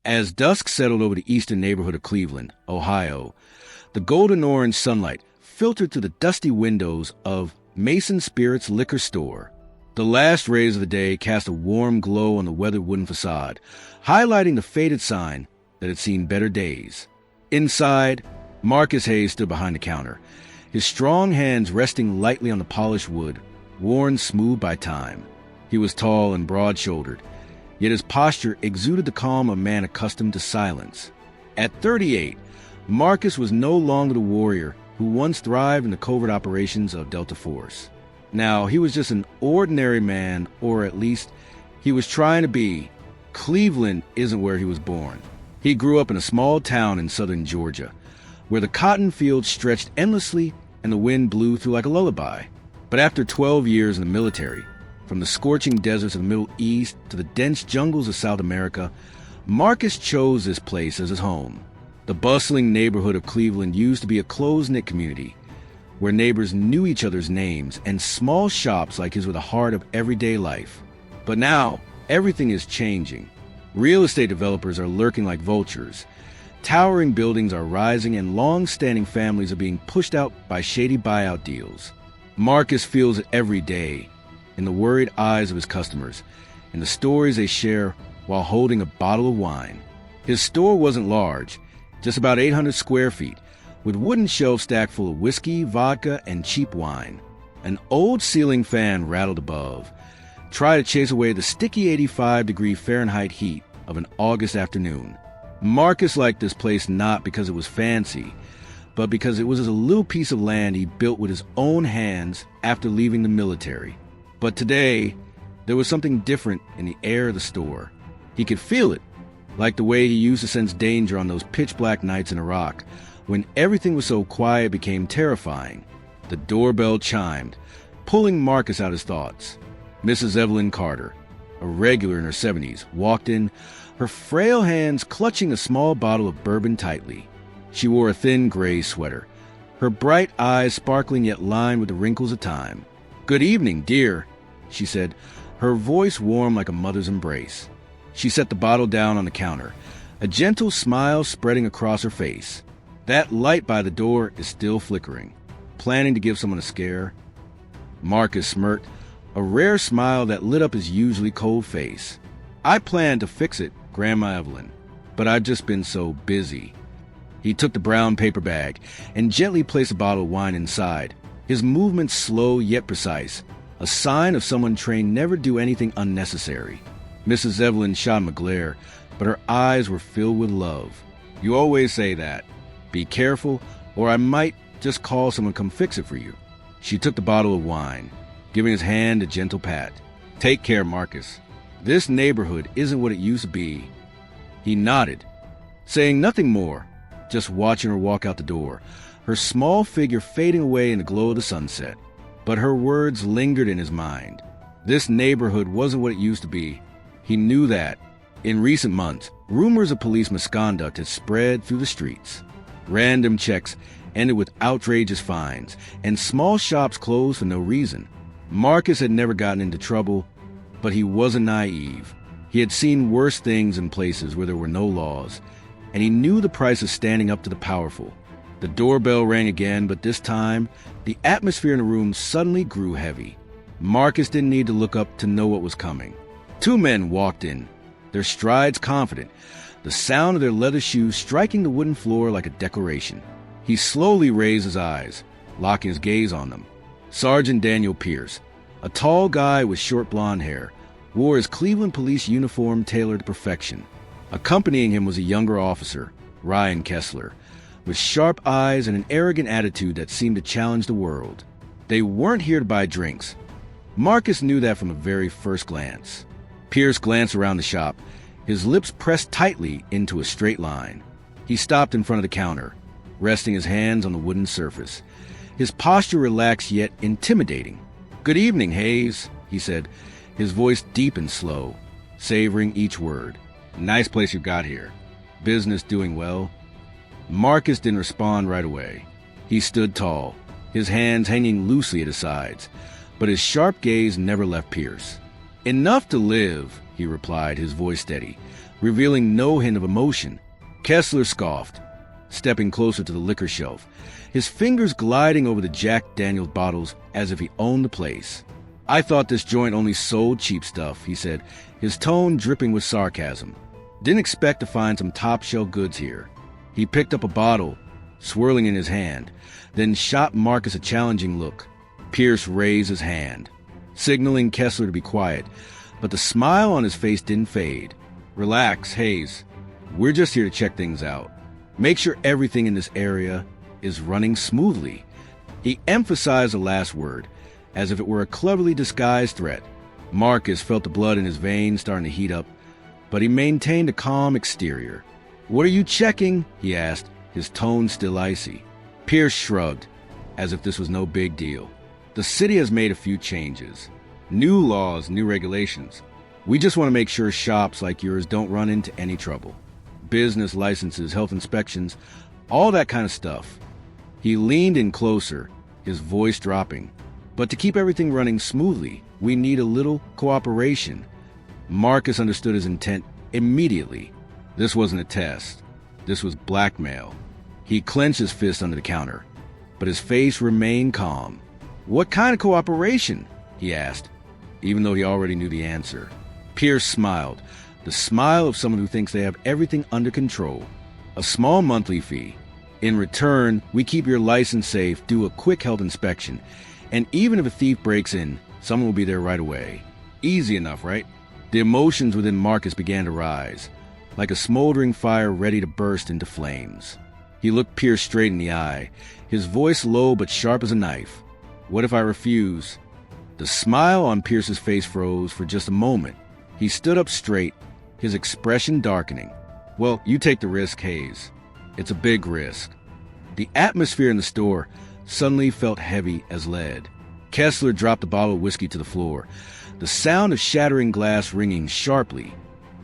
As dusk settled over the eastern neighborhood of Cleveland, Ohio, the golden-orange sunlight filtered through the dusty windows of Mason Spirits Liquor Store. The last rays of the day cast a warm glow on the weathered wooden facade, highlighting the faded sign that had seen better days. Inside, Marcus Hayes stood behind the counter, his strong hands resting lightly on the polished wood, worn smooth by time. He was tall and broad-shouldered, yet his posture exuded the calm of a man accustomed to silence. At 38, Marcus was no longer the warrior who once thrived in the covert operations of Delta Force. Now, he was just an ordinary man, or at least he was trying to be. Cleveland isn't where he was born. He grew up in a small town in southern Georgia, where the cotton fields stretched endlessly and the wind blew through like a lullaby. But after 12 years in the military, from the scorching deserts of the Middle East to the dense jungles of South America, Marcus chose this place as his home. The bustling neighborhood of Cleveland used to be a close-knit community, where neighbors knew each other's names, and small shops like his were the heart of everyday life. But now, everything is changing. Real estate developers are lurking like vultures. Towering buildings are rising, and long-standing families are being pushed out by shady buyout deals. Marcus feels it every day, in the worried eyes of his customers, and the stories they share while holding a bottle of wine. His store wasn't large, just about 800 square feet, with wooden shelves stacked full of whiskey, vodka, and cheap wine. An old ceiling fan rattled above, trying to chase away the sticky 85-degree Fahrenheit heat of an August afternoon. Marcus liked this place not because it was fancy, but because it was a little piece of land he built with his own hands after leaving the military. But today, there was something different in the air of the store. He could feel it, like the way he used to sense danger on those pitch-black nights in Iraq, when everything was so quiet it became terrifying. The doorbell chimed, pulling Marcus out of his thoughts. Mrs. Evelyn Carter, a regular in her 70s, walked in, her frail hands clutching a small bottle of bourbon tightly. She wore a thin gray sweater, her bright eyes sparkling yet lined with the wrinkles of time. "Good evening, dear," she said, her voice warm like a mother's embrace. She set the bottle down on the counter, a gentle smile spreading across her face. That light by the door is still flickering. Planning to give someone a scare? Marcus smirked, a rare smile that lit up his usually cold face. "I planned to fix it, Grandma Evelyn, but I've just been so busy." He took the brown paper bag and gently placed a bottle of wine inside, his movements slow yet precise, a sign of someone trained never to do anything unnecessary. Mrs. Evelyn shot him a glare, but her eyes were filled with love. "You always say that. Be careful, or I might just call someone to come fix it for you." She took the bottle of wine, giving his hand a gentle pat. "Take care, Marcus. This neighborhood isn't what it used to be." He nodded, saying nothing more, just watching her walk out the door, her small figure fading away in the glow of the sunset. But her words lingered in his mind. This neighborhood wasn't what it used to be. He knew that. In recent months, rumors of police misconduct had spread through the streets. Random checks ended with outrageous fines, and small shops closed for no reason. Marcus had never gotten into trouble, but he wasn't naive. He had seen worse things in places where there were no laws, and he knew the price of standing up to the powerful. The doorbell rang again, but this time, the atmosphere in the room suddenly grew heavy. Marcus didn't need to look up to know what was coming. Two men walked in, their strides confident, the sound of their leather shoes striking the wooden floor like a declaration. He slowly raised his eyes, locking his gaze on them. Sergeant Daniel Pierce, a tall guy with short blonde hair, wore his Cleveland police uniform tailored to perfection. Accompanying him was a younger officer, Ryan Kessler, with sharp eyes and an arrogant attitude that seemed to challenge the world. They weren't here to buy drinks. Marcus knew that from the very first glance. Pierce glanced around the shop, his lips pressed tightly into a straight line. He stopped in front of the counter, resting his hands on the wooden surface, his posture relaxed yet intimidating. "Good evening, Hayes," he said, his voice deep and slow, savoring each word. "Nice place you got here. Business doing well?" Marcus didn't respond right away. He stood tall, his hands hanging loosely at his sides, but his sharp gaze never left Pierce. "Enough to live," he replied, his voice steady, revealing no hint of emotion. Kessler scoffed, stepping closer to the liquor shelf, his fingers gliding over the Jack Daniels bottles as if he owned the place. "I thought this joint only sold cheap stuff," he said, his tone dripping with sarcasm. "Didn't expect to find some top-shelf goods here." He picked up a bottle, swirling in his hand, then shot Marcus a challenging look. Pierce raised his hand, signaling Kessler to be quiet, but the smile on his face didn't fade. "Relax, Hayes. We're just here to check things out. Make sure everything in this area is running smoothly." He emphasized the last word, as if it were a cleverly disguised threat. Marcus felt the blood in his veins starting to heat up, but he maintained a calm exterior. "What are you checking?" he asked, his tone still icy. Pierce shrugged, as if this was no big deal. "The city has made a few changes. New laws, new regulations. We just want to make sure shops like yours don't run into any trouble. Business licenses, health inspections, all that kind of stuff." He leaned in closer, his voice dropping. "But to keep everything running smoothly, we need a little cooperation." Marcus understood his intent immediately. This wasn't a test. This was blackmail. He clenched his fist under the counter, but his face remained calm. "What kind of cooperation?" he asked, even though he already knew the answer. Pierce smiled, the smile of someone who thinks they have everything under control. "A small monthly fee. In return, we keep your license safe, do a quick health inspection, and even if a thief breaks in, someone will be there right away. Easy enough, right?" The emotions within Marcus began to rise, like a smoldering fire ready to burst into flames. He looked Pierce straight in the eye, his voice low but sharp as a knife. "What if I refuse?" The smile on Pierce's face froze for just a moment. He stood up straight, his expression darkening. "Well, you take the risk, Hayes. It's a big risk." The atmosphere in the store suddenly felt heavy as lead. Kessler dropped the bottle of whiskey to the floor, the sound of shattering glass ringing sharply,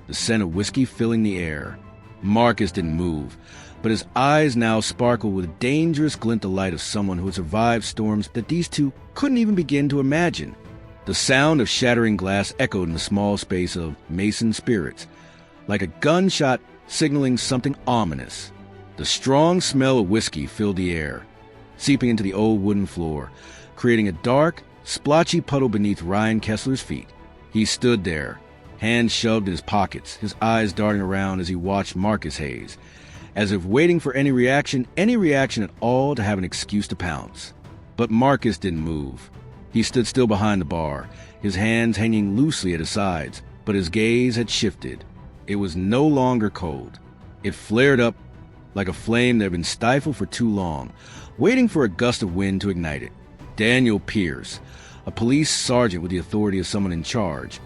the scent of whiskey filling the air. Marcus didn't move, but his eyes now sparkled with a dangerous glint of light of someone who had survived storms that these two couldn't even begin to imagine. The sound of shattering glass echoed in the small space of Mason Spirits, like a gunshot signaling something ominous. The strong smell of whiskey filled the air, seeping into the old wooden floor, creating a dark, splotchy puddle beneath Ryan Kessler's feet. He stood there, hands shoved in his pockets, his eyes darting around as he watched Marcus Hayes, as if waiting for any reaction at all to have an excuse to pounce. But Marcus didn't move. He stood still behind the bar, his hands hanging loosely at his sides, but his gaze had shifted. It was no longer cold. It flared up like a flame that had been stifled for too long, waiting for a gust of wind to ignite it. Daniel Pierce, a police sergeant with the authority of someone in charge,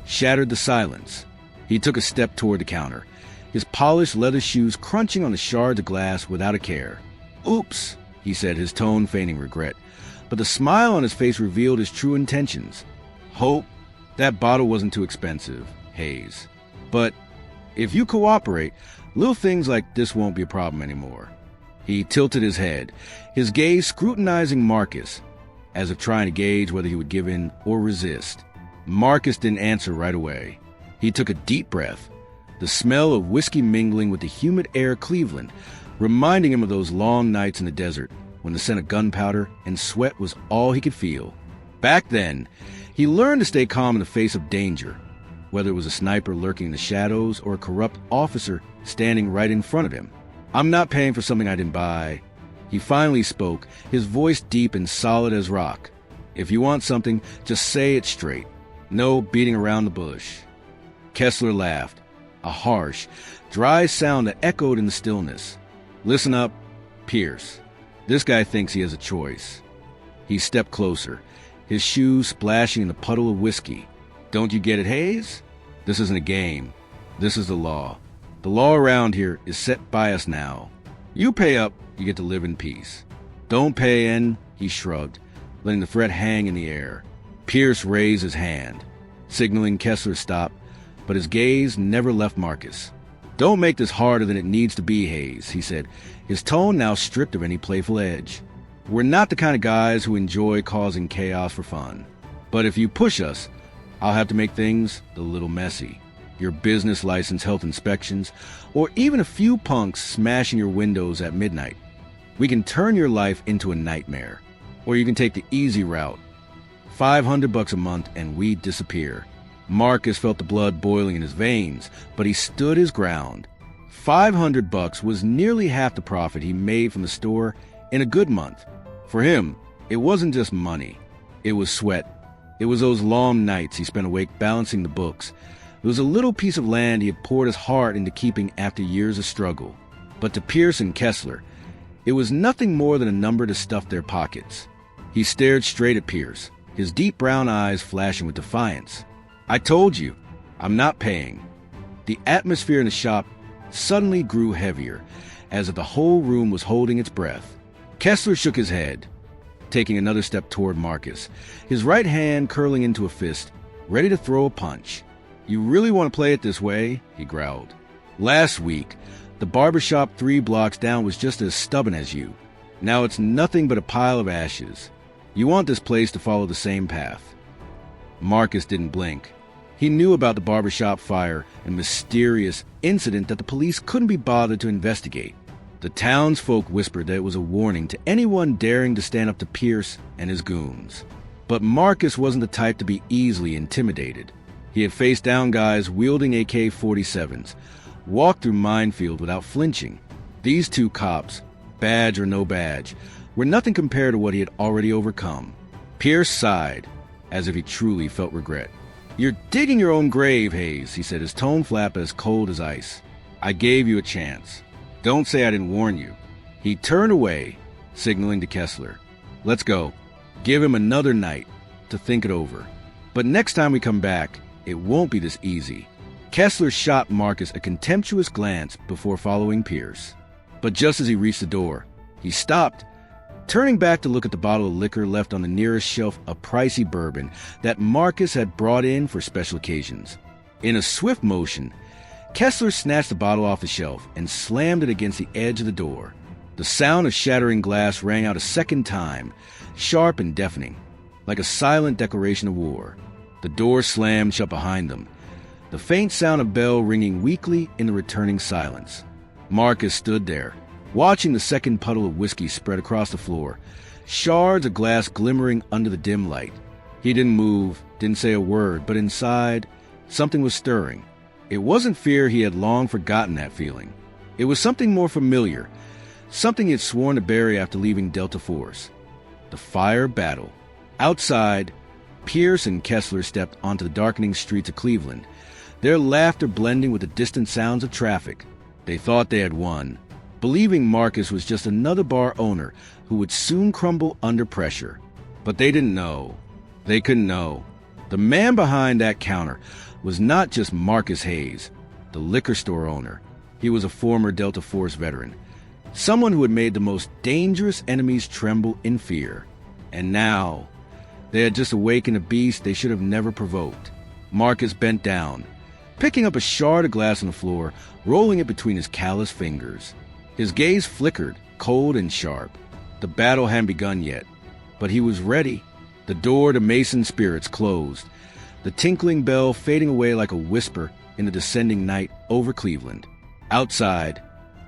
shattered the silence. He took a step toward the counter, his polished leather shoes crunching on the shards of glass without a care. "Oops," he said, his tone feigning regret, but the smile on his face revealed his true intentions. "Hope that bottle wasn't too expensive, Hayes. But if you cooperate, little things like this won't be a problem anymore." He tilted his head, his gaze scrutinizing Marcus, as if trying to gauge whether he would give in or resist. Marcus didn't answer right away. He took a deep breath, the smell of whiskey mingling with the humid air of Cleveland, reminding him of those long nights in the desert when the scent of gunpowder and sweat was all he could feel. Back then, he learned to stay calm in the face of danger, whether it was a sniper lurking in the shadows or a corrupt officer standing right in front of him. "I'm not paying for something I didn't buy." He finally spoke, his voice deep and solid as rock. "If you want something, just say it straight. No beating around the bush." Kessler laughed, a harsh, dry sound that echoed in the stillness. "Listen up, Pierce. This guy thinks he has a choice." He stepped closer, his shoes splashing in the puddle of whiskey. "Don't you get it, Hayes? This isn't a game. This is the law. The law around here is set by us now. You pay up, you get to live in peace. Don't pay and," he shrugged, letting the threat hang in the air. Pierce raised his hand, signaling Kessler stop, but his gaze never left Marcus. "Don't make this harder than it needs to be, Hayes," he said, his tone now stripped of any playful edge. "We're not the kind of guys who enjoy causing chaos for fun. But if you push us, I'll have to make things a little messy." your business license health inspections, or even a few punks smashing your windows at midnight. We can turn your life into a nightmare. Or you can take the easy route. $500 a month and we'd disappear. Marcus felt the blood boiling in his veins, but he stood his ground. $500 was nearly half the profit he made from the store in a good month. For him, it wasn't just money. It was sweat. It was those long nights he spent awake balancing the books. It was a little piece of land he had poured his heart into keeping after years of struggle. But to Pierce and Kessler, it was nothing more than a number to stuff their pockets. He stared straight at Pierce, his deep brown eyes flashing with defiance. "I told you, I'm not paying." The atmosphere in the shop suddenly grew heavier, as if the whole room was holding its breath. Kessler shook his head, taking another step toward Marcus, his right hand curling into a fist, ready to throw a punch. "You really want to play it this way?" he growled. "Last week, the barbershop 3 blocks down was just as stubborn as you. Now it's nothing but a pile of ashes. You want this place to follow the same path." Marcus didn't blink. He knew about the barbershop fire and mysterious incident that the police couldn't be bothered to investigate. The townsfolk whispered that it was a warning to anyone daring to stand up to Pierce and his goons. But Marcus wasn't the type to be easily intimidated. He had faced down guys wielding AK-47s, walked through minefield without flinching. These 2 cops, badge or no badge, were nothing compared to what he had already overcome. Pierce sighed, as if he truly felt regret. "You're digging your own grave, Hayes," he said, his tone flat but as cold as ice. "I gave you a chance. Don't say I didn't warn you." He turned away, signaling to Kessler. "Let's go. Give him another night to think it over. But next time we come back, it won't be this easy." Kessler shot Marcus a contemptuous glance before following Pierce. But just as he reached the door, he stopped, turning back to look at the bottle of liquor left on the nearest shelf, a pricey bourbon that Marcus had brought in for special occasions. In a swift motion, Kessler snatched the bottle off the shelf and slammed it against the edge of the door. The sound of shattering glass rang out a second time, sharp and deafening, like a silent declaration of war. The door slammed shut behind them, the faint sound of bell ringing weakly in the returning silence. Marcus stood there, watching the second puddle of whiskey spread across the floor, shards of glass glimmering under the dim light. He didn't move, didn't say a word, but inside, something was stirring. It wasn't fear. He had long forgotten that feeling. It was something more familiar, something he had sworn to bury after leaving Delta Force. The fire battle. Outside, Pierce and Kessler stepped onto the darkening streets of Cleveland, their laughter blending with the distant sounds of traffic. They thought they had won, believing Marcus was just another bar owner who would soon crumble under pressure. But they didn't know. They couldn't know. The man behind that counter was not just Marcus Hayes, the liquor store owner. He was a former Delta Force veteran, someone who had made the most dangerous enemies tremble in fear. And now, they had just awakened a beast they should have never provoked. Marcus bent down, picking up a shard of glass on the floor, rolling it between his calloused fingers. His gaze flickered, cold and sharp. The battle hadn't begun yet, but he was ready. The door to Mason spirits closed, the tinkling bell fading away like a whisper in the descending night over Cleveland. Outside,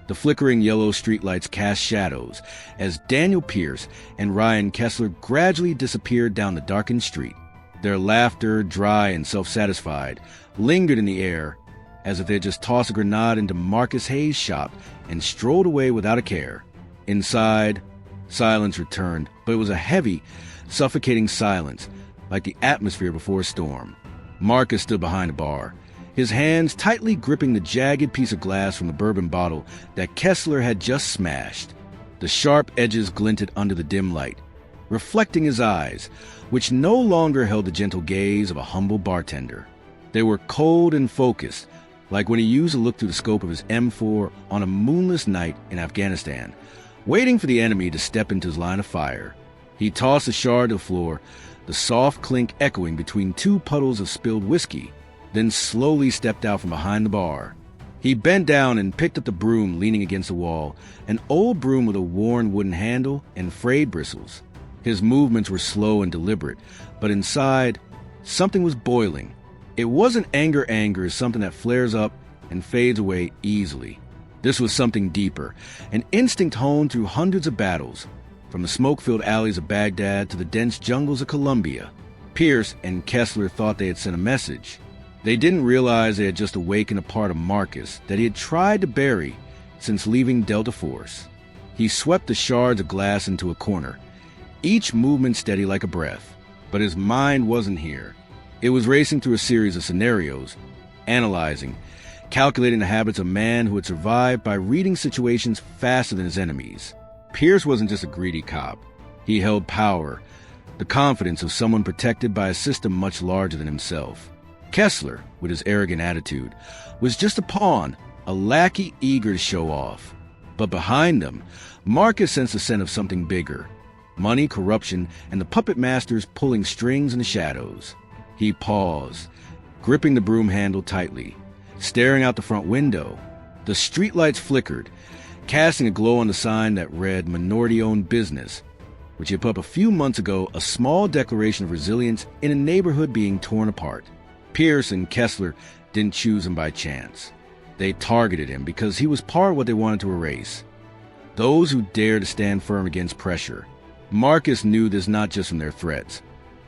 the flickering yellow streetlights cast shadows as Daniel Pierce and Ryan Kessler gradually disappeared down the darkened street. Their laughter, dry and self-satisfied, lingered in the air as if they had just tossed a grenade into Marcus Hayes' shop and strolled away without a care. Inside, silence returned, but it was a heavy, suffocating silence, like the atmosphere before a storm. Marcus stood behind the bar, his hands tightly gripping the jagged piece of glass from the bourbon bottle that Kessler had just smashed. The sharp edges glinted under the dim light, reflecting his eyes, which no longer held the gentle gaze of a humble bartender. They were cold and focused, like when he used to look through the scope of his M4 on a moonless night in Afghanistan, waiting for the enemy to step into his line of fire. He tossed the shard to the floor, the soft clink echoing between 2 puddles of spilled whiskey, then slowly stepped out from behind the bar. He bent down and picked up the broom leaning against the wall, an old broom with a worn wooden handle and frayed bristles. His movements were slow and deliberate, but inside, something was boiling. It wasn't anger, something that flares up and fades away easily. This was something deeper, an instinct honed through hundreds of battles, from the smoke-filled alleys of Baghdad to the dense jungles of Colombia. Pierce and Kessler thought they had sent a message. They didn't realize they had just awakened a part of Marcus that he had tried to bury since leaving Delta Force. He swept the shards of glass into a corner, each movement steady like a breath. But his mind wasn't here. It was racing through a series of scenarios, analyzing, calculating the habits of a man who had survived by reading situations faster than his enemies. Pierce wasn't just a greedy cop. He held power, the confidence of someone protected by a system much larger than himself. Kessler, with his arrogant attitude, was just a pawn, a lackey eager to show off. But behind them, Marcus sensed the scent of something bigger. Money, corruption, and the puppet masters pulling strings in the shadows. He paused, gripping the broom handle tightly, staring out the front window. The streetlights flickered, casting a glow on the sign that read Minority-Owned Business, which he had put up a few months ago, a small declaration of resilience in a neighborhood being torn apart. Pierce and Kessler didn't choose him by chance. They targeted him because he was part of what they wanted to erase. Those who dared to stand firm against pressure. Marcus knew this not just from their threats,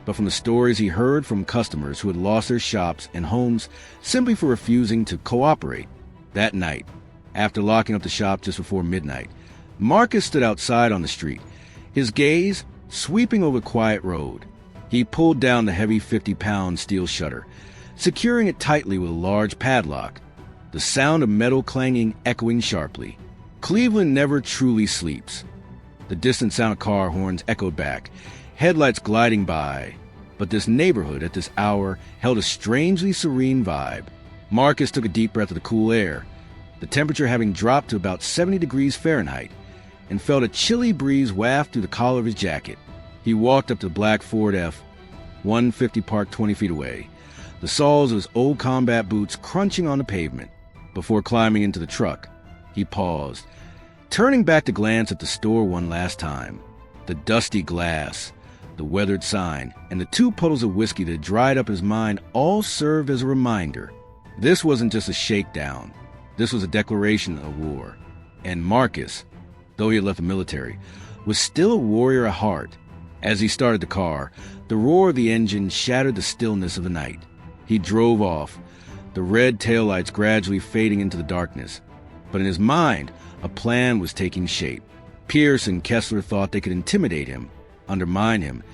but from the stories he heard from customers who had lost their shops and homes simply for refusing to cooperate. That night, after locking up the shop just before midnight, Marcus stood outside on the street, his gaze sweeping over the quiet road. He pulled down the heavy 50-pound steel shutter, securing it tightly with a large padlock, the sound of metal clanging echoing sharply. Cleveland never truly sleeps. The distant sound of car horns echoed back, headlights gliding by. But this neighborhood at this hour held a strangely serene vibe. Marcus took a deep breath of the cool air, the temperature having dropped to about 70 degrees Fahrenheit, and felt a chilly breeze waft through the collar of his jacket. He walked up to the black Ford F-150 parked 20 feet away, the soles of his old combat boots crunching on the pavement. Before climbing into the truck, he paused, turning back to glance at the store one last time. The dusty glass, the weathered sign, and the 2 puddles of whiskey that dried up his mind all served as a reminder. This wasn't just a shakedown. This was a declaration of war. And Marcus, though he had left the military, was still a warrior at heart. As he started the car, the roar of the engine shattered the stillness of the night. He drove off, the red taillights gradually fading into the darkness. But in his mind, a plan was taking shape. Pierce and Kessler thought they could intimidate him, undermine him,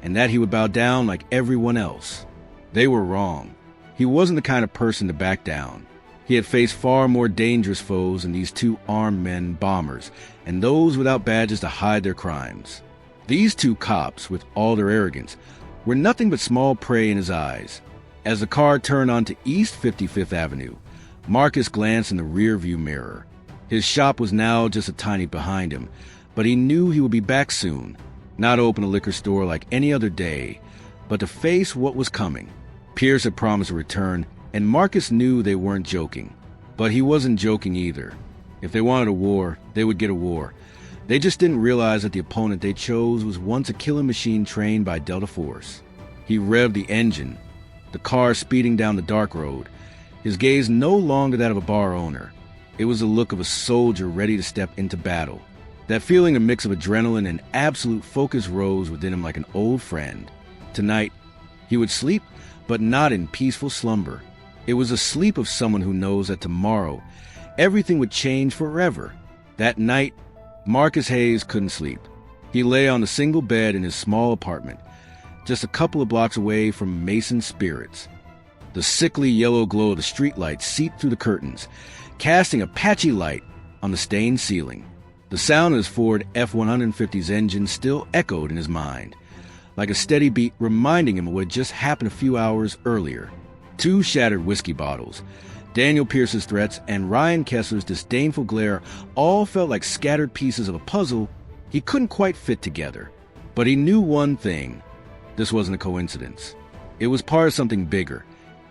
and that he would bow down like everyone else. They were wrong. He wasn't the kind of person to back down. He had faced far more dangerous foes than these 2 armed men bombers, and those without badges to hide their crimes. These 2 cops, with all their arrogance, were nothing but small prey in his eyes. As the car turned onto East 55th Avenue, Marcus glanced in the rearview mirror. His shop was now just a tiny behind him, but he knew he would be back soon, not to open a liquor store like any other day, but to face what was coming. Pierce had promised a return, and Marcus knew they weren't joking. But he wasn't joking either. If they wanted a war, they would get a war. They just didn't realize that the opponent they chose was once a killing machine trained by Delta Force. He revved the engine, the car speeding down the dark road, his gaze no longer that of a bar owner. It was the look of a soldier ready to step into battle. That feeling, a mix of adrenaline and absolute focus, rose within him like an old friend. Tonight, he would sleep, but not in peaceful slumber. It was a sleep of someone who knows that tomorrow, everything would change forever. That night, Marcus Hayes couldn't sleep. He lay on a single bed in his small apartment, just a couple of blocks away from Mason Spirits. The sickly yellow glow of the streetlights seeped through the curtains, casting a patchy light on the stained ceiling. The sound of his Ford F-150's engine still echoed in his mind, like a steady beat reminding him of what had just happened a few hours earlier. 2 shattered whiskey bottles, Daniel Pierce's threats, and Ryan Kessler's disdainful glare all felt like scattered pieces of a puzzle he couldn't quite fit together. But he knew one thing. This wasn't a coincidence. It was part of something bigger,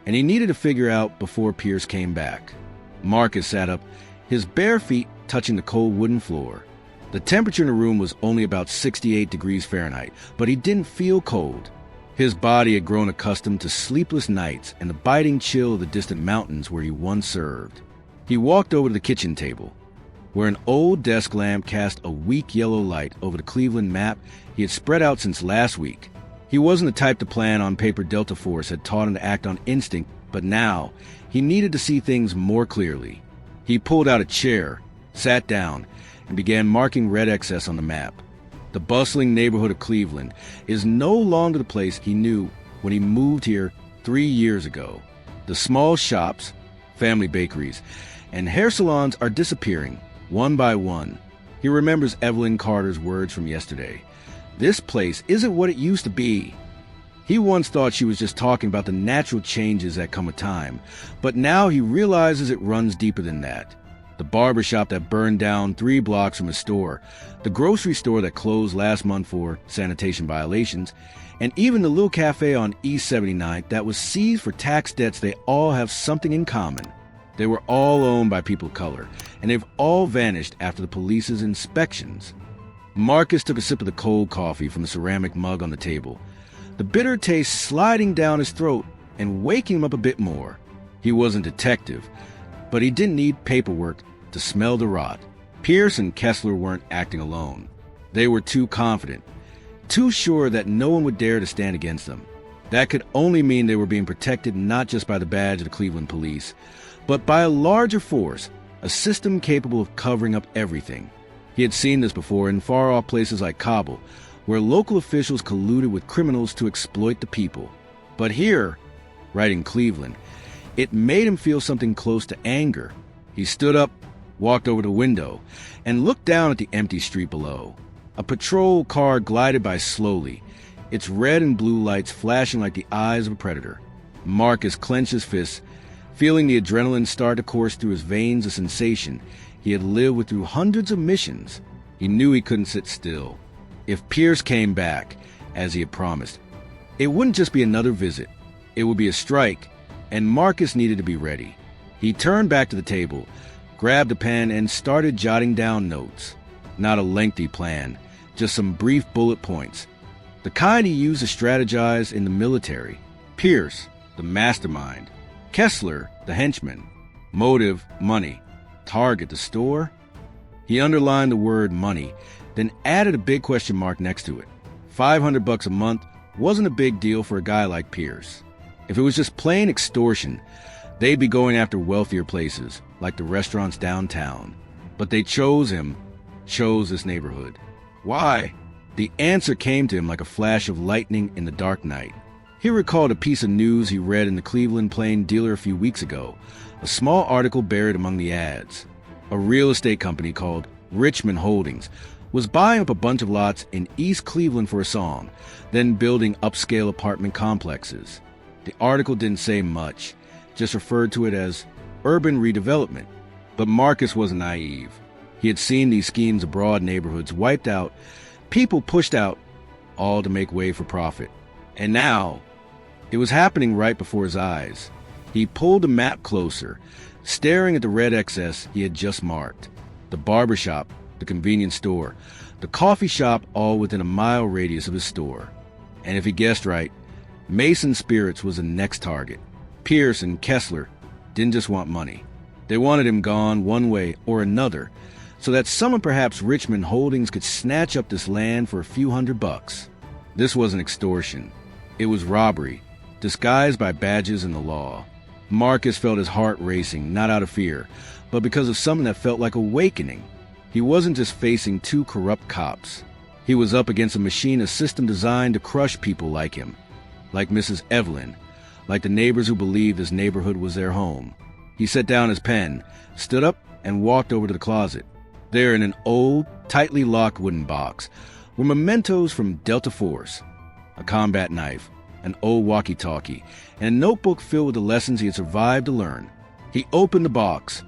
and he needed to figure out before Pierce came back. Marcus sat up, his bare feet touching the cold wooden floor. The temperature in the room was only about 68 degrees Fahrenheit, but he didn't feel cold. His body had grown accustomed to sleepless nights and the biting chill of the distant mountains where he once served. He walked over to the kitchen table, where an old desk lamp cast a weak yellow light over the Cleveland map he had spread out since last week. He wasn't the type to plan on paper Delta Force had taught him to act on instinct, but now he needed to see things more clearly. He pulled out a chair, sat down, and began marking red excess on the map. The bustling neighborhood of Cleveland is no longer the place he knew when he moved here 3 years ago. The small shops, family bakeries, and hair salons are disappearing, one by one. He remembers Evelyn Carter's words from yesterday. This place isn't what it used to be. He once thought she was just talking about the natural changes that come with time, but now he realizes it runs deeper than that. The barber shop that burned down 3 blocks from his store, the grocery store that closed last month for sanitation violations, and even the little cafe on East 79th that was seized for tax debts, they all have something in common. They were all owned by people of color, and they've all vanished after the police's inspections. Marcus took a sip of the cold coffee from the ceramic mug on the table, the bitter taste sliding down his throat and waking him up a bit more. He wasn't a detective, but he didn't need paperwork to smell the rot. Pierce and Kessler weren't acting alone. They were too confident, too sure that no one would dare to stand against them. That could only mean they were being protected not just by the badge of the Cleveland police, but by a larger force, a system capable of covering up everything. He had seen this before in far-off places like Kabul, where local officials colluded with criminals to exploit the people. But here, right in Cleveland, it made him feel something close to anger. He stood up, walked over the window, and looked down at the empty street below. A patrol car glided by slowly, its red and blue lights flashing like the eyes of a predator. Marcus clenched his fists, feeling the adrenaline start to course through his veins, a sensation he had lived with through hundreds of missions. He knew he couldn't sit still. If Pierce came back, as he had promised, it wouldn't just be another visit. It would be a strike, and Marcus needed to be ready. He turned back to the table, grabbed a pen, and started jotting down notes. Not a lengthy plan, just some brief bullet points. The kind he used to strategize in the military. Pierce, the mastermind. Kessler, the henchman. Motive, money. Target, the store. He underlined the word money, then added a big question mark next to it. $500 a month wasn't a big deal for a guy like Pierce. If it was just plain extortion, they'd be going after wealthier places, like the restaurants downtown. But they chose him, chose this neighborhood. Why? The answer came to him like a flash of lightning in the dark night. He recalled a piece of news he read in the Cleveland Plain Dealer a few weeks ago, a small article buried among the ads. A real estate company called Richmond Holdings was buying up a bunch of lots in East Cleveland for a song, then building upscale apartment complexes. The article didn't say much, just referred to it as urban redevelopment. But Marcus wasn't naive. He had seen these schemes abroad, neighborhoods wiped out, people pushed out, all to make way for profit. And now, it was happening right before his eyes. He pulled the map closer, staring at the red excess he had just marked. The barber shop, the convenience store, the coffee shop, all within a mile radius of his store. And if he guessed right, Mason Spirits was the next target. Pierce and Kessler didn't just want money. They wanted him gone one way or another, so that someone, perhaps Richmond Holdings, could snatch up this land for a few $100. This wasn't extortion. It was robbery, disguised by badges and the law. Marcus felt his heart racing, not out of fear, but because of something that felt like awakening. He wasn't just facing 2 corrupt cops. He was up against a machine, a system designed to crush people like him, like Mrs. Evelyn, like the neighbors who believed this neighborhood was their home. He set down his pen, stood up, and walked over to the closet. There, in an old, tightly locked wooden box, were mementos from Delta Force, a combat knife, an old walkie-talkie, and a notebook filled with the lessons he had survived to learn. He opened the box,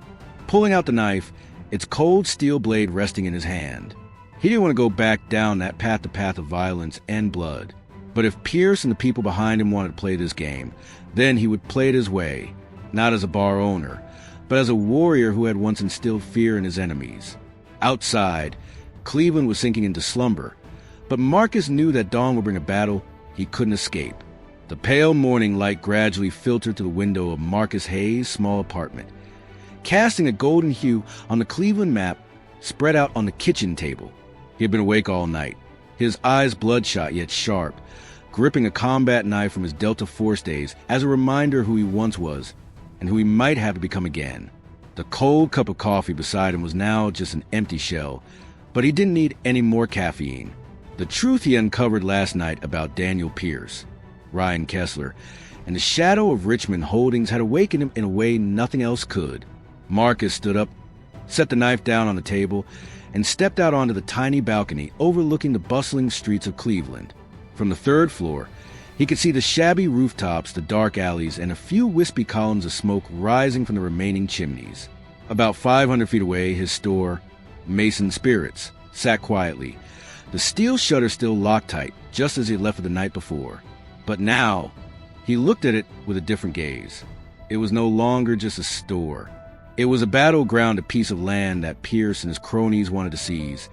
pulling out the knife, its cold steel blade resting in his hand. He didn't want to go back down that path of violence and blood. But if Pierce and the people behind him wanted to play this game, then he would play it his way, not as a bar owner, but as a warrior who had once instilled fear in his enemies. Outside, Cleveland was sinking into slumber, but Marcus knew that dawn would bring a battle he couldn't escape. The pale morning light gradually filtered through the window of Marcus Hayes' small apartment, casting a golden hue on the Cleveland map spread out on the kitchen table. He had been awake all night, his eyes bloodshot yet sharp, gripping a combat knife from his Delta Force days as a reminder of who he once was and who he might have to become again. The cold cup of coffee beside him was now just an empty shell, but he didn't need any more caffeine. The truth he uncovered last night about Daniel Pierce, Ryan Kessler, and the shadow of Richmond Holdings had awakened him in a way nothing else could. Marcus stood up, set the knife down on the table, and stepped out onto the tiny balcony overlooking the bustling streets of Cleveland. From the third floor, he could see the shabby rooftops, the dark alleys, and a few wispy columns of smoke rising from the remaining chimneys. About 500 feet away, his store, Mason Spirits, sat quietly, the steel shutter still locked tight, just as he had left it the night before. But now, he looked at it with a different gaze. It was no longer just a store. It was a battleground, a piece of land that Pierce and his cronies wanted to seize,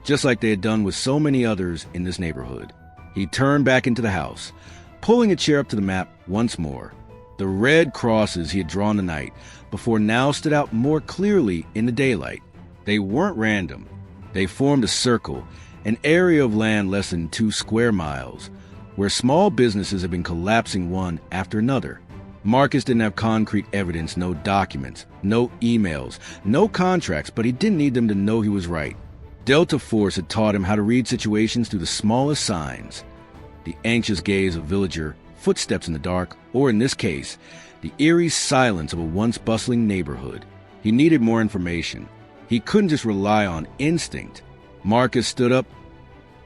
just like they had done with so many others in this neighborhood. He turned back into the house, pulling a chair up to the map once more. The red crosses he had drawn the night before now stood out more clearly in the daylight. They weren't random. They formed a circle, an area of land less than 2 square miles, where small businesses had been collapsing one after another. Marcus didn't have concrete evidence, no documents, no emails, no contracts, but he didn't need them to know he was right. Delta Force had taught him how to read situations through the smallest signs. The anxious gaze of a villager, footsteps in the dark, or in this case, the eerie silence of a once bustling neighborhood. He needed more information. He couldn't just rely on instinct. Marcus stood up,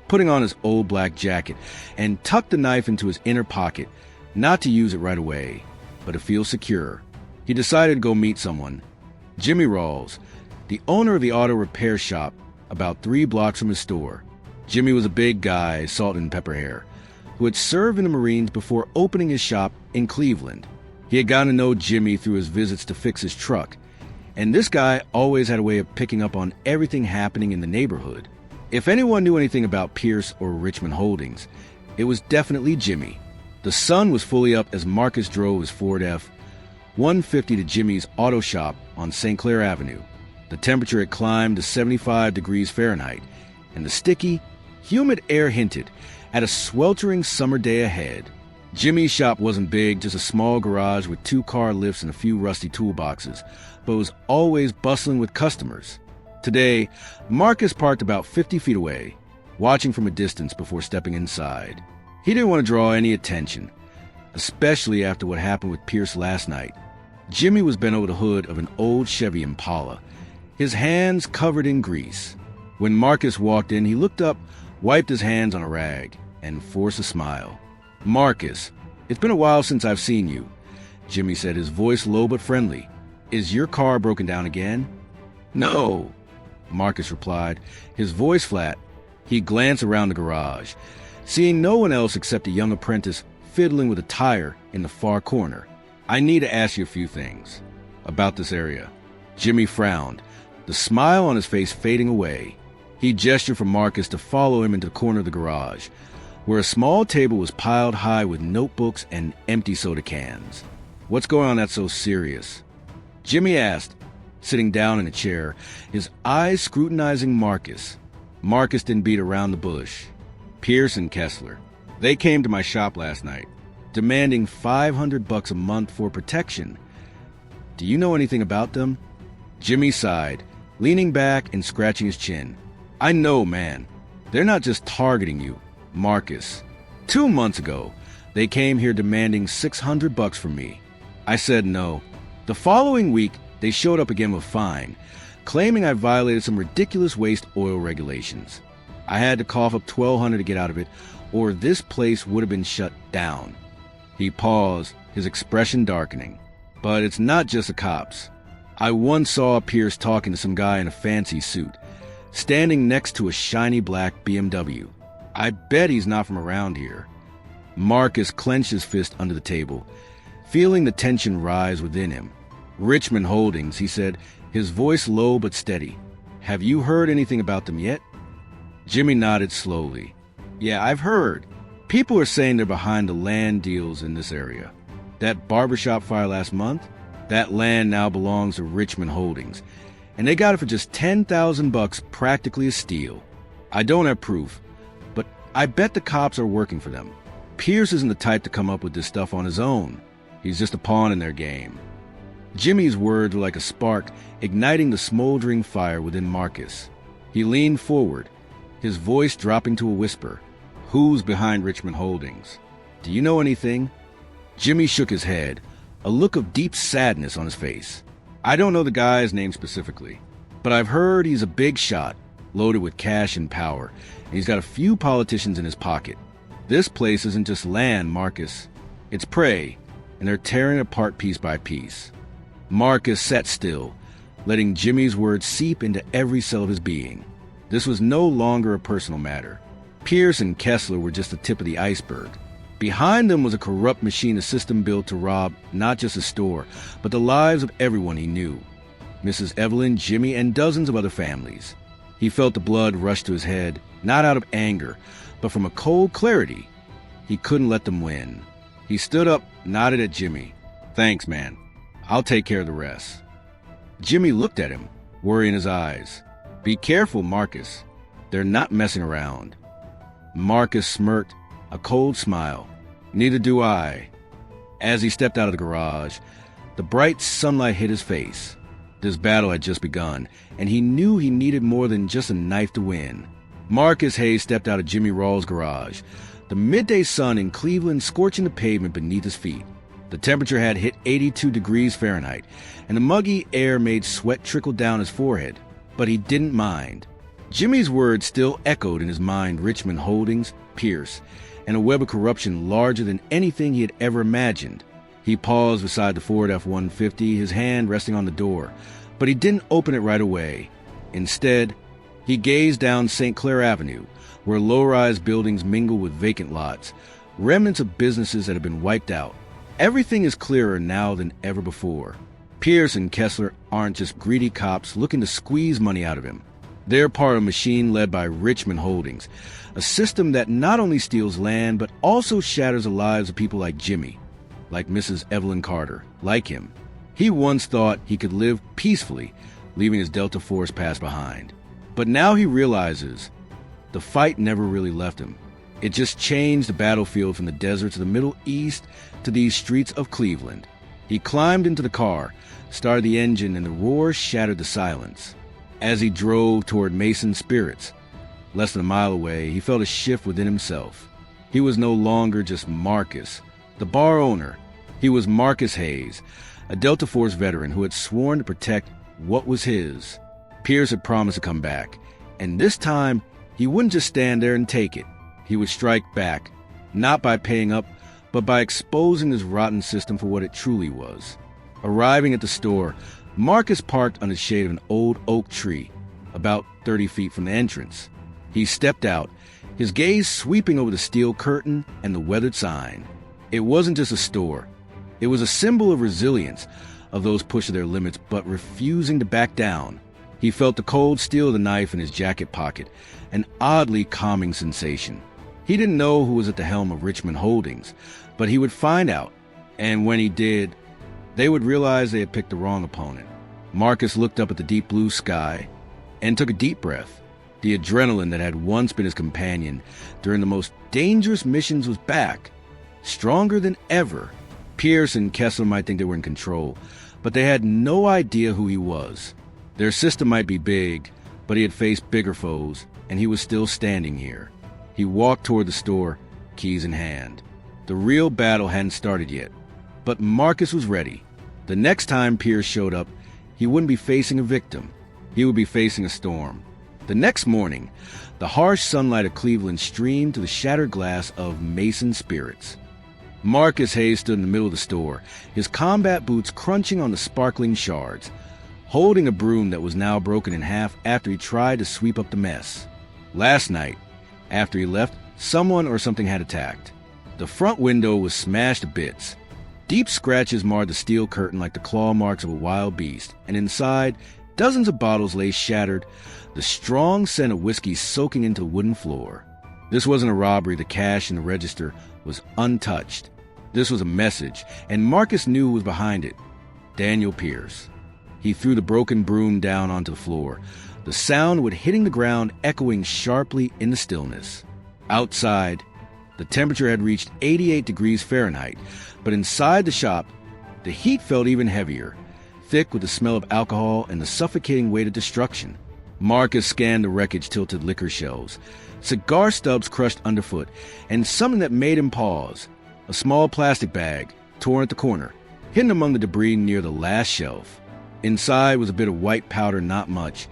putting on his old black jacket, and tucked the knife into his inner pocket, not to use it right away, but to feel secure. He decided to go meet someone. Jimmy Rawls, the owner of the auto repair shop, about 3 blocks from his store. Jimmy was a big guy, salt and pepper hair, who had served in the Marines before opening his shop in Cleveland. He had gotten to know Jimmy through his visits to fix his truck, and this guy always had a way of picking up on everything happening in the neighborhood. If anyone knew anything about Pierce or Richmond Holdings, it was definitely Jimmy. The sun was fully up as Marcus drove his Ford F-150 to Jimmy's auto shop on St. Clair Avenue. The temperature had climbed to 75 degrees Fahrenheit, and the sticky, humid air hinted at a sweltering summer day ahead. Jimmy's shop wasn't big, just a small garage with 2 car lifts and a few rusty toolboxes, but was always bustling with customers. Today, Marcus parked about 50 feet away, watching from a distance before stepping inside. He didn't want to draw any attention, especially after what happened with Pierce last night. Jimmy was bent over the hood of an old Chevy Impala, his hands covered in grease. When Marcus walked in, he looked up, wiped his hands on a rag, and forced a smile. "Marcus, it's been a while since I've seen you," Jimmy said, his voice low but friendly. "Is your car broken down again?" "No," Marcus replied, his voice flat. He glanced around the garage, seeing no one else except a young apprentice fiddling with a tire in the far corner. "I need to ask you a few things about this area." Jimmy frowned, the smile on his face fading away. He gestured for Marcus to follow him into the corner of the garage, where a small table was piled high with notebooks and empty soda cans. "What's going on that's so serious?" Jimmy asked, sitting down in a chair, his eyes scrutinizing Marcus. Marcus didn't beat around the bush. "Pierce and Kessler. They came to my shop last night, demanding $500 a month for protection. Do you know anything about them?" Jimmy sighed, leaning back and scratching his chin. "I know, man. They're not just targeting you, Marcus. 2 months ago, they came here demanding $600 from me. I said no. The following week, they showed up again with a fine, claiming I violated some ridiculous waste oil regulations. I had to cough up $1,200 to get out of it, or this place would have been shut down." He paused, his expression darkening. "But it's not just the cops. I once saw Pierce talking to some guy in a fancy suit, standing next to a shiny black BMW. I bet he's not from around here." Marcus clenched his fist under the table, feeling the tension rise within him. "Richmond Holdings," he said, his voice low but steady. "Have you heard anything about them yet?" Jimmy nodded slowly. "Yeah, I've heard. People are saying they're behind the land deals in this area. That barbershop fire last month, that land now belongs to Richmond Holdings, and they got it for just $10,000 practically a steal. I don't have proof, but I bet the cops are working for them. Pierce isn't the type to come up with this stuff on his own. He's just a pawn in their game. Jimmy's words were like a spark, igniting the smoldering fire within Marcus. He leaned forward, his voice dropping to a whisper. Who's behind Richmond Holdings? Do you know anything? Jimmy shook his head, a look of deep sadness on his face. I don't know the guy's name specifically, but I've heard he's a big shot, loaded with cash and power, and he's got a few politicians in his pocket. This place isn't just land, Marcus. It's prey, and they're tearing it apart piece by piece. Marcus sat still, letting Jimmy's words seep into every cell of his being. This was no longer a personal matter. Pierce and Kessler were just the tip of the iceberg. Behind them was a corrupt machine, a system built to rob not just a store, but the lives of everyone he knew. Mrs. Evelyn, Jimmy, and dozens of other families. He felt the blood rush to his head, not out of anger, but from a cold clarity. He couldn't let them win. He stood up, nodded at Jimmy. Thanks, man. I'll take care of the rest. Jimmy looked at him, worry in his eyes. Be careful, Marcus. They're not messing around. Marcus smirked, a cold smile. Neither do I. As he stepped out of the garage, the bright sunlight hit his face. This battle had just begun, and he knew he needed more than just a knife to win. Marcus Hayes stepped out of Jimmy Rawls' garage, the midday sun in Cleveland scorching the pavement beneath his feet. The temperature had hit 82 degrees Fahrenheit, and the muggy air made sweat trickle down his forehead, but he didn't mind. Jimmy's words still echoed in his mind: Richmond Holdings, Pierce, and a web of corruption larger than anything he had ever imagined. He paused beside the Ford F-150, his hand resting on the door, but he didn't open it right away. Instead, he gazed down St. Clair Avenue, where low-rise buildings mingle with vacant lots, remnants of businesses that have been wiped out. Everything is clearer now than ever before. Pierce and Kessler aren't just greedy cops looking to squeeze money out of him. They're part of a machine led by Richmond Holdings, a system that not only steals land, but also shatters the lives of people like Jimmy, like Mrs. Evelyn Carter, like him. He once thought he could live peacefully, leaving his Delta Force past behind. But now he realizes the fight never really left him. It just changed the battlefield from the desert to the Middle East to these streets of Cleveland. He climbed into the car, started the engine, and the roar shattered the silence. As he drove toward Mason Spirits, less than a mile away, he felt a shift within himself. He was no longer just Marcus, the bar owner. He was Marcus Hayes, a Delta Force veteran who had sworn to protect what was his. Pierce had promised to come back, and this time he wouldn't just stand there and take it. He would strike back, not by paying up, but by exposing this rotten system for what it truly was. Arriving at the store, Marcus parked under the shade of an old oak tree, about 30 feet from the entrance. He stepped out, his gaze sweeping over the steel curtain and the weathered sign. It wasn't just a store. It was a symbol of resilience, of those pushing their limits but refusing to back down. He felt the cold steel of the knife in his jacket pocket, an oddly calming sensation. He didn't know who was at the helm of Richmond Holdings, but he would find out, and when he did, they would realize they had picked the wrong opponent. Marcus looked up at the deep blue sky and took a deep breath. The adrenaline that had once been his companion during the most dangerous missions was back, stronger than ever. Pierce and Kessler might think they were in control, but they had no idea who he was. Their system might be big, but he had faced bigger foes, and he was still standing here. He walked toward the store, keys in hand. The real battle hadn't started yet, but Marcus was ready. The next time Pierce showed up, he wouldn't be facing a victim. He would be facing a storm. The next morning, the harsh sunlight of Cleveland streamed to the shattered glass of Mason Spirits. Marcus Hayes stood in the middle of the store, his combat boots crunching on the sparkling shards, holding a broom that was now broken in half after he tried to sweep up the mess. Last night, after he left, someone or something had attacked. The front window was smashed to bits. Deep scratches marred the steel curtain like the claw marks of a wild beast, and inside, dozens of bottles lay shattered, the strong scent of whiskey soaking into the wooden floor. This wasn't a robbery. The cash in the register was untouched. This was a message, and Marcus knew who was behind it. Daniel Pierce. He threw the broken broom down onto the floor, the sound would hitting the ground echoing sharply in the stillness. Outside, the temperature had reached 88 degrees Fahrenheit, but inside the shop, the heat felt even heavier, thick with the smell of alcohol and the suffocating weight of destruction. Marcus scanned the wreckage-tilted liquor shelves, cigar stubs crushed underfoot, and something that made him pause. A small plastic bag, torn at the corner, hidden among the debris near the last shelf. Inside was a bit of white powder, not much,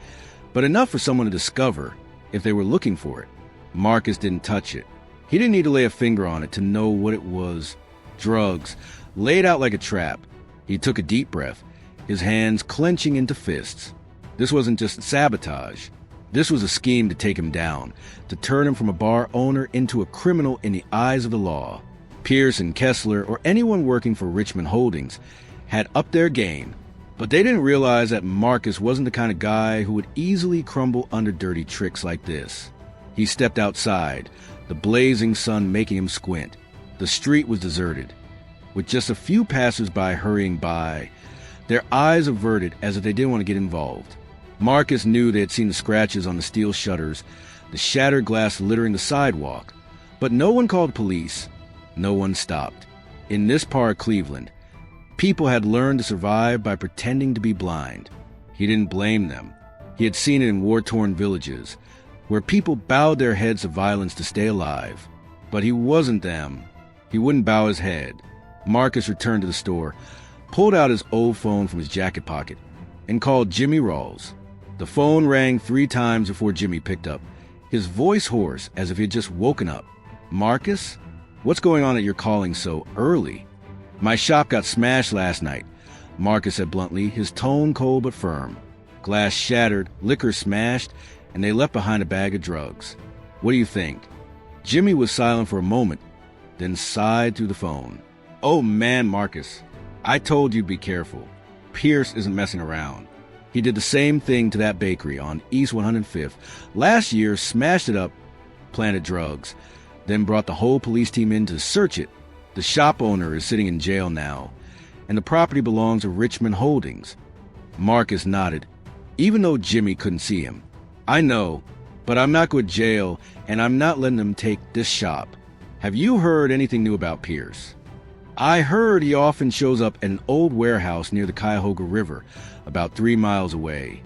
but enough for someone to discover if they were looking for it. Marcus didn't touch it. He didn't need to lay a finger on it to know what it was. Drugs, laid out like a trap. He took a deep breath, his hands clenching into fists. This wasn't just sabotage. This was a scheme to take him down, to turn him from a bar owner into a criminal in the eyes of the law. Pierce and Kessler, or anyone working for Richmond Holdings, had upped their game, but they didn't realize that Marcus wasn't the kind of guy who would easily crumble under dirty tricks like this. He stepped outside, the blazing sun making him squint. The street was deserted, with just a few passers-by hurrying by, their eyes averted as if they didn't want to get involved. Marcus knew they had seen the scratches on the steel shutters, the shattered glass littering the sidewalk, but no one called police. No one stopped. In this part of Cleveland, people had learned to survive by pretending to be blind. He didn't blame them. He had seen it in war-torn villages, where people bowed their heads to violence to stay alive. But he wasn't them. He wouldn't bow his head. Marcus returned to the store, pulled out his old phone from his jacket pocket, and called Jimmy Rawls. The phone rang 3 times before Jimmy picked up, his voice hoarse as if he had just woken up. "Marcus? What's going on that you're calling so early?" "My shop got smashed last night," Marcus said bluntly, his tone cold but firm. "Glass shattered, liquor smashed, and they left behind a bag of drugs. What do you think?" Jimmy was silent for a moment, then sighed through the phone. "Oh man, Marcus, I told you to be careful. Pierce isn't messing around. He did the same thing to that bakery on East 105th. Last year, smashed it up, planted drugs, then brought the whole police team in to search it. The shop owner is sitting in jail now, and the property belongs to Richmond Holdings." Marcus nodded, even though Jimmy couldn't see him. "I know, but I'm not going to jail, and I'm not letting them take this shop. Have you heard anything new about Pierce?" "I heard he often shows up at an old warehouse near the Cuyahoga River, about 3 miles away,"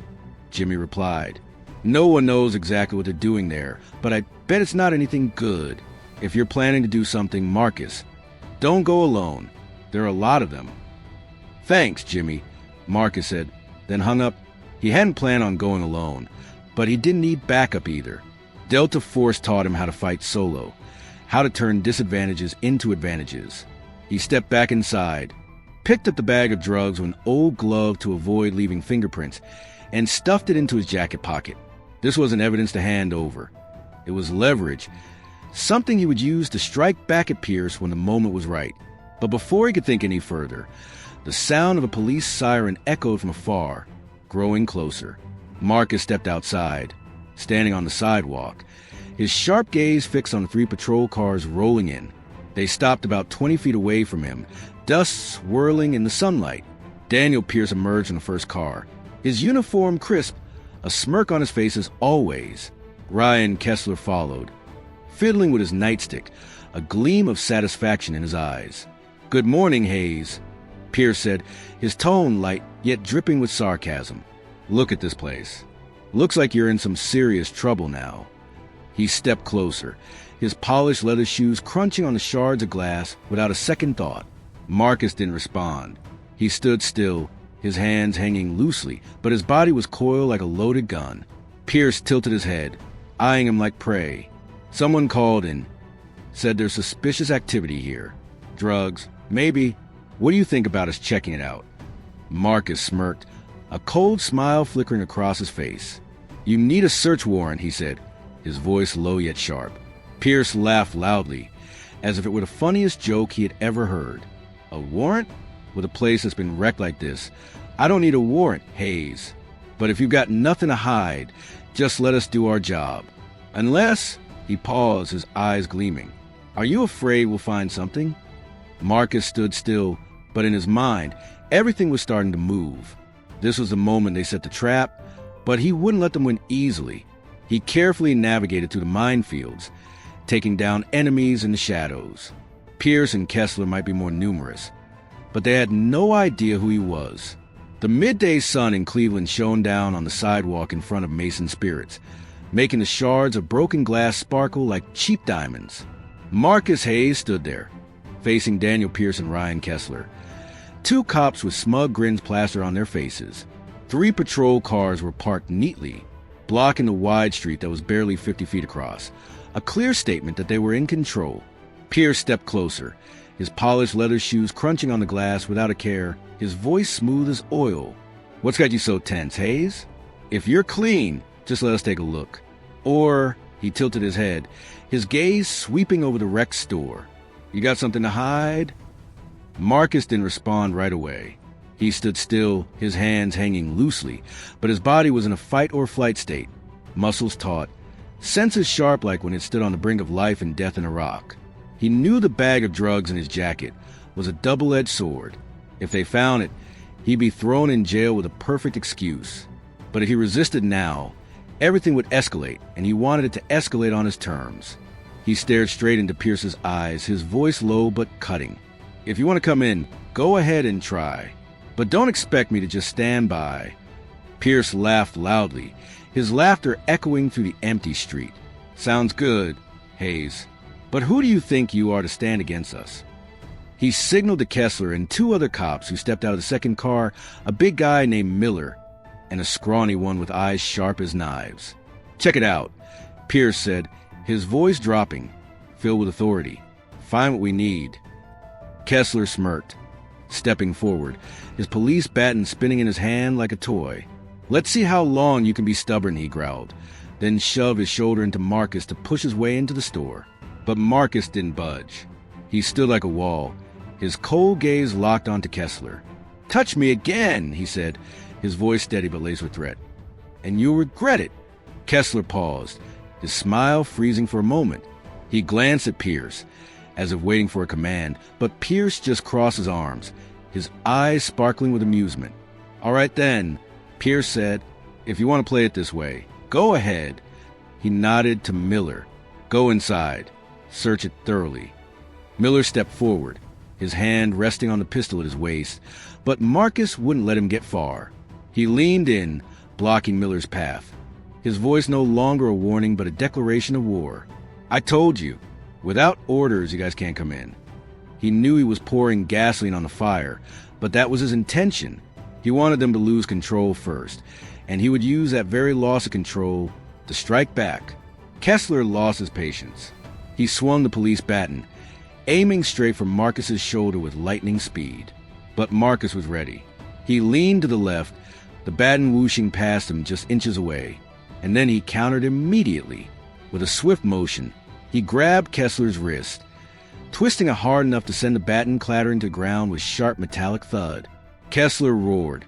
Jimmy replied. "No one knows exactly what they're doing there, but I bet it's not anything good. If you're planning to do something, Marcus, don't go alone. There are a lot of them." "Thanks, Jimmy," Marcus said, then hung up. He hadn't planned on going alone, but he didn't need backup either. Delta Force taught him how to fight solo, how to turn disadvantages into advantages. He stepped back inside, picked up the bag of drugs with an old glove to avoid leaving fingerprints, and stuffed it into his jacket pocket. This wasn't evidence to hand over. It was leverage, something he would use to strike back at Pierce when the moment was right. But before he could think any further, the sound of a police siren echoed from afar, growing closer. Marcus stepped outside, standing on the sidewalk, his sharp gaze fixed on the 3 patrol cars rolling in. They stopped about 20 feet away from him, dust swirling in the sunlight. Daniel Pierce emerged from the first car, his uniform crisp, a smirk on his face as always. Ryan Kessler followed, fiddling with his nightstick, a gleam of satisfaction in his eyes. "Good morning, Hayes," Pierce said, his tone light yet dripping with sarcasm. "Look at this place. Looks like you're in some serious trouble now." He stepped closer, his polished leather shoes crunching on the shards of glass without a second thought. Marcus didn't respond. He stood still, his hands hanging loosely, but his body was coiled like a loaded gun. Pierce tilted his head, eyeing him like prey. "Someone called in. Said there's suspicious activity here. Drugs, maybe. What do you think about us checking it out?" Marcus smirked, a cold smile flickering across his face. "You need a search warrant," he said, his voice low yet sharp. Pierce laughed loudly, as if it were the funniest joke he had ever heard. "A warrant? With a place that's been wrecked like this, I don't need a warrant, Hayes. But if you've got nothing to hide, just let us do our job. Unless," He paused, his eyes gleaming. "Are you afraid we'll find something?" Marcus stood still, but in his mind, everything was starting to move. This was the moment they set the trap, but he wouldn't let them win easily. He carefully navigated through the minefields, taking down enemies in the shadows. Pierce and Kessler might be more numerous, but they had no idea who he was. The midday sun in Cleveland shone down on the sidewalk in front of Mason Spirits, making the shards of broken glass sparkle like cheap diamonds. Marcus Hayes stood there, facing Daniel Pierce and Ryan Kessler. Two cops with smug grins plastered on their faces. 3 patrol cars were parked neatly, blocking the wide street that was barely 50 feet across, a clear statement that they were in control. Pierce stepped closer, his polished leather shoes crunching on the glass without a care, his voice smooth as oil. "What's got you so tense, Hayes? If you're clean, just let us take a look." Or, he tilted his head, his gaze sweeping over the wrecked store. "You got something to hide?" Marcus didn't respond right away. He stood still, his hands hanging loosely, but his body was in a fight-or-flight state, muscles taut, senses sharp like when it stood on the brink of life and death in Iraq. He knew the bag of drugs in his jacket was a double-edged sword. If they found it, he'd be thrown in jail with a perfect excuse. But if he resisted now, everything would escalate, and he wanted it to escalate on his terms. He stared straight into Pierce's eyes, his voice low but cutting. "If you want to come in, go ahead and try. But don't expect me to just stand by." Pierce laughed loudly, his laughter echoing through the empty street. "Sounds good, Hayes. But who do you think you are to stand against us?" He signaled to Kessler and 2 other cops who stepped out of the second car, a big guy named Miller and a scrawny one with eyes sharp as knives. "Check it out," Pierce said, his voice dropping, filled with authority. "Find what we need." Kessler smirked, stepping forward, his police baton spinning in his hand like a toy. "Let's see how long you can be stubborn," he growled, then shoved his shoulder into Marcus to push his way into the store. But Marcus didn't budge. He stood like a wall, his cold gaze locked onto Kessler. "Touch me again," he said, his voice steady but laced with threat, "and you'll regret it." Kessler paused, his smile freezing for a moment. He glanced at Pierce, as if waiting for a command, but Pierce just crossed his arms, his eyes sparkling with amusement. "All right then," Pierce said, "if you want to play it this way, go ahead." He nodded to Miller. "Go inside. Search it thoroughly." Miller stepped forward, his hand resting on the pistol at his waist, but Marcus wouldn't let him get far. He leaned in, blocking Miller's path, his voice no longer a warning but a declaration of war. "I told you, without orders you guys can't come in." He knew he was pouring gasoline on the fire, but that was his intention. He wanted them to lose control first, and he would use that very loss of control to strike back. Kessler lost his patience. He swung the police baton, aiming straight for Marcus's shoulder with lightning speed. But Marcus was ready. He leaned to the left, the baton whooshing past him just inches away, and then he countered immediately. With a swift motion, he grabbed Kessler's wrist, twisting it hard enough to send the baton clattering to the ground with sharp metallic thud. Kessler roared,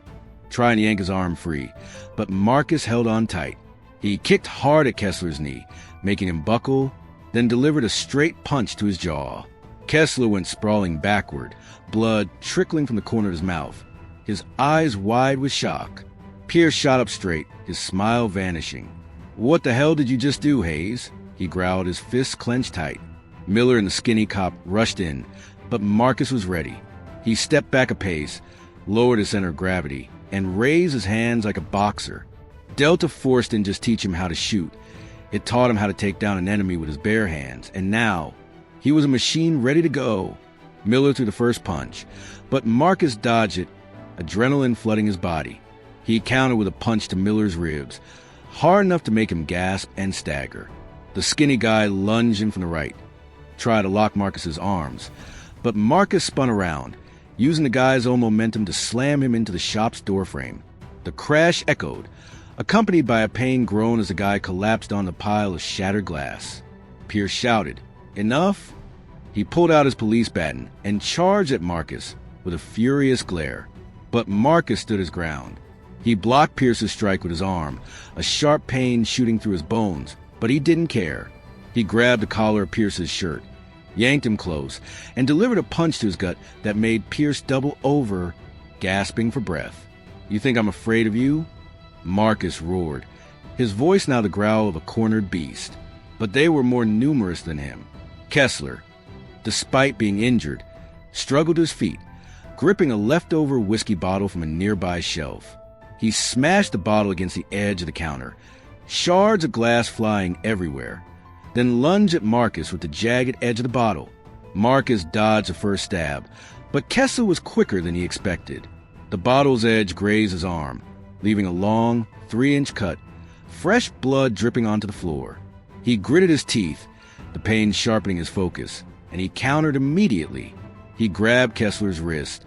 trying to yank his arm free, but Marcus held on tight. He kicked hard at Kessler's knee, making him buckle, then delivered a straight punch to his jaw. Kessler went sprawling backward, blood trickling from the corner of his mouth, his eyes wide with shock. Pierce shot up straight, his smile vanishing. "What the hell did you just do, Hayes?" he growled, his fists clenched tight. Miller and the skinny cop rushed in, but Marcus was ready. He stepped back a pace, lowered his center of gravity, and raised his hands like a boxer. Delta Force didn't just teach him how to shoot. It taught him how to take down an enemy with his bare hands, and now he was a machine ready to go. Miller threw the first punch, but Marcus dodged it, adrenaline flooding his body. He countered with a punch to Miller's ribs, hard enough to make him gasp and stagger. The skinny guy lunged in from the right, tried to lock Marcus's arms, but Marcus spun around, using the guy's own momentum to slam him into the shop's doorframe. The crash echoed, accompanied by a pained groan as the guy collapsed on the pile of shattered glass. Pierce shouted, "Enough?" He pulled out his police baton and charged at Marcus with a furious glare. But Marcus stood his ground. He blocked Pierce's strike with his arm, a sharp pain shooting through his bones, but he didn't care. He grabbed the collar of Pierce's shirt, yanked him close, and delivered a punch to his gut that made Pierce double over, gasping for breath. "You think I'm afraid of you?" Marcus roared, his voice now the growl of a cornered beast. But they were more numerous than him. Kessler, despite being injured, struggled to his feet, gripping a leftover whiskey bottle from a nearby shelf. He smashed the bottle against the edge of the counter, shards of glass flying everywhere, then lunged at Marcus with the jagged edge of the bottle. Marcus dodged the first stab, but Kessler was quicker than he expected. The bottle's edge grazed his arm, leaving a long, 3-inch cut, fresh blood dripping onto the floor. He gritted his teeth, the pain sharpening his focus, and he countered immediately. He grabbed Kessler's wrist,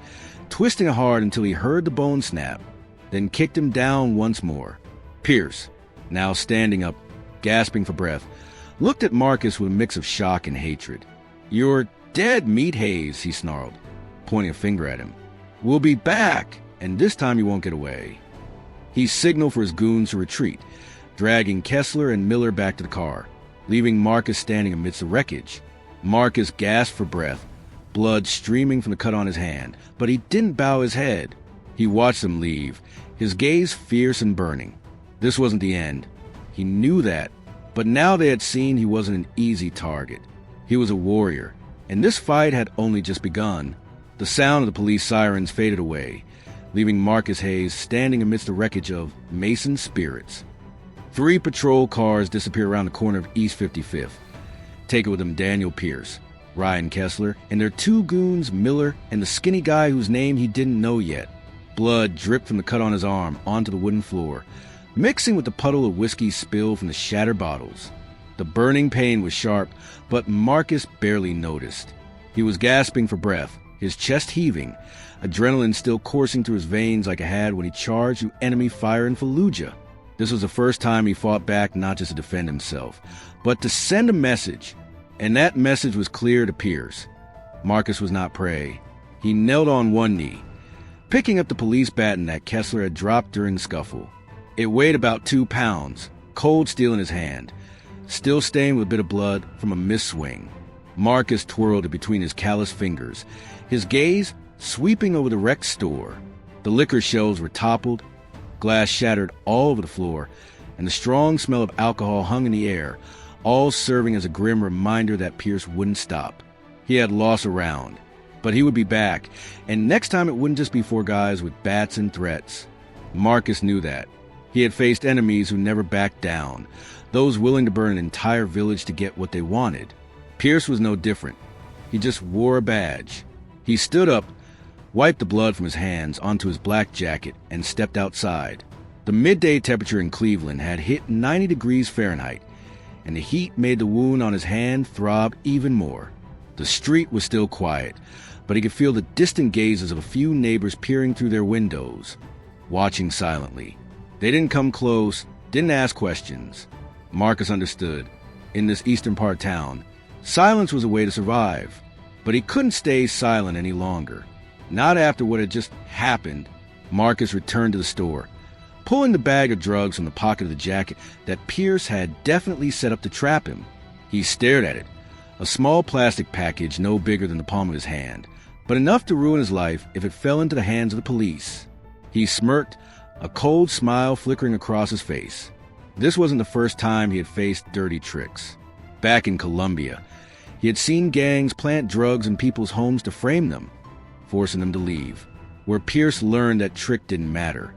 twisting it hard until he heard the bone snap, then kicked him down once more. Pierce, now standing up, gasping for breath, looked at Marcus with a mix of shock and hatred. "You're dead, Meat Hayes," he snarled, pointing a finger at him. "We'll be back, and this time you won't get away." He signaled for his goons to retreat, dragging Kessler and Miller back to the car, leaving Marcus standing amidst the wreckage. Marcus gasped for breath, blood streaming from the cut on his hand, but he didn't bow his head. He watched them leave, his gaze fierce and burning. This wasn't the end. He knew that, but now they had seen he wasn't an easy target. He was a warrior, and this fight had only just begun. The sound of the police sirens faded away, leaving Marcus Hayes standing amidst the wreckage of Mason Spirits. 3 patrol cars disappear around the corner of East 55th, taking with them Daniel Pierce, Ryan Kessler, and their 2 goons, Miller, and the skinny guy whose name he didn't know yet. Blood dripped from the cut on his arm onto the wooden floor, mixing with the puddle of whiskey spilled from the shattered bottles. The burning pain was sharp, but Marcus barely noticed. He was gasping for breath, his chest heaving, adrenaline still coursing through his veins like it had when he charged through enemy fire in Fallujah. This was the first time he fought back not just to defend himself, but to send a message, and that message was clear to Pierce. Marcus was not prey. He knelt on one knee, picking up the police baton that Kessler had dropped during the scuffle. It weighed about 2 pounds, cold steel in his hand, still stained with a bit of blood from a missed swing. Marcus twirled it between his calloused fingers, his gaze sweeping over the wrecked store. The liquor shelves were toppled, glass shattered all over the floor, and the strong smell of alcohol hung in the air, all serving as a grim reminder that Pierce wouldn't stop. He had lost a round, but he would be back, and next time it wouldn't just be 4 guys with bats and threats. Marcus knew that. He had faced enemies who never backed down, those willing to burn an entire village to get what they wanted. Pierce was no different. He just wore a badge. He stood up, wiped the blood from his hands onto his black jacket, and stepped outside. The midday temperature in Cleveland had hit 90 degrees Fahrenheit, and the heat made the wound on his hand throb even more. The street was still quiet, but he could feel the distant gazes of a few neighbors peering through their windows, watching silently. They didn't come close, didn't ask questions. Marcus understood. In this eastern part of town, silence was a way to survive. But he couldn't stay silent any longer. Not after what had just happened. Marcus returned to the store, pulling the bag of drugs from the pocket of the jacket that Pierce had definitely set up to trap him. He stared at it, a small plastic package no bigger than the palm of his hand, but enough to ruin his life if it fell into the hands of the police. He smirked, a cold smile flickering across his face. This wasn't the first time he had faced dirty tricks. Back in Colombia, he had seen gangs plant drugs in people's homes to frame them, forcing them to leave, where Pierce learned that trick didn't matter.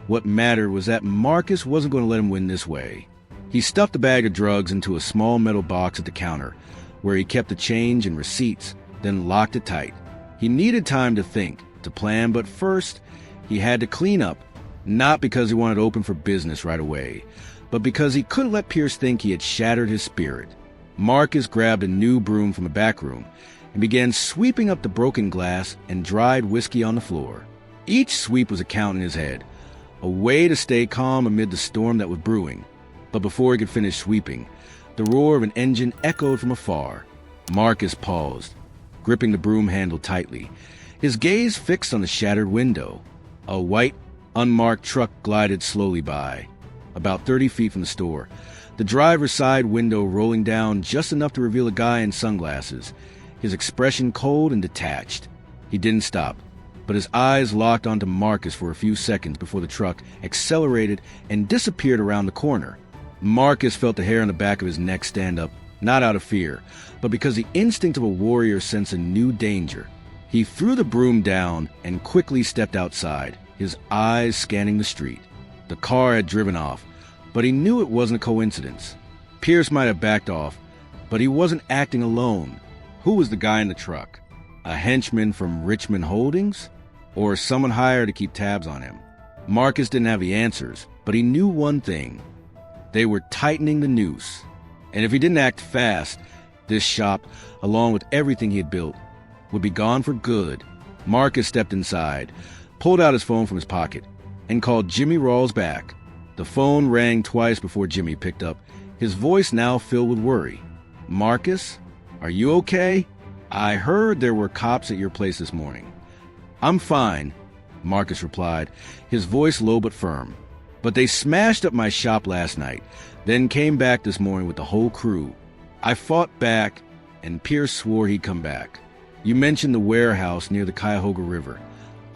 What mattered was that Marcus wasn't going to let him win this way. He stuffed the bag of drugs into a small metal box at the counter, where he kept the change and receipts, then locked it tight. He needed time to think, to plan, but first, he had to clean up, not because he wanted to open for business right away, but because he couldn't let Pierce think he had shattered his spirit. Marcus grabbed a new broom from the back room and began sweeping up the broken glass and dried whiskey on the floor. Each sweep was a count in his head, a way to stay calm amid the storm that was brewing. But before he could finish sweeping, the roar of an engine echoed from afar. Marcus paused, gripping the broom handle tightly, his gaze fixed on the shattered window. A white, unmarked truck glided slowly by, about 30 feet from the store, the driver's side window rolling down just enough to reveal a guy in sunglasses, his expression cold and detached. He didn't stop, but his eyes locked onto Marcus for a few seconds before the truck accelerated and disappeared around the corner. Marcus felt the hair on the back of his neck stand up, not out of fear, but because the instinct of a warrior sensed a new danger. He threw the broom down and quickly stepped outside, his eyes scanning the street. The car had driven off, but he knew it wasn't a coincidence. Pierce might have backed off, but he wasn't acting alone. Who was the guy in the truck? A henchman from Richmond Holdings? Or someone hired to keep tabs on him? Marcus didn't have the answers, but he knew one thing. They were tightening the noose. And if he didn't act fast, this shop, along with everything he had built, would be gone for good. Marcus stepped inside, pulled out his phone from his pocket, and called Jimmy Rawls back. The phone rang twice before Jimmy picked up, his voice now filled with worry. "Marcus, are you okay? I heard there were cops at your place this morning." "I'm fine," Marcus replied, his voice low but firm. "But they smashed up my shop last night, then came back this morning with the whole crew. I fought back, and Pierce swore he'd come back. You mentioned the warehouse near the Cuyahoga River.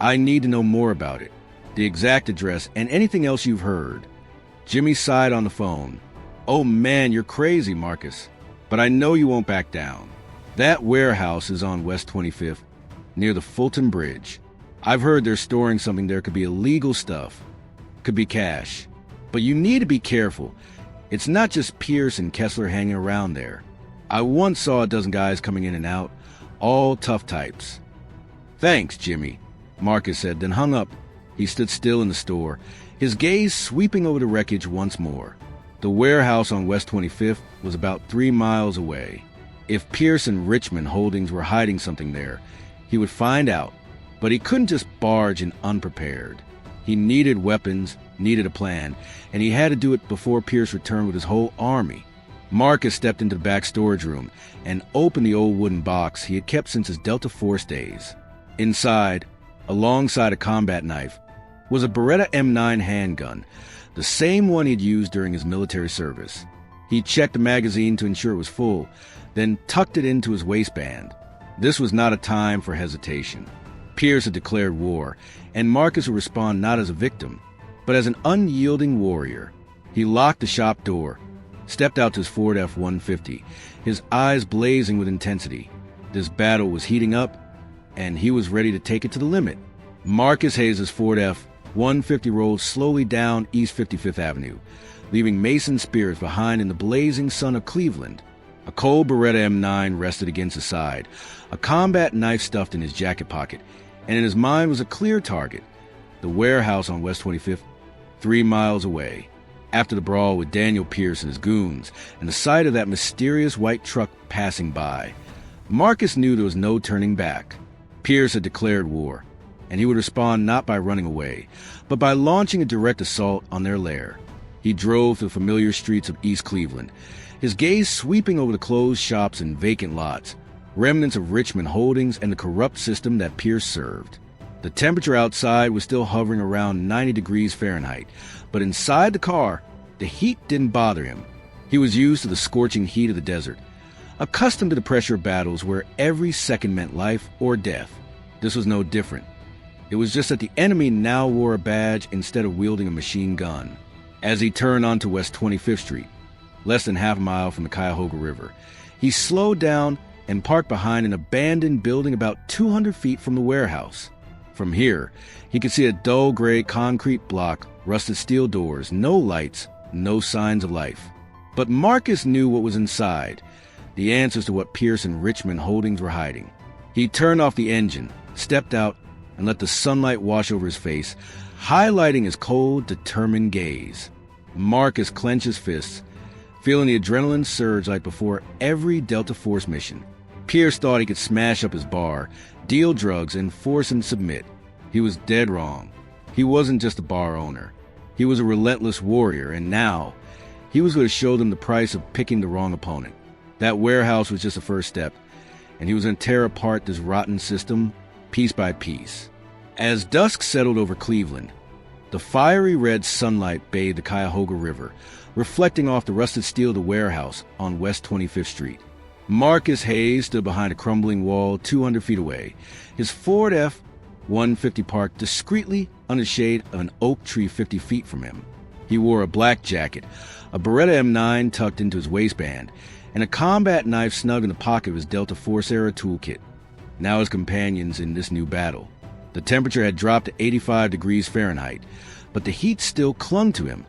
I need to know more about it, the exact address, and anything else you've heard." Jimmy sighed on the phone. "Oh man, you're crazy, Marcus. But I know you won't back down. That warehouse is on West 25th, near the Fulton Bridge. I've heard they're storing something there. Could be illegal stuff. Could be cash. But you need to be careful. It's not just Pierce and Kessler hanging around there. I once saw a dozen guys coming in and out, all tough types." "Thanks, Jimmy," Marcus said, then hung up. He stood still in the store, his gaze sweeping over the wreckage once more. The warehouse on West 25th was about 3 miles away. If Pierce and Richmond Holdings were hiding something there, he would find out. But he couldn't just barge in unprepared. He needed weapons, needed a plan, and he had to do it before Pierce returned with his whole army. Marcus stepped into the back storage room and opened the old wooden box he had kept since his Delta Force days. Inside, alongside a combat knife, was a Beretta M9 handgun, the same one he'd used during his military service. He checked the magazine to ensure it was full, then tucked it into his waistband. This was not a time for hesitation. Pierce had declared war, and Marcus would respond not as a victim, but as an unyielding warrior. He locked the shop door, stepped out to his Ford F-150, his eyes blazing with intensity. This battle was heating up, and he was ready to take it to the limit. Marcus Hayes' Ford F-150 rolled slowly down East 55th Avenue, leaving Mason Spirits behind in the blazing sun of Cleveland. A cold Beretta M9 rested against his side, a combat knife stuffed in his jacket pocket, and in his mind was a clear target, the warehouse on West 25th, 3 miles away. After the brawl with Daniel Pierce and his goons, and the sight of that mysterious white truck passing by, Marcus knew there was no turning back. Pierce had declared war, and he would respond not by running away, but by launching a direct assault on their lair. He drove through the familiar streets of East Cleveland, his gaze sweeping over the closed shops and vacant lots, remnants of Richmond Holdings and the corrupt system that Pierce served. The temperature outside was still hovering around 90 degrees Fahrenheit, but inside the car, the heat didn't bother him. He was used to the scorching heat of the desert, accustomed to the pressure of battles where every second meant life or death. This was no different. It was just that the enemy now wore a badge instead of wielding a machine gun. As he turned onto West 25th Street, less than half a mile from the Cuyahoga River, he slowed down and parked behind an abandoned building about 200 feet from the warehouse. From here, he could see a dull gray concrete block, rusted steel doors, no lights, no signs of life. But Marcus knew what was inside, the answers to what Pierce and Richmond Holdings were hiding. He turned off the engine, stepped out, and let the sunlight wash over his face, highlighting his cold, determined gaze. Marcus clenched his fists, feeling the adrenaline surge like before every Delta Force mission. Pierce thought he could smash up his bar, deal drugs, and force him to submit. He was dead wrong. He wasn't just a bar owner. He was a relentless warrior, and now he was going to show them the price of picking the wrong opponent. That warehouse was just a first step, and he was going to tear apart this rotten system piece by piece. As dusk settled over Cleveland, the fiery red sunlight bathed the Cuyahoga River, reflecting off the rusted steel of the warehouse on West 25th Street. Marcus Hayes stood behind a crumbling wall 200 feet away, his Ford F-150 parked discreetly under the shade of an oak tree 50 feet from him. He wore a black jacket, a Beretta M9 tucked into his waistband, and a combat knife snug in the pocket of his Delta Force-era toolkit. Now his companions in this new battle. The temperature had dropped to 85 degrees Fahrenheit, but the heat still clung to him,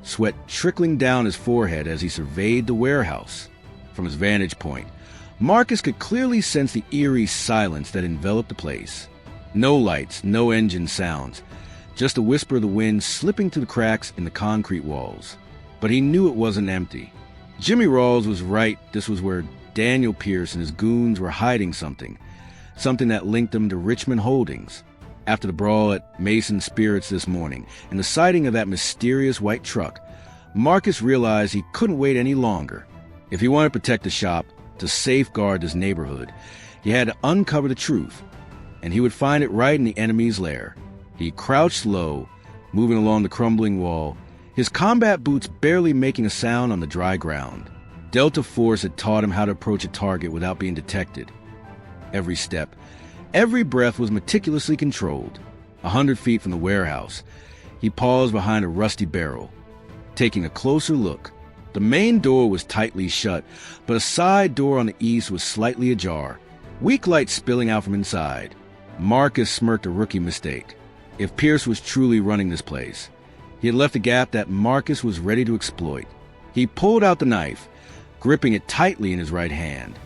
sweat trickling down his forehead as he surveyed the warehouse. From his vantage point, Marcus could clearly sense the eerie silence that enveloped the place. No lights, no engine sounds, just the whisper of the wind slipping through the cracks in the concrete walls. But he knew it wasn't empty. Jimmy Rawls was right. This was where Daniel Pierce and his goons were hiding something that linked them to Richmond Holdings. After the brawl at Mason Spirits this morning and the sighting of that mysterious white truck, Marcus realized he couldn't wait any longer. If he wanted to protect the shop, to safeguard this neighborhood, he had to uncover the truth, and he would find it right in the enemy's lair. He crouched low, moving along the crumbling wall, his combat boots barely making a sound on the dry ground. Delta Force had taught him how to approach a target without being detected. Every step, every breath was meticulously controlled. 100 feet from the warehouse, he paused behind a rusty barrel, taking a closer look. The main door was tightly shut, but a side door on the east was slightly ajar, weak light spilling out from inside. Marcus smirked a rookie mistake. If Pierce was truly running this place, he had left a gap that Marcus was ready to exploit. He pulled out the knife, gripping it tightly in his right hand,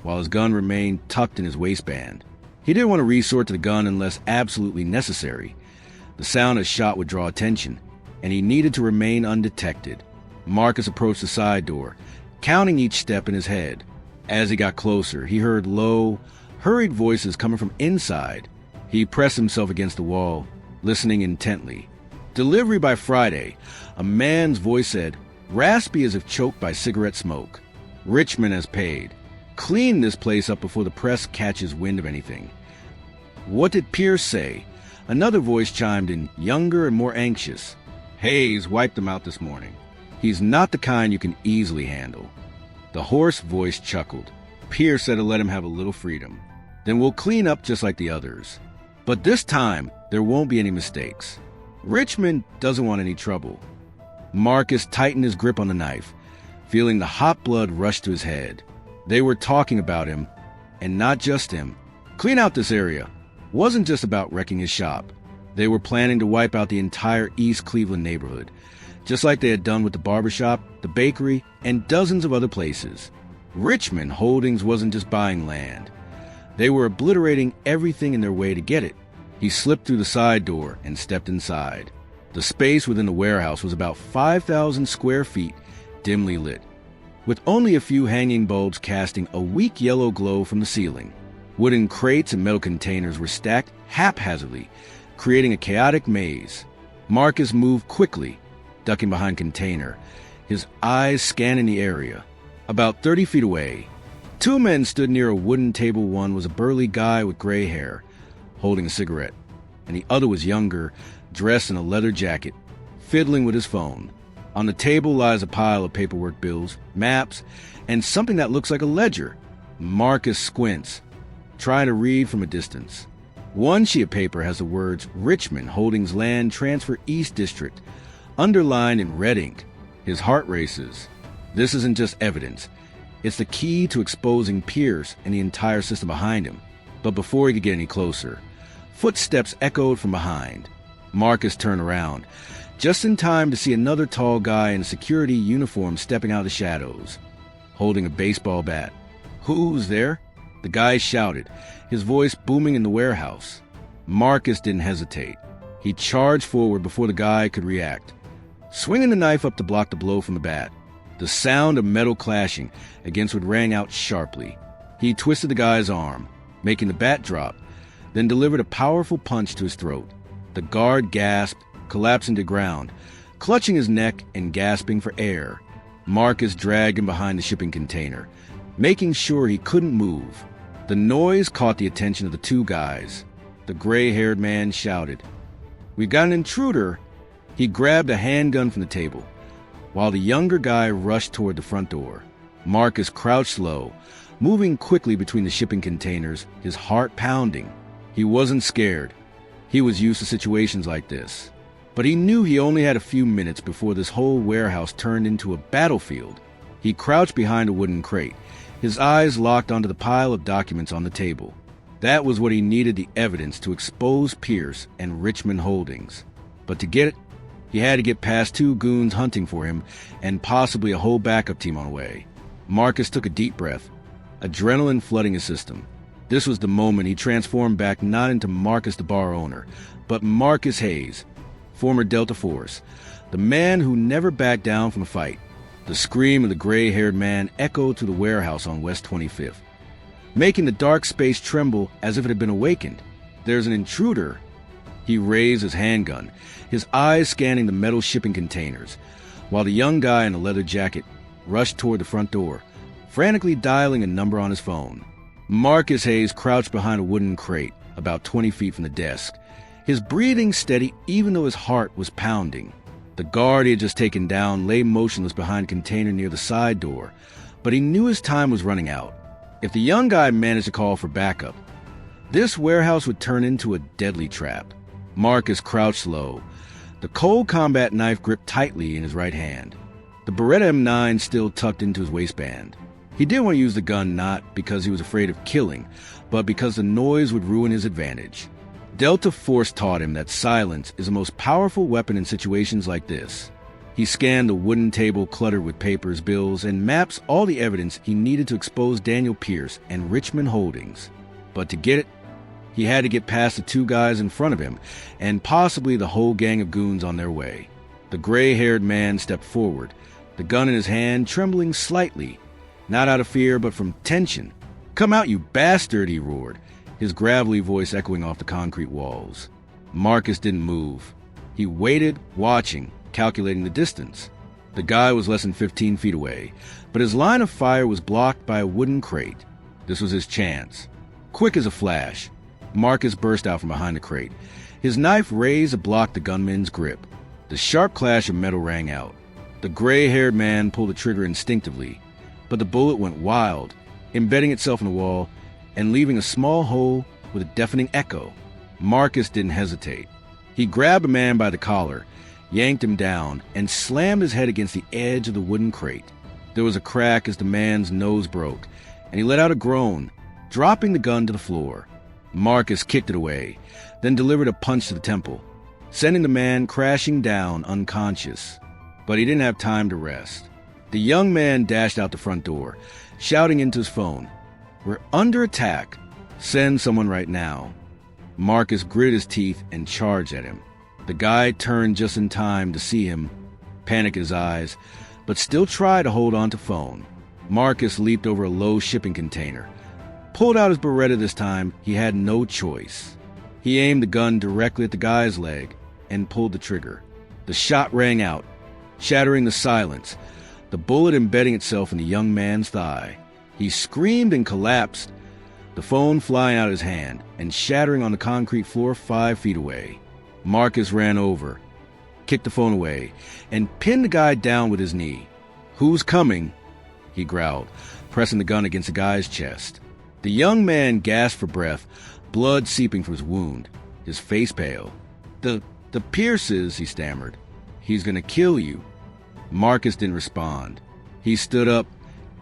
while his gun remained tucked in his waistband. He didn't want to resort to the gun unless absolutely necessary. The sound of a shot would draw attention, and he needed to remain undetected. Marcus approached the side door, counting each step in his head. As he got closer, he heard low, hurried voices coming from inside. He pressed himself against the wall, listening intently. Delivery by Friday, a man's voice said, raspy as if choked by cigarette smoke. Richmond has paid. Clean this place up before the press catches wind of anything. What did Pierce say? Another voice chimed in, younger and more anxious. Hayes wiped him out this morning. He's not the kind you can easily handle. The hoarse voice chuckled. Pierce said to let him have a little freedom. Then we'll clean up just like the others. But this time, there won't be any mistakes. Richmond doesn't want any trouble. Marcus tightened his grip on the knife, feeling the hot blood rush to his head. They were talking about him, and not just him. Clean out this area wasn't just about wrecking his shop. They were planning to wipe out the entire East Cleveland neighborhood, just like they had done with the barbershop, the bakery, and dozens of other places. Richmond Holdings wasn't just buying land. They were obliterating everything in their way to get it. He slipped through the side door and stepped inside. The space within the warehouse was about 5,000 square feet, dimly lit, with only a few hanging bulbs casting a weak yellow glow from the ceiling. Wooden crates and metal containers were stacked haphazardly, creating a chaotic maze. Marcus moved quickly, ducking behind container, his eyes scanning the area. About 30 feet away, two men stood near a wooden table. One was a burly guy with gray hair, holding a cigarette, and the other was younger, dressed in a leather jacket, fiddling with his phone. On the table lies a pile of paperwork, bills, maps, and something that looks like a ledger. Marcus squints, trying to read from a distance. One sheet of paper has the words Richmond Holdings Land Transfer East District, underlined in red ink. His heart races. This isn't just evidence. It's the key to exposing Pierce and the entire system behind him. But before he could get any closer, footsteps echoed from behind. Marcus turned around, just in time to see another tall guy in a security uniform stepping out of the shadows, holding a baseball bat. Who's there? The guy shouted, his voice booming in the warehouse. Marcus didn't hesitate. He charged forward before the guy could react, swinging the knife up to block the blow from the bat. The sound of metal clashing against what rang out sharply. He twisted the guy's arm, making the bat drop, then delivered a powerful punch to his throat. The guard gasped, collapsing to ground, clutching his neck and gasping for air. Marcus dragged him behind the shipping container, making sure he couldn't move. The noise caught the attention of the two guys. The gray-haired man shouted, "We've got an intruder!" He grabbed a handgun from the table, while the younger guy rushed toward the front door. Marcus crouched low, moving quickly between the shipping containers, his heart pounding. He wasn't scared. He was used to situations like this. But he knew he only had a few minutes before this whole warehouse turned into a battlefield. He crouched behind a wooden crate, his eyes locked onto the pile of documents on the table. That was what he needed, the evidence to expose Pierce and Richmond Holdings. But to get it, he had to get past 2 goons hunting for him and possibly a whole backup team on the way. Marcus took a deep breath, adrenaline flooding his system. This was the moment he transformed back not into Marcus the bar owner, but Marcus Hayes, former Delta Force, the man who never backed down from a fight. The scream of the gray-haired man echoed through the warehouse on West 25th, making the dark space tremble as if it had been awakened. "There's an intruder." He raised his handgun, his eyes scanning the metal shipping containers, while the young guy in a leather jacket rushed toward the front door, frantically dialing a number on his phone. Marcus Hayes crouched behind a wooden crate, about 20 feet from the desk, his breathing steady even though his heart was pounding. The guard he had just taken down lay motionless behind a container near the side door, but he knew his time was running out. If the young guy managed to call for backup, this warehouse would turn into a deadly trap. Marcus crouched low, the cold combat knife gripped tightly in his right hand, the Beretta M9 still tucked into his waistband. He didn't want to use the gun not because he was afraid of killing, but because the noise would ruin his advantage. Delta Force taught him that silence is the most powerful weapon in situations like this. He scanned the wooden table cluttered with papers, bills, and maps, all the evidence he needed to expose Daniel Pierce and Richmond Holdings. But to get it, he had to get past the 2 guys in front of him, and possibly the whole gang of goons on their way. The gray-haired man stepped forward, the gun in his hand trembling slightly, not out of fear but from tension. "Come out, you bastard," he roared, his gravelly voice echoing off the concrete walls. Marcus didn't move. He waited, watching, calculating the distance. The guy was less than 15 feet away, but his line of fire was blocked by a wooden crate. This was his chance. Quick as a flash, Marcus burst out from behind the crate, his knife raised to block the gunman's grip. The sharp clash of metal rang out. The gray-haired man pulled the trigger instinctively, but the bullet went wild, embedding itself in the wall and leaving a small hole with a deafening echo. Marcus didn't hesitate. He grabbed a man by the collar, yanked him down, and slammed his head against the edge of the wooden crate. There was a crack as the man's nose broke, and he let out a groan, dropping the gun to the floor. Marcus kicked it away, then delivered a punch to the temple, sending the man crashing down unconscious. But he didn't have time to rest. The young man dashed out the front door, shouting into his phone, "We're under attack. Send someone right now." Marcus gritted his teeth and charged at him. The guy turned just in time to see him, panic in his eyes, but still tried to hold on to phone. Marcus leaped over a low shipping container, pulled out his Beretta this time. He had no choice. He aimed the gun directly at the guy's leg and pulled the trigger. The shot rang out, shattering the silence, the bullet embedding itself in the young man's thigh. He screamed and collapsed, the phone flying out of his hand and shattering on the concrete floor 5 feet away. Marcus ran over, kicked the phone away, and pinned the guy down with his knee. "Who's coming?" he growled, pressing the gun against the guy's chest. The young man gasped for breath, blood seeping from his wound, his face pale. The Pierces," he stammered. "He's gonna kill you." Marcus didn't respond. He stood up,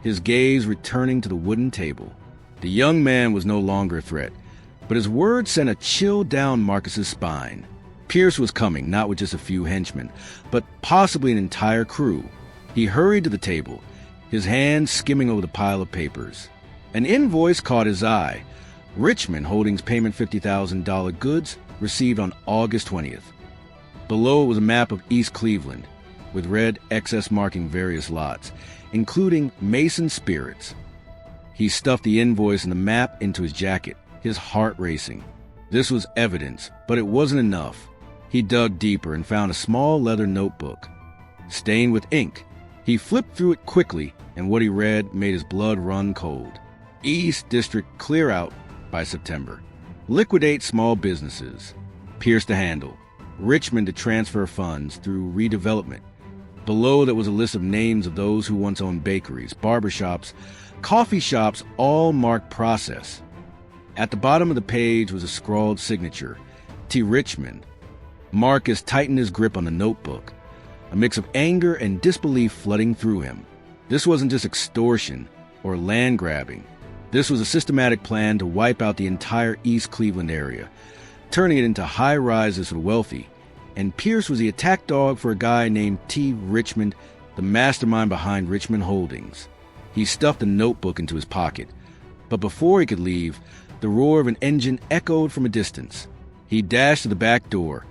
his gaze returning to the wooden table. The young man was no longer a threat, but his words sent a chill down Marcus's spine. Pierce was coming, not with just a few henchmen, but possibly an entire crew. He hurried to the table, his hand skimming over the pile of papers. An invoice caught his eye. Richmond Holdings payment $50,000 goods received on August 20th. Below it was a map of East Cleveland, with red XS marking various lots, including Mason Spirits. He stuffed the invoice and the map into his jacket, his heart racing. This was evidence, but it wasn't enough. He dug deeper and found a small leather notebook, stained with ink. He flipped through it quickly, and what he read made his blood run cold. East District clear out by September. Liquidate small businesses. Pierce to handle. Richmond to transfer funds through redevelopment. Below that was a list of names of those who once owned bakeries, barbershops, coffee shops, all marked process. At the bottom of the page was a scrawled signature, T. Richmond. Marcus tightened his grip on the notebook, a mix of anger and disbelief flooding through him. This wasn't just extortion or land grabbing. This was a systematic plan to wipe out the entire East Cleveland area, turning it into high rises for the wealthy. And Pierce was the attack dog for a guy named T. Richmond, the mastermind behind Richmond Holdings. He stuffed the notebook into his pocket, but before he could leave, the roar of an engine echoed from a distance. He dashed to the back door,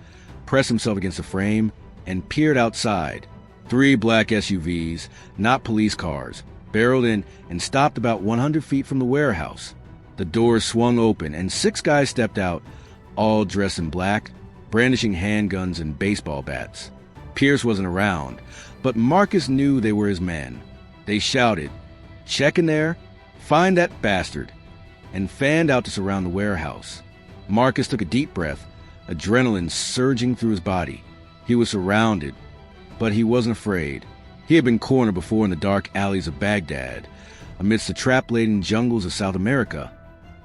pressed himself against the frame, and peered outside. 3 black SUVs, not police cars, barreled in and stopped about 100 feet from the warehouse. The doors swung open, and 6 guys stepped out, all dressed in black, brandishing handguns and baseball bats. Pierce wasn't around, but Marcus knew they were his men. They shouted, "Check in there, find that bastard," and fanned out to surround the warehouse. Marcus took a deep breath, adrenaline surging through his body. He was surrounded, but he wasn't afraid. He had been cornered before in the dark alleys of Baghdad, amidst the trap-laden jungles of South America,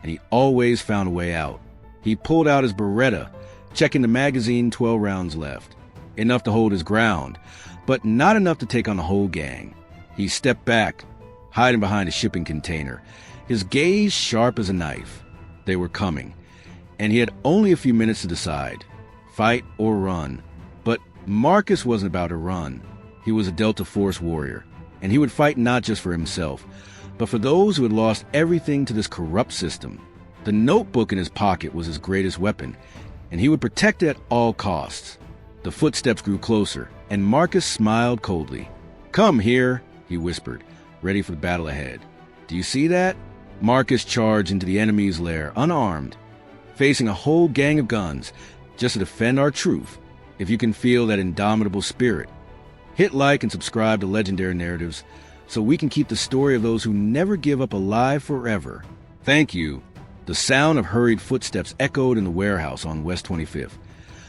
and he always found a way out. He pulled out his Beretta, checking the magazine, 12 rounds left. Enough to hold his ground, but not enough to take on the whole gang. He stepped back, hiding behind a shipping container, his gaze sharp as a knife. They were coming, and he had only a few minutes to decide, fight or run. But Marcus wasn't about to run. He was a Delta Force warrior, and he would fight not just for himself, but for those who had lost everything to this corrupt system. The notebook in his pocket was his greatest weapon, and he would protect it at all costs. The footsteps grew closer, and Marcus smiled coldly. "Come here," he whispered, ready for the battle ahead. "Do you see that?" Marcus charged into the enemy's lair, unarmed, facing a whole gang of guns, just to defend our truth. If you can feel that indomitable spirit, hit like and subscribe to Legendary Narratives so we can keep the story of those who never give up alive forever. Thank you. The sound of hurried footsteps echoed in the warehouse on West 25th,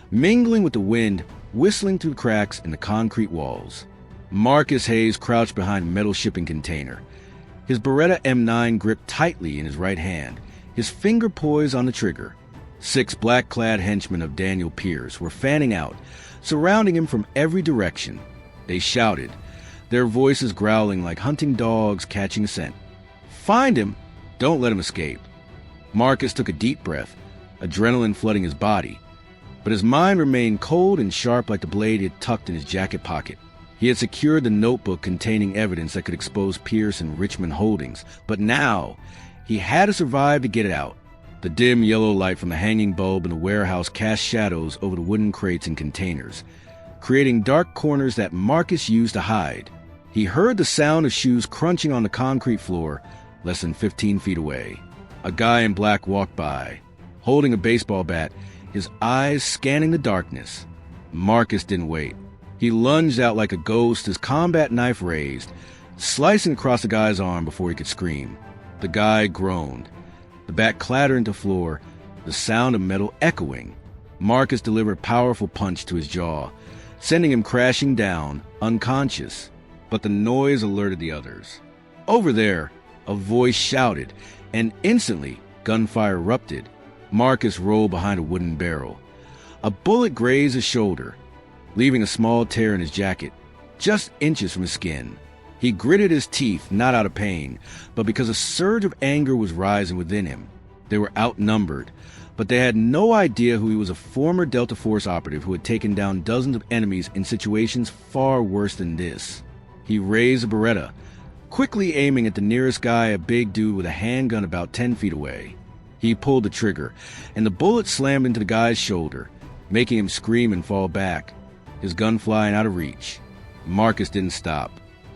mingling with the wind whistling through cracks in the concrete walls. Marcus Hayes crouched behind a metal shipping container, his Beretta M9 gripped tightly in his right hand, his finger poised on the trigger. 6 black-clad henchmen of Daniel Pierce were fanning out, surrounding him from every direction. They shouted, their voices growling like hunting dogs catching scent. "Find him! Don't let him escape." Marcus took a deep breath, adrenaline flooding his body, but his mind remained cold and sharp like the blade he had tucked in his jacket pocket. He had secured the notebook containing evidence that could expose Pierce and Richmond Holdings, but now he had to survive to get it out. The dim yellow light from the hanging bulb in the warehouse cast shadows over the wooden crates and containers, creating dark corners that Marcus used to hide. He heard the sound of shoes crunching on the concrete floor less than 15 feet away. A guy in black walked by, holding a baseball bat, his eyes scanning the darkness. Marcus didn't wait. He lunged out like a ghost, his combat knife raised, slicing across the guy's arm before he could scream. The guy groaned. The bat clattered into the floor, the sound of metal echoing. Marcus delivered a powerful punch to his jaw, sending him crashing down, unconscious. But the noise alerted the others. "Over there!" a voice shouted, and instantly gunfire erupted. Marcus rolled behind a wooden barrel. A bullet grazed his shoulder, leaving a small tear in his jacket, just inches from his skin. He gritted his teeth, not out of pain, but because a surge of anger was rising within him. They were outnumbered, but they had no idea who he was, a former Delta Force operative who had taken down dozens of enemies in situations far worse than this. He raised a Beretta, quickly aiming at the nearest guy, a big dude with a handgun about 10 feet away. He pulled the trigger, and the bullet slammed into the guy's shoulder, making him scream and fall back, his gun flying out of reach. Marcus didn't stop.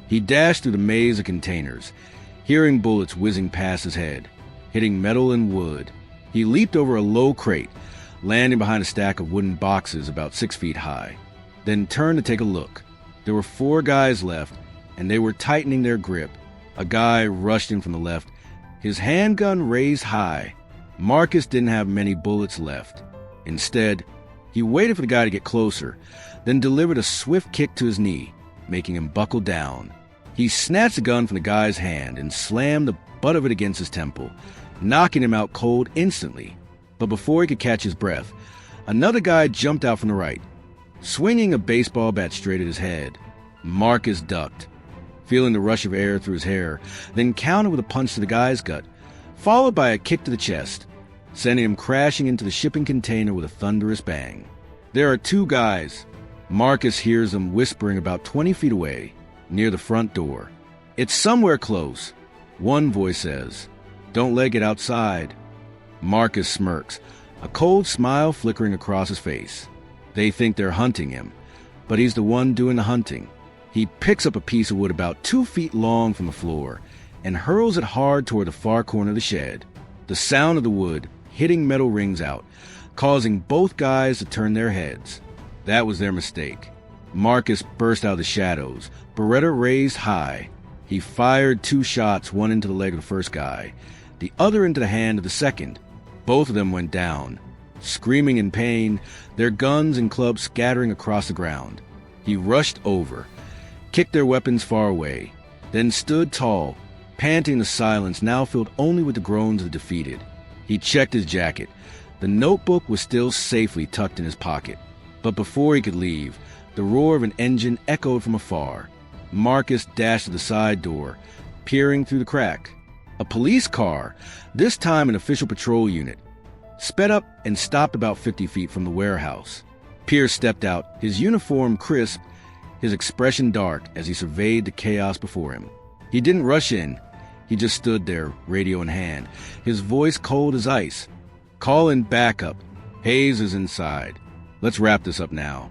He dashed through the maze of containers, hearing bullets whizzing past his head, hitting metal and wood. He leaped over a low crate, landing behind a stack of wooden boxes about 6 feet high, then turned to take a look. There were 4 guys left, and they were tightening their grip. A guy rushed in from the left, his handgun raised high. Marcus didn't have many bullets left. Instead, he waited for the guy to get closer, then delivered a swift kick to his knee. making him buckle down. He snatched the gun from the guy's hand and slammed the butt of it against his temple, knocking him out cold instantly. But before he could catch his breath, another guy jumped out from the right, swinging a baseball bat straight at his head. Marcus ducked, feeling the rush of air through his hair, then countered with a punch to the guy's gut, followed by a kick to the chest, sending him crashing into the shipping container with a thunderous bang. There are two guys. Marcus hears them whispering about 20 feet away, near the front door. "It's somewhere close," one voice says. "Don't let it outside." Marcus smirks, a cold smile flickering across his face. They think they're hunting him, but he's the one doing the hunting. He picks up a piece of wood about 2 feet long from the floor and hurls it hard toward the far corner of the shed. The sound of the wood hitting metal rings out, causing both guys to turn their heads. That was their mistake. Marcus burst out of the shadows, Beretta raised high. He fired 2 shots, one into the leg of the first guy, the other into the hand of the second. Both of them went down, screaming in pain, their guns and clubs scattering across the ground. He rushed over, kicked their weapons far away, then stood tall, panting the silence now filled only with the groans of the defeated. He checked his jacket. The notebook was still safely tucked in his pocket. But before he could leave, the roar of an engine echoed from afar. Marcus dashed to the side door, peering through the crack. A police car, this time an official patrol unit, sped up and stopped about 50 feet from the warehouse. Pierce stepped out, his uniform crisp, his expression dark as he surveyed the chaos before him. He didn't rush in. He just stood there, radio in hand, his voice cold as ice. "Call in backup. Hayes is inside. Let's wrap this up now."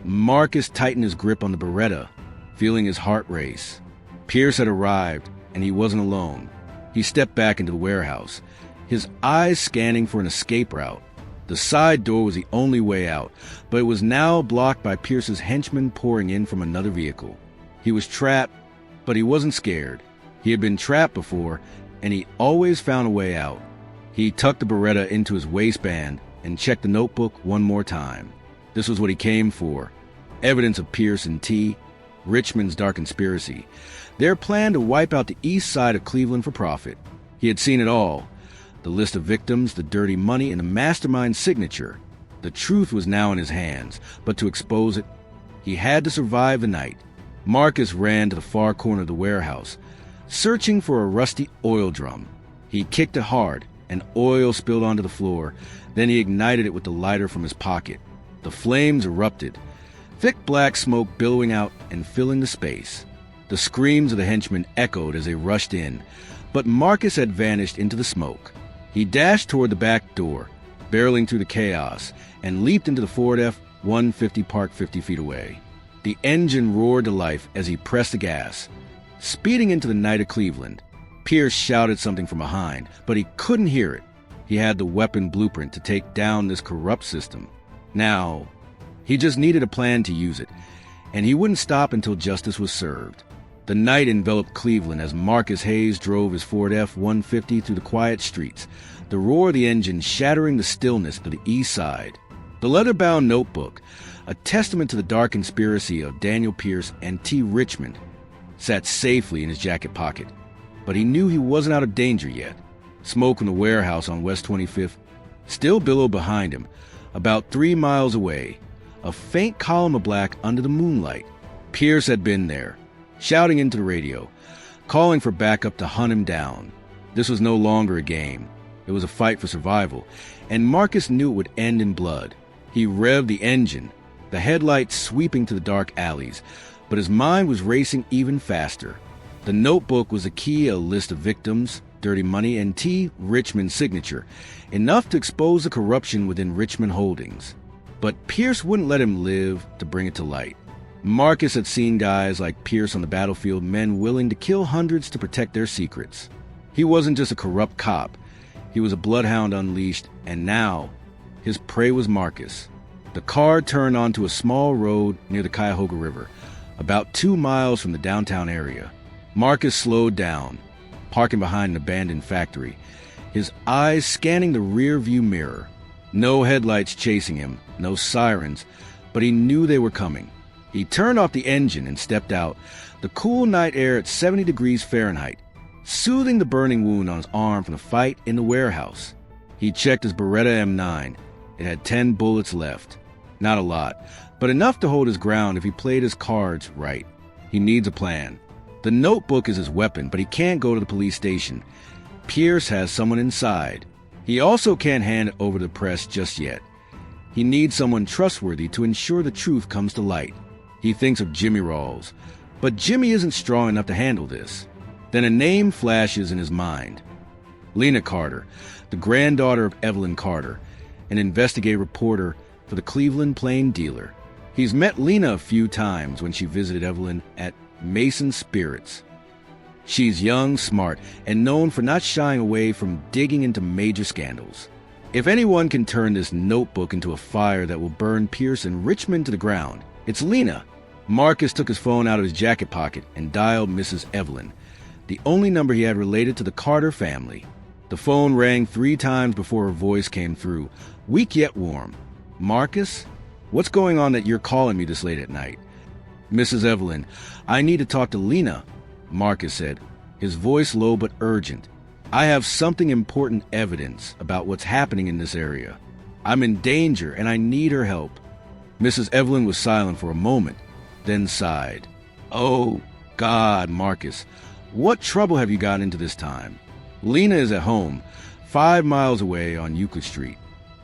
Marcus tightened his grip on the Beretta, feeling his heart race. Pierce had arrived, and he wasn't alone. He stepped back into the warehouse, his eyes scanning for an escape route. The side door was the only way out, but it was now blocked by Pierce's henchmen pouring in from another vehicle. He was trapped, but he wasn't scared. He had been trapped before, and he always found a way out. He tucked the Beretta into his waistband and checked the notebook one more time. This was what he came for. Evidence of Pierce and T, Richmond's dark conspiracy. Their plan to wipe out the east side of Cleveland for profit. He had seen it all. The list of victims, the dirty money, and the mastermind's signature. The truth was now in his hands, but to expose it, he had to survive the night. Marcus ran to the far corner of the warehouse, searching for a rusty oil drum. He kicked it hard, and oil spilled onto the floor. Then he ignited it with the lighter from his pocket. The flames erupted, thick black smoke billowing out and filling the space. The screams of the henchmen echoed as they rushed in, but Marcus had vanished into the smoke. He dashed toward the back door, barreling through the chaos, and leaped into the Ford F-150 parked 50 feet away. The engine roared to life as he pressed the gas, speeding into the night of Cleveland. Pierce shouted something from behind, but he couldn't hear it. He had the weapon blueprint to take down this corrupt system. Now, he just needed a plan to use it, and he wouldn't stop until justice was served. The night enveloped Cleveland as Marcus Hayes drove his Ford F-150 through the quiet streets, the roar of the engine shattering the stillness of the east side. The leather-bound notebook, a testament to the dark conspiracy of Daniel Pierce and T. Richmond, sat safely in his jacket pocket. But he knew he wasn't out of danger yet. Smoke from the warehouse on West 25th still billowed behind him, about 3 miles away, a faint column of black under the moonlight. Pierce had been there, shouting into the radio, calling for backup to hunt him down. This was no longer a game. It was a fight for survival, and Marcus knew it would end in blood. He revved the engine, the headlights sweeping to the dark alleys, but his mind was racing even faster. The notebook was a key, a list of victims, dirty money, and T. Richmond's signature, enough to expose the corruption within Richmond Holdings. But Pierce wouldn't let him live to bring it to light. Marcus had seen guys like Pierce on the battlefield, men willing to kill hundreds to protect their secrets. He wasn't just a corrupt cop. He was a bloodhound unleashed, and now his prey was Marcus. The car turned onto a small road near the Cuyahoga River, about 2 miles from the downtown area. Marcus slowed down, parking behind an abandoned factory, his eyes scanning the rear-view mirror. No headlights chasing him, no sirens, but he knew they were coming. He turned off the engine and stepped out, the cool night air at 70 degrees Fahrenheit, soothing the burning wound on his arm from the fight in the warehouse. He checked his Beretta M9. It had 10 bullets left. Not a lot, but enough to hold his ground if he played his cards right. He needs a plan. The notebook is his weapon, but he can't go to the police station. Pierce has someone inside. He also can't hand it over to the press just yet. He needs someone trustworthy to ensure the truth comes to light. He thinks of Jimmy Rawls, but Jimmy isn't strong enough to handle this. Then a name flashes in his mind. Lena Carter, the granddaughter of Evelyn Carter, an investigative reporter for the Cleveland Plain Dealer. He's met Lena a few times when she visited Evelyn at Mason Spirits. She's young, smart, and known for not shying away from digging into major scandals. If anyone can turn this notebook into a fire that will burn Pierce and Richmond to the ground, it's Lena. Marcus took his phone out of his jacket pocket and dialed Mrs. Evelyn, the only number he had related to the Carter family. The phone rang 3 times before her voice came through, weak yet warm. "Marcus? What's going on that you're calling me this late at night?" "Mrs. Evelyn, I need to talk to Lena," Marcus said, his voice low but urgent. "I have something important evidence about what's happening in this area. I'm in danger and I need her help." Mrs. Evelyn was silent for a moment, then sighed. "Oh, God, Marcus, what trouble have you gotten into this time?" "Lena is at home, 5 miles away on Euclid Street.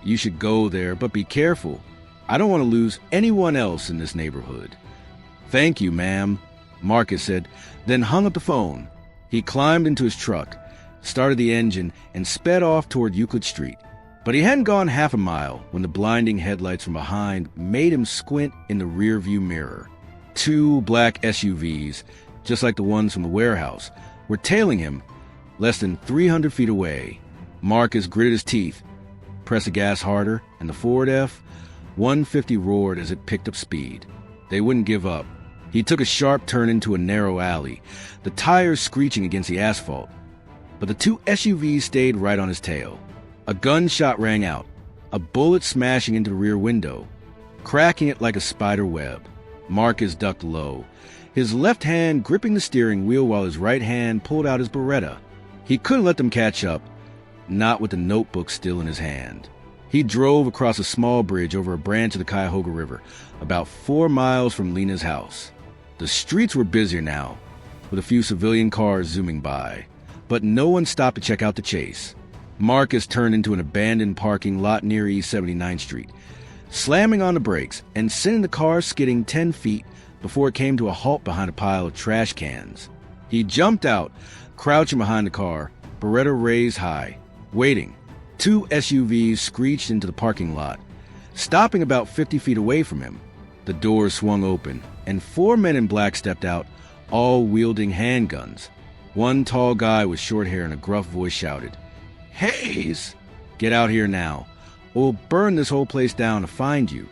You should go there, but be careful. I don't want to lose anyone else in this neighborhood." "Thank you, ma'am," Marcus said, then hung up the phone. He climbed into his truck, started the engine, and sped off toward Euclid Street. But he hadn't gone half a mile when the blinding headlights from behind made him squint in the rearview mirror. 2 black SUVs, just like the ones from the warehouse, were tailing him less than 300 feet away. Marcus gritted his teeth, pressed the gas harder, and the Ford F-150 roared as it picked up speed. They wouldn't give up. He took a sharp turn into a narrow alley, the tires screeching against the asphalt. But the 2 SUVs stayed right on his tail. A gunshot rang out, a bullet smashing into the rear window, cracking it like a spider web. Marcus ducked low, his left hand gripping the steering wheel while his right hand pulled out his Beretta. He couldn't let them catch up, not with the notebook still in his hand. He drove across a small bridge over a branch of the Cuyahoga River, about 4 miles from Lena's house. The streets were busier now, with a few civilian cars zooming by, but no one stopped to check out the chase. Marcus turned into an abandoned parking lot near East 79th Street, slamming on the brakes and sending the car skidding 10 feet before it came to a halt behind a pile of trash cans. He jumped out, crouching behind the car, Beretta raised high, waiting. 2 SUVs screeched into the parking lot, stopping about 50 feet away from him. The doors swung open, and 4 men in black stepped out, all wielding handguns. One tall guy with short hair and a gruff voice shouted, "Hayes! Get out here now, or we'll burn this whole place down to find you."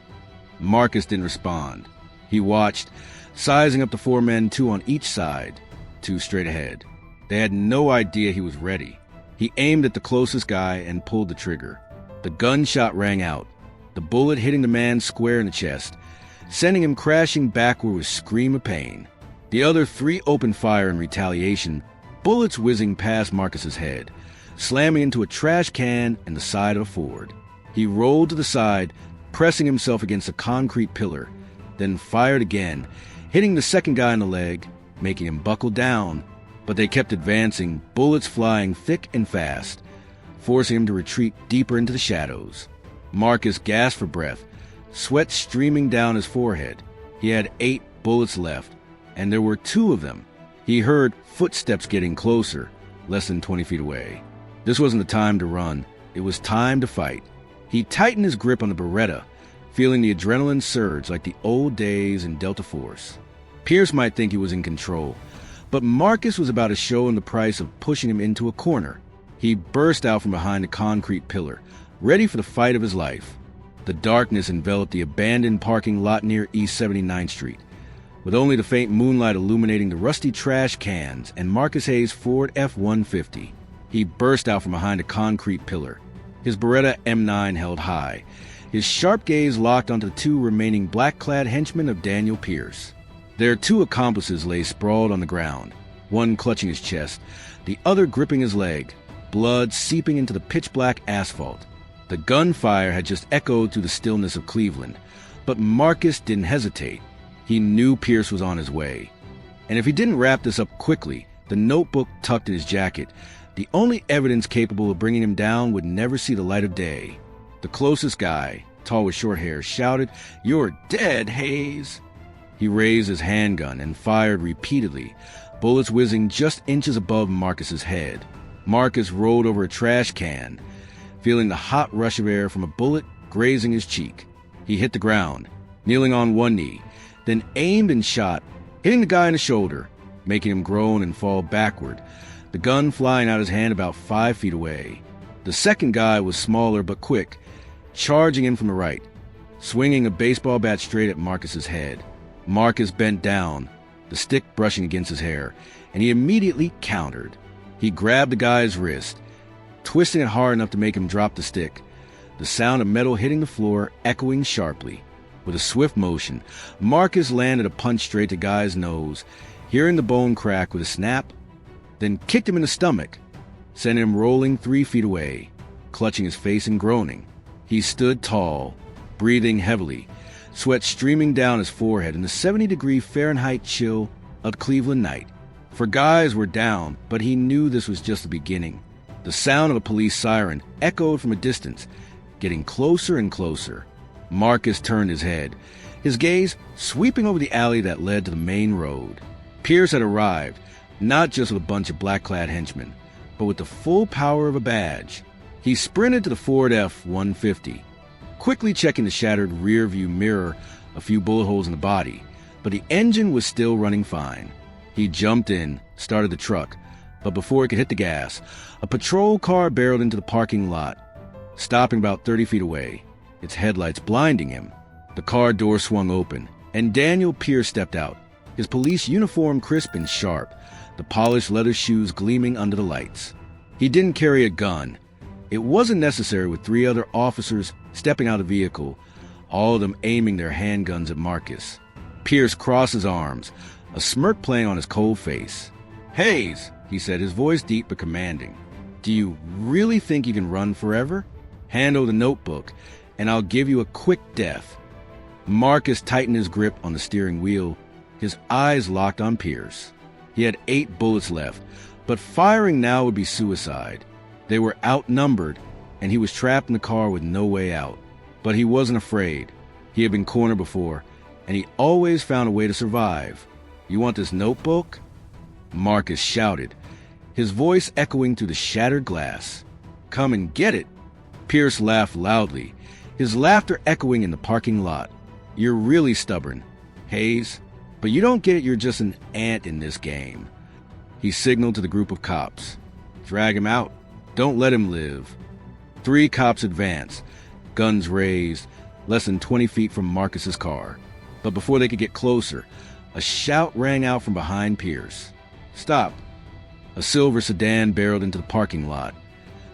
Marcus didn't respond. He watched, sizing up the 4 men, 2 on each side, 2 straight ahead. They had no idea he was ready. He aimed at the closest guy and pulled the trigger. The gunshot rang out, the bullet hitting the man square in the chest, sending him crashing backward with a scream of pain. The other 3 opened fire in retaliation, bullets whizzing past Marcus's head, slamming into a trash can and the side of a Ford. He rolled to the side, pressing himself against a concrete pillar, then fired again, hitting the second guy in the leg, making him buckle down. But they kept advancing, bullets flying thick and fast, forcing him to retreat deeper into the shadows. Marcus gasped for breath, sweat streaming down his forehead. He had 8 bullets left, and there were 2 of them. He heard footsteps getting closer, less than 20 feet away. This wasn't the time to run. It was time to fight. He tightened his grip on the Beretta, feeling the adrenaline surge like the old days in Delta Force. Pierce might think he was in control, but Marcus was about to show him the price of pushing him into a corner. He burst out from behind a concrete pillar, ready for the fight of his life. The darkness enveloped the abandoned parking lot near East 79th Street, with only the faint moonlight illuminating the rusty trash cans and Marcus Hayes' Ford F-150. He burst out from behind a concrete pillar, his Beretta M9 held high, His sharp gaze locked onto the two remaining black-clad henchmen of Daniel Pierce. Their two accomplices lay sprawled on the ground, one clutching his chest, the other gripping his leg, blood seeping into the pitch-black asphalt. The gunfire had just echoed through the stillness of Cleveland, but Marcus didn't hesitate. He knew Pierce was on his way. And if he didn't wrap this up quickly, the notebook tucked in his jacket, the only evidence capable of bringing him down would never see the light of day. The closest guy, tall with short hair, shouted, "You're dead, Hayes!" He raised his handgun and fired repeatedly, bullets whizzing just inches above Marcus's head. Marcus rolled over a trash can, feeling the hot rush of air from a bullet grazing his cheek. He hit the ground, kneeling on one knee, then aimed and shot, hitting the guy in the shoulder, making him groan and fall backward, the gun flying out his hand about 5 feet away. The second guy was smaller but quick, charging in from the right, swinging a baseball bat straight at Marcus's head. Marcus bent down, the stick brushing against his hair, and he immediately countered. He grabbed the guy's wrist, twisting it hard enough to make him drop the stick, the sound of metal hitting the floor echoing sharply. With a swift motion, Marcus landed a punch straight to the guy's nose, hearing the bone crack with a snap, then kicked him in the stomach, sending him rolling 3 feet away, clutching his face and groaning. He stood tall, breathing heavily, sweat streaming down his forehead in the 70-degree Fahrenheit chill of the Cleveland night. For guys were down, but he knew this was just the beginning. The sound of a police siren echoed from a distance, getting closer and closer. Marcus turned his head, his gaze sweeping over the alley that led to the main road. Pierce had arrived, not just with a bunch of black-clad henchmen, but with the full power of a badge. He sprinted to the Ford F-150, quickly checking the shattered rear-view mirror, a few bullet holes in the body, but the engine was still running fine. He jumped in, started the truck, but before he could hit the gas, a patrol car barreled into the parking lot, stopping about 30 feet away, its headlights blinding him. The car door swung open, and Daniel Pierce stepped out, his police uniform crisp and sharp, the polished leather shoes gleaming under the lights. He didn't carry a gun. It wasn't necessary with 3 other officers stepping out of the vehicle, all of them aiming their handguns at Marcus. Pierce crossed his arms, a smirk playing on his cold face. "Hayes," he said, his voice deep but commanding, "do you really think you can run forever? Hand over the notebook, and I'll give you a quick death." Marcus tightened his grip on the steering wheel, his eyes locked on Pierce. He had 8 bullets left, but firing now would be suicide. They were outnumbered, and he was trapped in the car with no way out. But he wasn't afraid. He had been cornered before, and he always found a way to survive. "You want this notebook?" Marcus shouted, his voice echoing through the shattered glass. "Come and get it." Pierce laughed loudly, his laughter echoing in the parking lot. "You're really stubborn, Hayes, but you don't get it. You're just an ant in this game." He signaled to the group of cops. "Drag him out. Don't let him live." 3 cops advanced, guns raised, less than 20 feet from Marcus's car. But before they could get closer, a shout rang out from behind Pierce. "Stop!" A silver sedan barreled into the parking lot,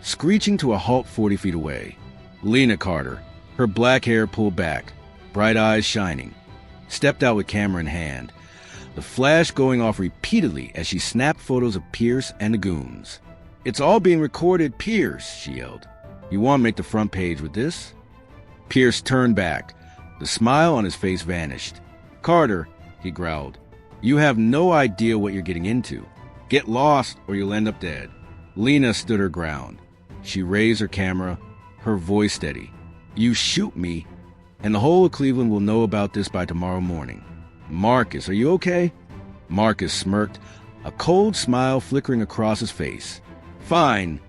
screeching to a halt 40 feet away. Lena Carter, her black hair pulled back, bright eyes shining, stepped out with camera in hand, the flash going off repeatedly as she snapped photos of Pierce and the goons. "It's all being recorded, Pierce," she yelled. "You want to make the front page with this?" Pierce turned back. The smile on his face vanished. "Carter," he growled, "you have no idea what you're getting into. Get lost or you'll end up dead." Lena stood her ground. She raised her camera, her voice steady. "You shoot me, and the whole of Cleveland will know about this by tomorrow morning. Marcus, are you okay?" Marcus smirked, a cold smile flickering across his face. "Fine,"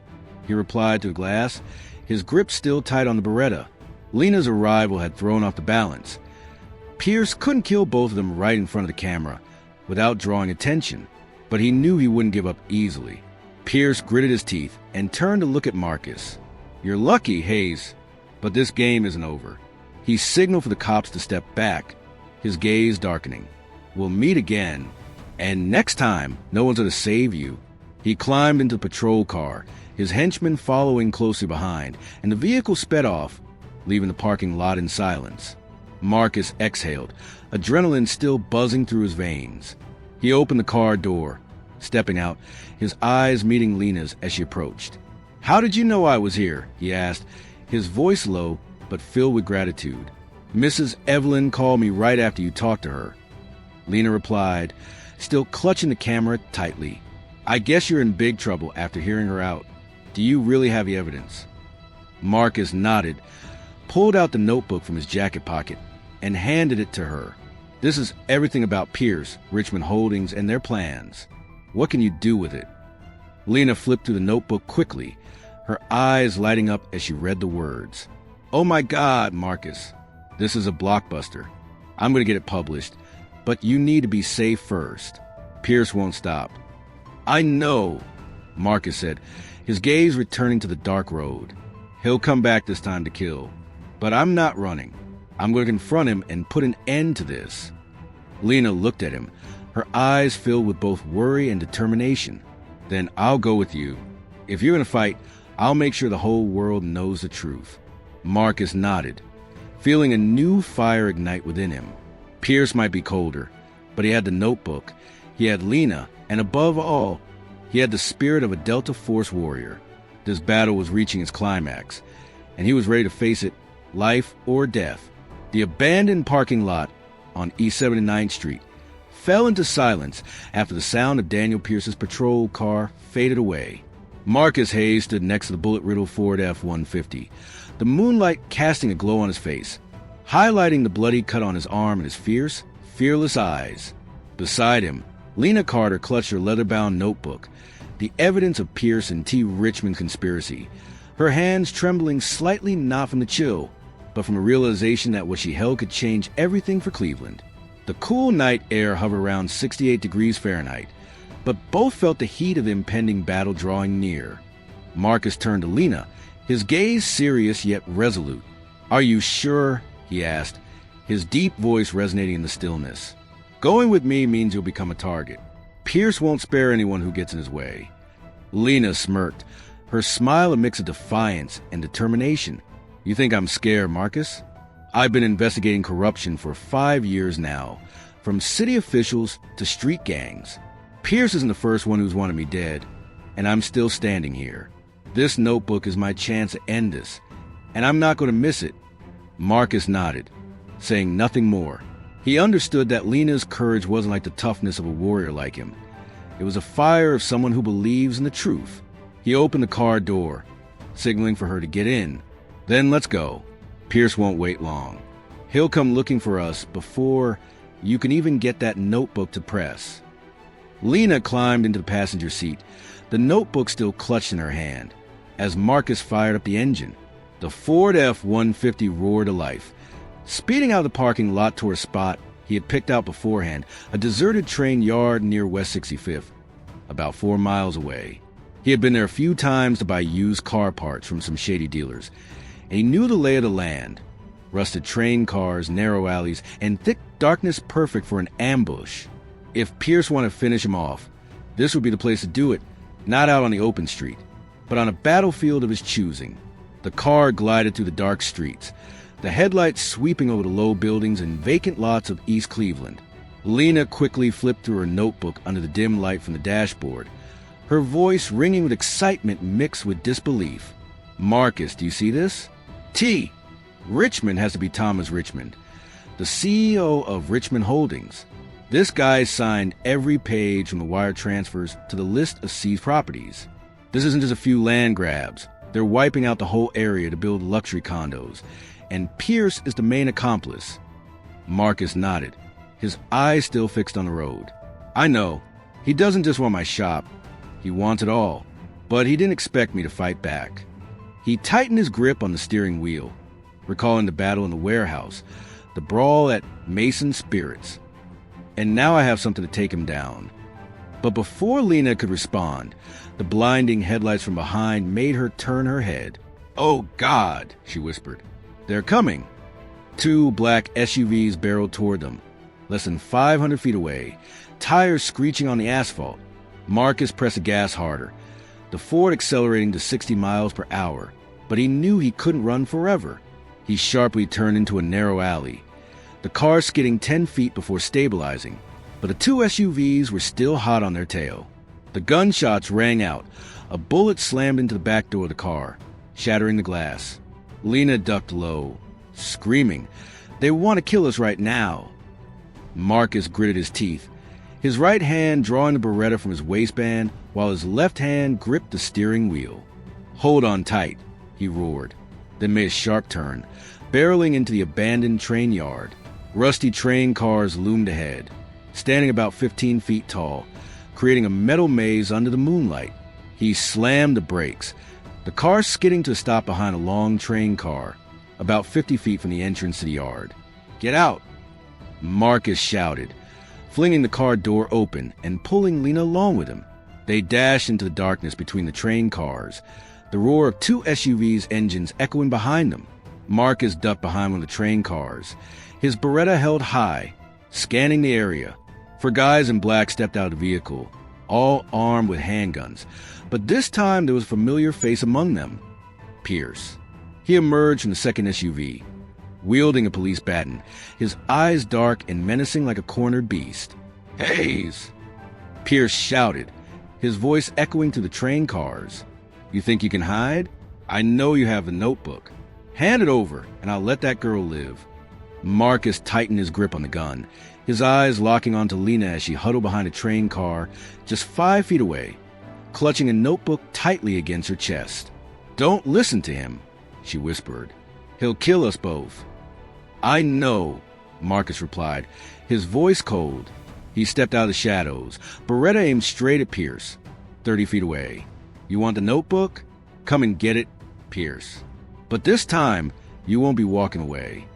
he replied to the glass, his grip still tight on the Beretta. Lena's arrival had thrown off the balance. Pierce couldn't kill both of them right in front of the camera without drawing attention, but he knew he wouldn't give up easily. Pierce gritted his teeth and turned to look at Marcus. "You're lucky, Hayes, but this game isn't over." He signaled for the cops to step back, his gaze darkening. "We'll meet again, and next time, no one's going to save you." He climbed into the patrol car, his henchmen following closely behind, and the vehicle sped off, leaving the parking lot in silence. Marcus exhaled, adrenaline still buzzing through his veins. He opened the car door, stepping out, his eyes meeting Lena's as she approached. "How did you know I was here?" he asked, his voice low but filled with gratitude. "Mrs. Evelyn called me right after you talked to her." Lena replied, still clutching the camera tightly. "I guess you're in big trouble after hearing her out. Do you really have the evidence?" Marcus nodded, pulled out the notebook from his jacket pocket, and handed it to her. "This is everything about Pierce, Richmond Holdings, and their plans. What can you do with it?" Lena flipped through the notebook quickly, her eyes lighting up as she read the words. "Oh my God, Marcus. This is a blockbuster. I'm going to get it published, but you need to be safe first. Pierce won't stop." "I know," Marcus said, his gaze returning to the dark road. "He'll come back this time to kill. But I'm not running. I'm going to confront him and put an end to this." Lena looked at him, her eyes filled with both worry and determination. "Then I'll go with you. If you're going to fight, I'll make sure the whole world knows the truth." Marcus nodded, feeling a new fire ignite within him. Pierce might be colder, but he had the notebook, he had Lena, and above all, he had the spirit of a Delta Force warrior. This battle was reaching its climax, and he was ready to face it, life or death. The abandoned parking lot on East 79th Street fell into silence after the sound of Daniel Pierce's patrol car faded away. Marcus Hayes stood next to the bullet-riddled Ford F-150, the moonlight casting a glow on his face, highlighting the bloody cut on his arm and his fierce, fearless eyes. Beside him, Lena Carter clutched her leather-bound notebook, the evidence of Pierce and T. Richmond conspiracy, her hands trembling slightly not from the chill, but from a realization that what she held could change everything for Cleveland. The cool night air hovered around 68 degrees Fahrenheit, but both felt the heat of the impending battle drawing near. Marcus turned to Lena, his gaze serious yet resolute. "Are you sure?" he asked, his deep voice resonating in the stillness. "Going with me means you'll become a target. Pierce won't spare anyone who gets in his way." Lena smirked, her smile a mix of defiance and determination. "You think I'm scared, Marcus? I've been investigating corruption for 5 years now, from city officials to street gangs. Pierce isn't the first one who's wanted me dead, and I'm still standing here. This notebook is my chance to end this, and I'm not going to miss it." Marcus nodded, saying nothing more. He understood that Lena's courage wasn't like the toughness of a warrior like him. It was a fire of someone who believes in the truth. He opened the car door, signaling for her to get in. "Then let's go. Pierce won't wait long. He'll come looking for us before you can even get that notebook to press." Lena climbed into the passenger seat, the notebook still clutched in her hand. As Marcus fired up the engine, the Ford F-150 roared to life, speeding out of the parking lot toward a spot he had picked out beforehand, a deserted train yard near West 65th, about 4 miles away. He had been there a few times to buy used car parts from some shady dealers, and he knew the lay of the land. Rusted train cars, narrow alleys, and thick darkness perfect for an ambush. If Pierce wanted to finish him off, this would be the place to do it, not out on the open street, but on a battlefield of his choosing. The car glided through the dark streets, the headlights sweeping over the low buildings and vacant lots of East Cleveland. Lena quickly flipped through her notebook under the dim light from the dashboard, her voice ringing with excitement mixed with disbelief. "Marcus, do you see this? T. Richmond has to be Thomas Richmond, the CEO of Richmond Holdings. This guy signed every page from the wire transfers to the list of seized properties. This isn't just a few land grabs. They're wiping out the whole area to build luxury condos, and Pierce is the main accomplice." Marcus nodded, his eyes still fixed on the road. "I know. He doesn't just want my shop. He wants it all. But he didn't expect me to fight back." He tightened his grip on the steering wheel, recalling the battle in the warehouse, the brawl at Mason Spirits. "And now I have something to take him down." But before Lena could respond, the blinding headlights from behind made her turn her head. "Oh, God," she whispered. "They're coming." 2 black SUVs barreled toward them, less than 500 feet away, tires screeching on the asphalt. Marcus pressed the gas harder, the Ford accelerating to 60 miles per hour, but he knew he couldn't run forever. He sharply turned into a narrow alley, the car skidding 10 feet before stabilizing, but the two SUVs were still hot on their tail. The gunshots rang out. A bullet slammed into the back door of the car, shattering the glass. Lena ducked low, screaming, "They want to kill us right now." Marcus gritted his teeth, his right hand drawing the Beretta from his waistband while his left hand gripped the steering wheel. "Hold on tight," he roared, then made a sharp turn, barreling into the abandoned train yard. Rusty train cars loomed ahead, standing about 15 feet tall, creating a metal maze under the moonlight. He slammed the brakes, the car skidding to a stop behind a long train car, about 50 feet from the entrance to the yard. "Get out!" Marcus shouted, flinging the car door open and pulling Lena along with him. They dashed into the darkness between the train cars, the roar of two SUVs' engines echoing behind them. Marcus ducked behind one of the train cars, his Beretta held high, scanning the area. Four guys in black stepped out of the vehicle, all armed with handguns, but this time there was a familiar face among them. Pierce. He emerged from the second SUV, wielding a police baton, his eyes dark and menacing like a cornered beast. "Hayes!" Pierce shouted, his voice echoing through the train cars. "You think you can hide? I know you have the notebook. Hand it over, and I'll let that girl live." Marcus tightened his grip on the gun, his eyes locking onto Lena as she huddled behind a train car just 5 feet away, clutching a notebook tightly against her chest. "Don't listen to him," she whispered. "He'll kill us both." "I know," Marcus replied, his voice cold. He stepped out of the shadows, Beretta aimed straight at Pierce, 30 feet away. "You want the notebook? Come and get it, Pierce. But this time, you won't be walking away."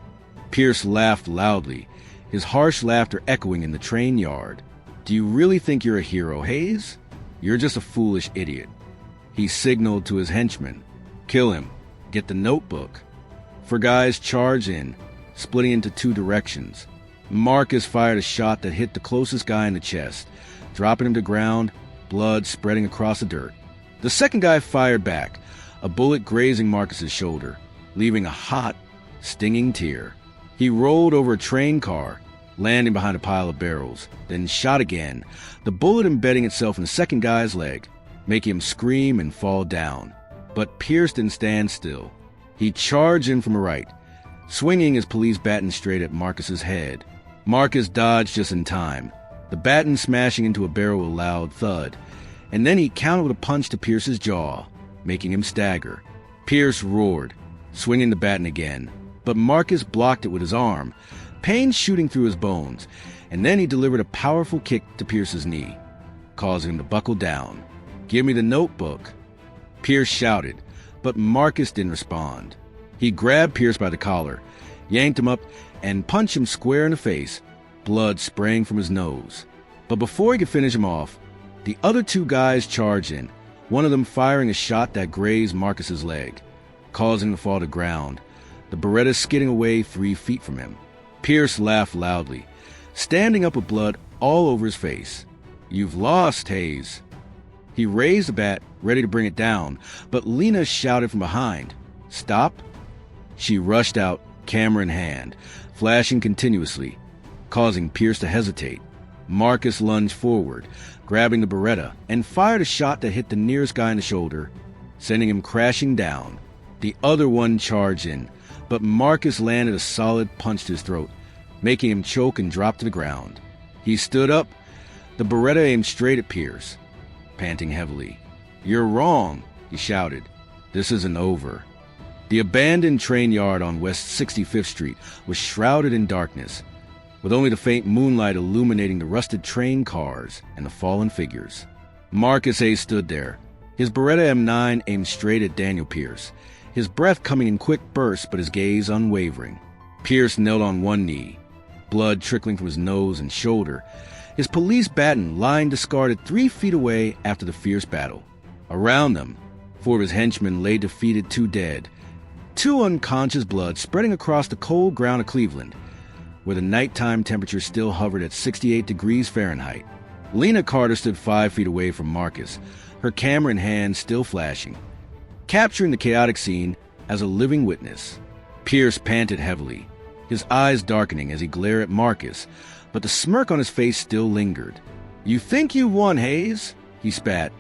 Pierce laughed loudly, his harsh laughter echoing in the train yard. "Do you really think you're a hero, Hayes? You're just a foolish idiot." He signaled to his henchmen. "Kill him. Get the notebook." Four guys charged in, splitting into two directions. Marcus fired a shot that hit the closest guy in the chest, dropping him to the ground, blood spreading across the dirt. The second guy fired back, a bullet grazing Marcus's shoulder, leaving a hot, stinging tear. He rolled over a train car, landing behind a pile of barrels, then shot again, the bullet embedding itself in the second guy's leg, making him scream and fall down. But Pierce didn't stand still. He charged in from the right, swinging his police baton straight at Marcus's head. Marcus dodged just in time, the baton smashing into a barrel with a loud thud, and then he countered with a punch to Pierce's jaw, making him stagger. Pierce roared, swinging the baton again, but Marcus blocked it with his arm, pain shooting through his bones, and then he delivered a powerful kick to Pierce's knee, causing him to buckle down. "Give me the notebook." Pierce shouted, but Marcus didn't respond. He grabbed Pierce by the collar, yanked him up, and punched him square in the face, blood spraying from his nose. But before he could finish him off, the other two guys charged in, one of them firing a shot that grazed Marcus's leg, causing him to fall to the ground, the Beretta skidding away 3 feet from him. Pierce laughed loudly, standing up with blood all over his face. "You've lost, Hayes." He raised the bat, ready to bring it down, but Lena shouted from behind, "Stop." She rushed out, camera in hand, flashing continuously, causing Pierce to hesitate. Marcus lunged forward, grabbing the Beretta, and fired a shot that hit the nearest guy in the shoulder, sending him crashing down. The other one charged in, but Marcus landed a solid punch to his throat, making him choke and drop to the ground. He stood up, the Beretta aimed straight at Pierce, panting heavily. "You're wrong," he shouted. "This isn't over." The abandoned train yard on West 65th Street was shrouded in darkness, with only the faint moonlight illuminating the rusted train cars and the fallen figures. Marcus A. stood there, his Beretta M9 aimed straight at Daniel Pierce, his breath coming in quick bursts but his gaze unwavering. Pierce knelt on one knee, blood trickling from his nose and shoulder, his police baton lying discarded 3 feet away after the fierce battle. Around them, 4 of his henchmen lay defeated, 2 dead, 2 unconscious, blood spreading across the cold ground of Cleveland, where the nighttime temperature still hovered at 68 degrees Fahrenheit. Lena Carter stood 5 feet away from Marcus, her camera in hand still flashing, capturing the chaotic scene as a living witness. Pierce panted heavily, his eyes darkening as he glared at Marcus, but the smirk on his face still lingered. "You think you won, Hayes?" he spat,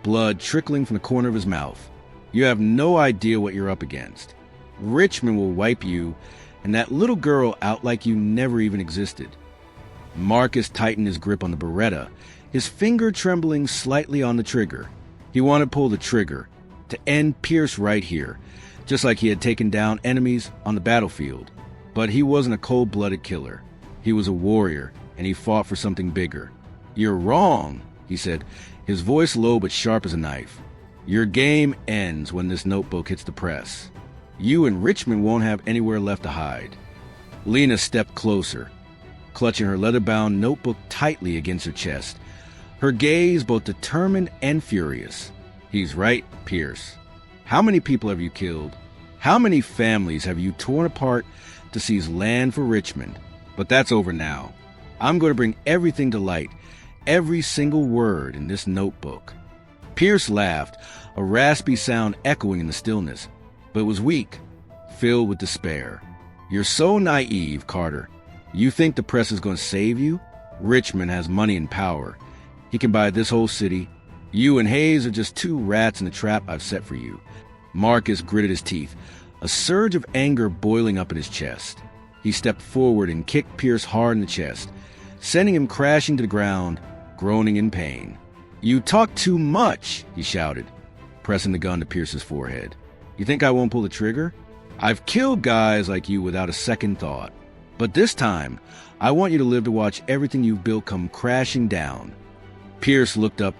blood trickling from the corner of his mouth. "You have no idea what you're up against. Richmond will wipe you and that little girl out like you never even existed." Marcus tightened his grip on the Beretta, his finger trembling slightly on the trigger. He wanted to pull the trigger, to end Pierce right here, just like he had taken down enemies on the battlefield. But he wasn't a cold-blooded killer. He was a warrior, and he fought for something bigger. "You're wrong," he said, his voice low but sharp as a knife. "Your game ends when this notebook hits the press. You and Richmond won't have anywhere left to hide." Lena stepped closer, clutching her leather-bound notebook tightly against her chest, her gaze both determined and furious. "He's right, Pierce. How many people have you killed? How many families have you torn apart to seize land for Richmond? But that's over now. I'm going to bring everything to light, every single word in this notebook." Pierce laughed, a raspy sound echoing in the stillness, but it was weak, filled with despair. "You're so naive, Carter. You think the press is going to save you? Richmond has money and power. He can buy this whole city. You and Hayes are just two rats in the trap I've set for you." Marcus gritted his teeth, a surge of anger boiling up in his chest. He stepped forward and kicked Pierce hard in the chest, sending him crashing to the ground, groaning in pain. "You talk too much," he shouted, pressing the gun to Pierce's forehead. "You think I won't pull the trigger? I've killed guys like you without a second thought. But this time, I want you to live to watch everything you've built come crashing down." Pierce looked up,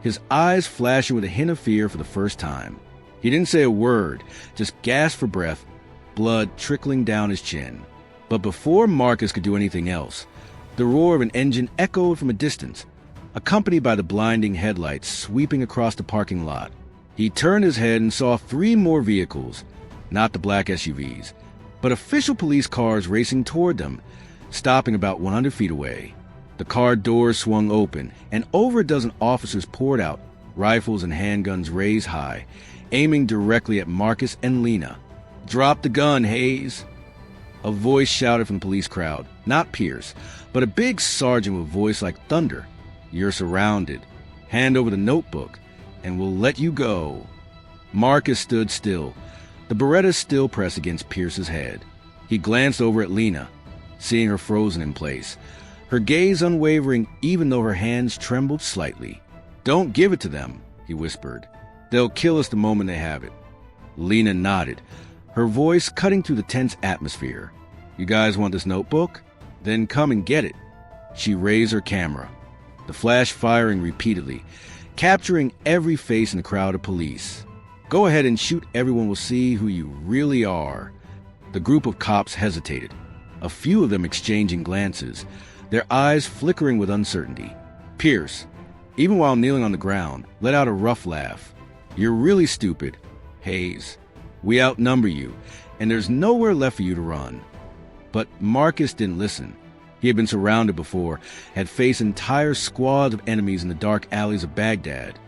his eyes flashing with a hint of fear for the first time. He didn't say a word, just gasped for breath, blood trickling down his chin. But before Marcus could do anything else, the roar of an engine echoed from a distance, accompanied by the blinding headlights sweeping across the parking lot. He turned his head and saw 3 more vehicles, not the black SUVs, but official police cars racing toward them, stopping about 100 feet away. The car doors swung open, and over a dozen officers poured out, rifles and handguns raised high, aiming directly at Marcus and Lena. "Drop the gun, Hayes!" A voice shouted from the police crowd, not Pierce, but a big sergeant with a voice like thunder. "You're surrounded. Hand over the notebook, and we'll let you go." Marcus stood still, the Beretta still pressed against Pierce's head. He glanced over at Lena, seeing her frozen in place, her gaze unwavering even though her hands trembled slightly. "Don't give it to them," he whispered. "They'll kill us the moment they have it." Lena nodded, her voice cutting through the tense atmosphere. "You guys want this notebook? Then come and get it." She raised her camera, the flash firing repeatedly, capturing every face in the crowd of police. "Go ahead and shoot. Everyone will see who you really are." The group of cops hesitated, a few of them exchanging glances, their eyes flickering with uncertainty. Pierce, even while kneeling on the ground, let out a rough laugh. "You're really stupid, Hayes. We outnumber you, and there's nowhere left for you to run." But Marcus didn't listen. He had been surrounded before, had faced entire squads of enemies in the dark alleys of Baghdad,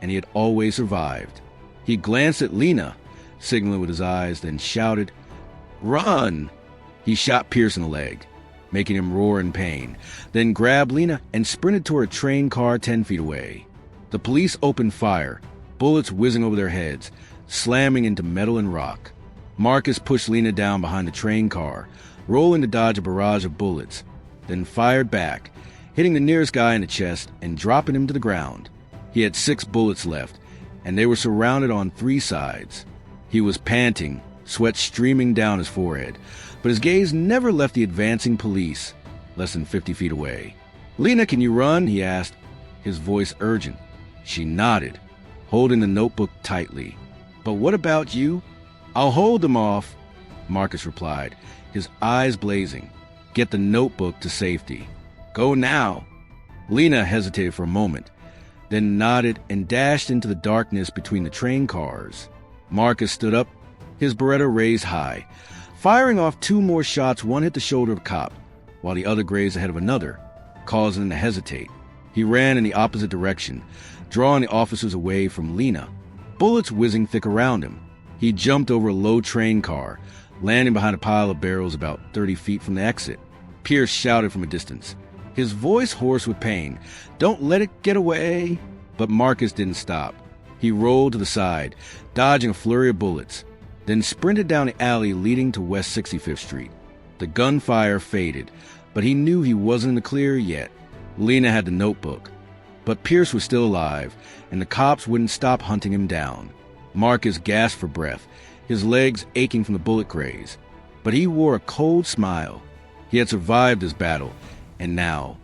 and he had always survived. He glanced at Lena, signaling with his eyes, then shouted, "Run!" He shot Pierce in the leg, making him roar in pain, then grabbed Lena and sprinted toward a train car 10 feet away. The police opened fire, bullets whizzing over their heads, slamming into metal and rock. Marcus pushed Lena down behind the train car, rolling to dodge a barrage of bullets, then fired back, hitting the nearest guy in the chest and dropping him to the ground. He had 6 bullets left, and they were surrounded on 3 sides. He was panting, sweat streaming down his forehead, but his gaze never left the advancing police, less than 50 feet away. "Lena, can you run?" he asked, his voice urgent. She nodded, holding the notebook tightly. "But what about you?" "I'll hold them off," Marcus replied, his eyes blazing. "Get the notebook to safety." "Go now." Lena hesitated for a moment, then nodded and dashed into the darkness between the train cars. Marcus stood up, his Beretta raised high, firing off 2 more shots. One hit the shoulder of a cop, while the other grazed ahead of another, causing him to hesitate. He ran in the opposite direction, drawing the officers away from Lena, bullets whizzing thick around him. He jumped over a low train car, landing behind a pile of barrels about 30 feet from the exit. Pierce shouted from a distance, his voice hoarse with pain, "Don't let it get away!" But Marcus didn't stop. He rolled to the side, dodging a flurry of bullets, then sprinted down the alley leading to West 65th Street. The gunfire faded, but he knew he wasn't in the clear yet. Lena had the notebook. But Pierce was still alive, and the cops wouldn't stop hunting him down. Marcus gasped for breath, his legs aching from the bullet graze. But he wore a cold smile. He had survived this battle, and now,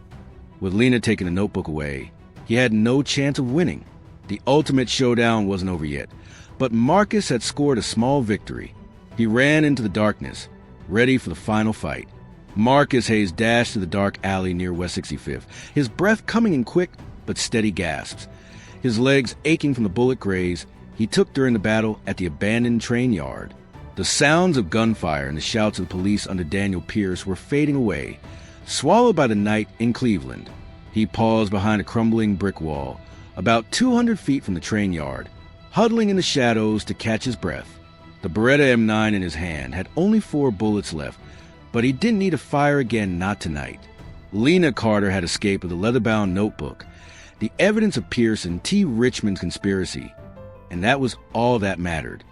with Lena taking the notebook away, he had no chance of winning. The ultimate showdown wasn't over yet, but Marcus had scored a small victory. He ran into the darkness, ready for the final fight. Marcus Hayes dashed to the dark alley near West 65th, his breath coming in quick but steady gasps. His legs aching from the bullet graze he took during the battle at the abandoned train yard. The sounds of gunfire and the shouts of the police under Daniel Pierce were fading away, swallowed by the night in Cleveland. He paused behind a crumbling brick wall, about 200 feet from the train yard, huddling in the shadows to catch his breath. The Beretta M9 in his hand had only 4 bullets left, but he didn't need to fire again, not tonight. Lena Carter had escaped with a leather-bound notebook, the evidence of Pierce and T. Richmond's conspiracy, and that was all that mattered.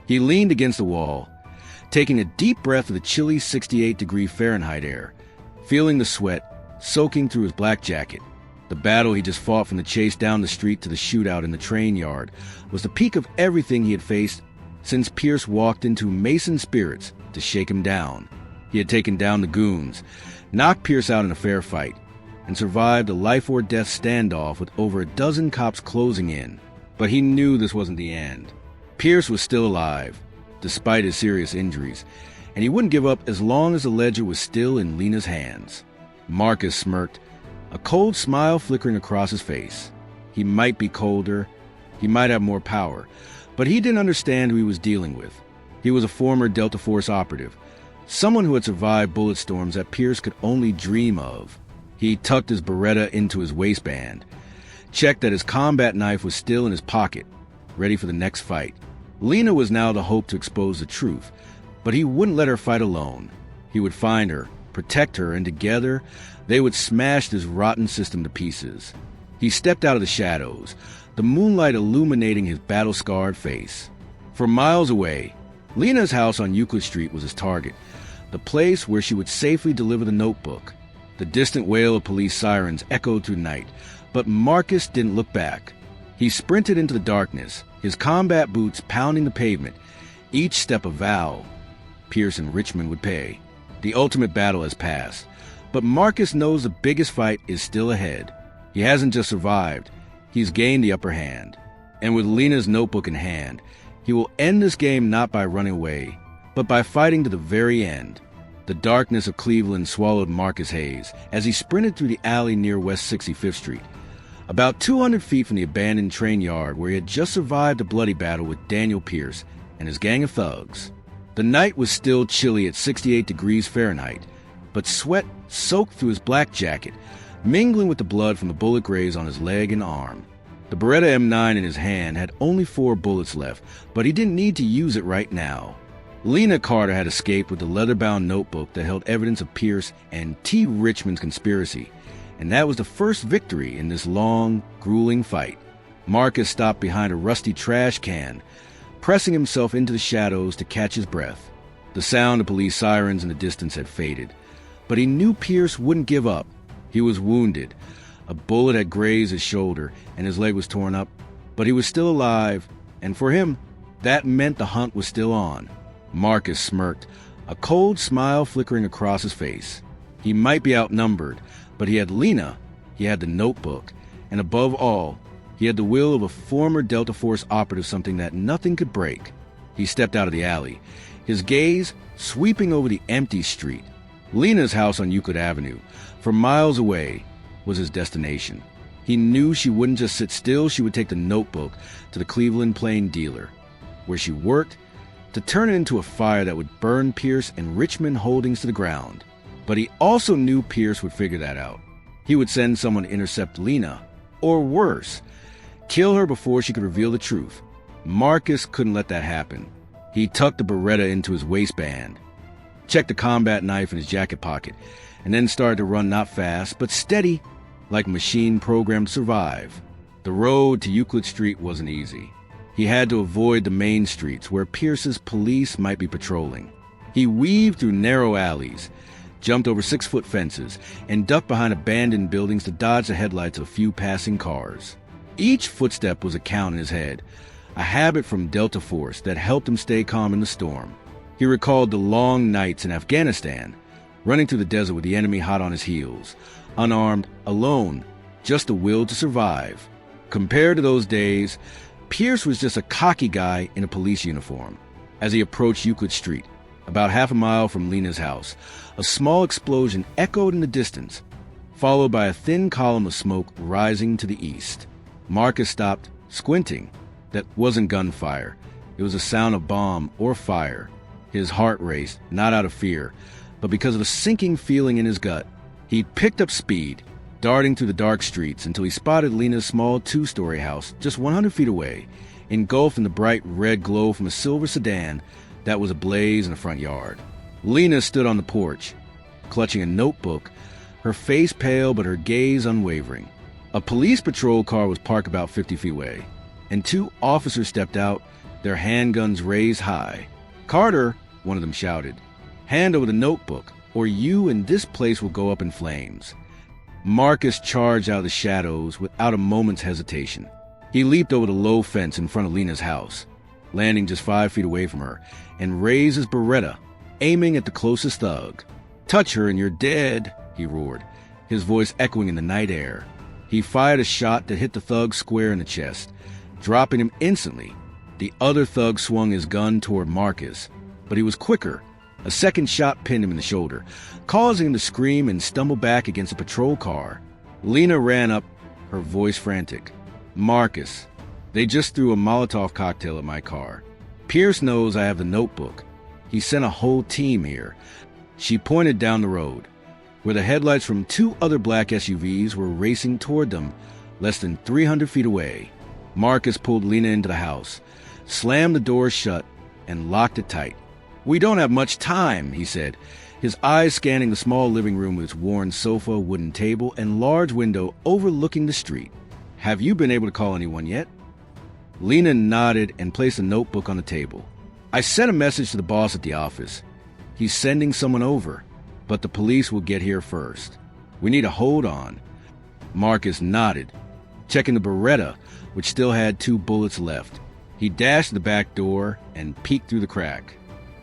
He leaned against the wall, taking a deep breath of the chilly 68-degree Fahrenheit air, feeling the sweat soaking through his black jacket. The battle he just fought, from the chase down the street to the shootout in the train yard, was the peak of everything he had faced since Pierce walked into Mason Spirits to shake him down. He had taken down the goons, knocked Pierce out in a fair fight, and survived a life-or-death standoff with over a dozen cops closing in. But he knew this wasn't the end. Pierce was still alive, despite his serious injuries, and he wouldn't give up as long as the ledger was still in Lena's hands. Marcus smirked, a cold smile flickering across his face. He might be colder, he might have more power, but he didn't understand who he was dealing with. He was a former Delta Force operative, someone who had survived bullet storms that Pierce could only dream of. He tucked his Beretta into his waistband, checked that his combat knife was still in his pocket, ready for the next fight. Lena was now the hope to expose the truth, but he wouldn't let her fight alone. He would find her, protect her, and together they would smash this rotten system to pieces. He stepped out of the shadows, the moonlight illuminating his battle-scarred face. For miles away, Lena's house on Euclid Street was his target, the place where she would safely deliver the notebook. The distant wail of police sirens echoed through the night, but Marcus didn't look back. He sprinted into the darkness, his combat boots pounding the pavement, each step a vow Pierce and Richmond would pay. The ultimate battle has passed, but Marcus knows the biggest fight is still ahead. He hasn't just survived, he's gained the upper hand. And with Lena's notebook in hand, he will end this game not by running away, but by fighting to the very end. The darkness of Cleveland swallowed Marcus Hayes as he sprinted through the alley near West 65th Street, about 200 feet from the abandoned train yard where he had just survived a bloody battle with Daniel Pierce and his gang of thugs. The night was still chilly at 68 degrees Fahrenheit, but sweat soaked through his black jacket, mingling with the blood from the bullet graze on his leg and arm. The Beretta M9 in his hand had only 4 bullets left, but he didn't need to use it right now. Lena Carter had escaped with the leather-bound notebook that held evidence of Pierce and T. Richmond's conspiracy, and that was the first victory in this long, grueling fight. Marcus stopped behind a rusty trash can, pressing himself into the shadows to catch his breath. The sound of police sirens in the distance had faded, but he knew Pierce wouldn't give up. He was wounded. A bullet had grazed his shoulder, and his leg was torn up, but he was still alive, and for him, that meant the hunt was still on. Marcus smirked, a cold smile flickering across his face. He might be outnumbered, but he had Lena, he had the notebook, and above all, he had the will of a former Delta Force operative, something that nothing could break. He stepped out of the alley, his gaze sweeping over the empty street. Lena's house on Euclid Avenue, from miles away, was his destination. He knew she wouldn't just sit still, she would take the notebook to the Cleveland Plain dealer, where she worked, to turn it into a fire that would burn Pierce and Richmond Holdings to the ground. But he also knew Pierce would figure that out. He would send someone to intercept Lena, or worse, kill her before she could reveal the truth. Marcus couldn't let that happen. He tucked the Beretta into his waistband, checked the combat knife in his jacket pocket, and then started to run not fast, but steady, like a machine programmed to survive. The road to Euclid Street wasn't easy. He had to avoid the main streets where Pierce's police might be patrolling. He weaved through narrow alleys, jumped over 6-foot fences, and ducked behind abandoned buildings to dodge the headlights of a few passing cars. Each footstep was a count in his head, a habit from Delta Force that helped him stay calm in the storm. He recalled the long nights in Afghanistan, running through the desert with the enemy hot on his heels, unarmed, alone, just the will to survive. Compared to those days, Pierce was just a cocky guy in a police uniform. As he approached Euclid Street, about half a mile from Lena's house, a small explosion echoed in the distance, followed by a thin column of smoke rising to the east. Marcus stopped, squinting. That wasn't gunfire. It was a sound of bomb or fire. His heart raced, not out of fear, but because of a sinking feeling in his gut. He picked up speed, darting through the dark streets until he spotted Lena's small 2-story house just 100 feet away, engulfed in the bright red glow from a silver sedan that was ablaze in the front yard. Lena stood on the porch, clutching a notebook, her face pale but her gaze unwavering. A police patrol car was parked about 50 feet away, and 2 officers stepped out, their handguns raised high. "Carter," one of them shouted, "hand over the notebook, or you and this place will go up in flames." Marcus charged out of the shadows without a moment's hesitation. He leaped over the low fence in front of Lena's house, landing just 5 feet away from her, and raised his Beretta, aiming at the closest thug. "Touch her and you're dead," he roared, his voice echoing in the night air. He fired a shot that hit the thug square in the chest, dropping him instantly. The other thug swung his gun toward Marcus, but he was quicker. A second shot pinned him in the shoulder, causing him to scream and stumble back against a patrol car. Lena ran up, her voice frantic. "Marcus, they just threw a Molotov cocktail at my car. Pierce knows I have the notebook. He sent a whole team here." She pointed down the road, where the headlights from 2 other black SUVs were racing toward them, less than 300 feet away. Marcus pulled Lena into the house, slammed the door shut, and locked it tight. "We don't have much time," he said, his eyes scanning the small living room with its worn sofa, wooden table, and large window overlooking the street. "Have you been able to call anyone yet?" Lena nodded and placed a notebook on the table. "I sent a message to the boss at the office. He's sending someone over, but the police will get here first. We need to hold on." Marcus nodded, checking the Beretta, which still had 2 bullets left. He dashed to the back door and peeked through the crack.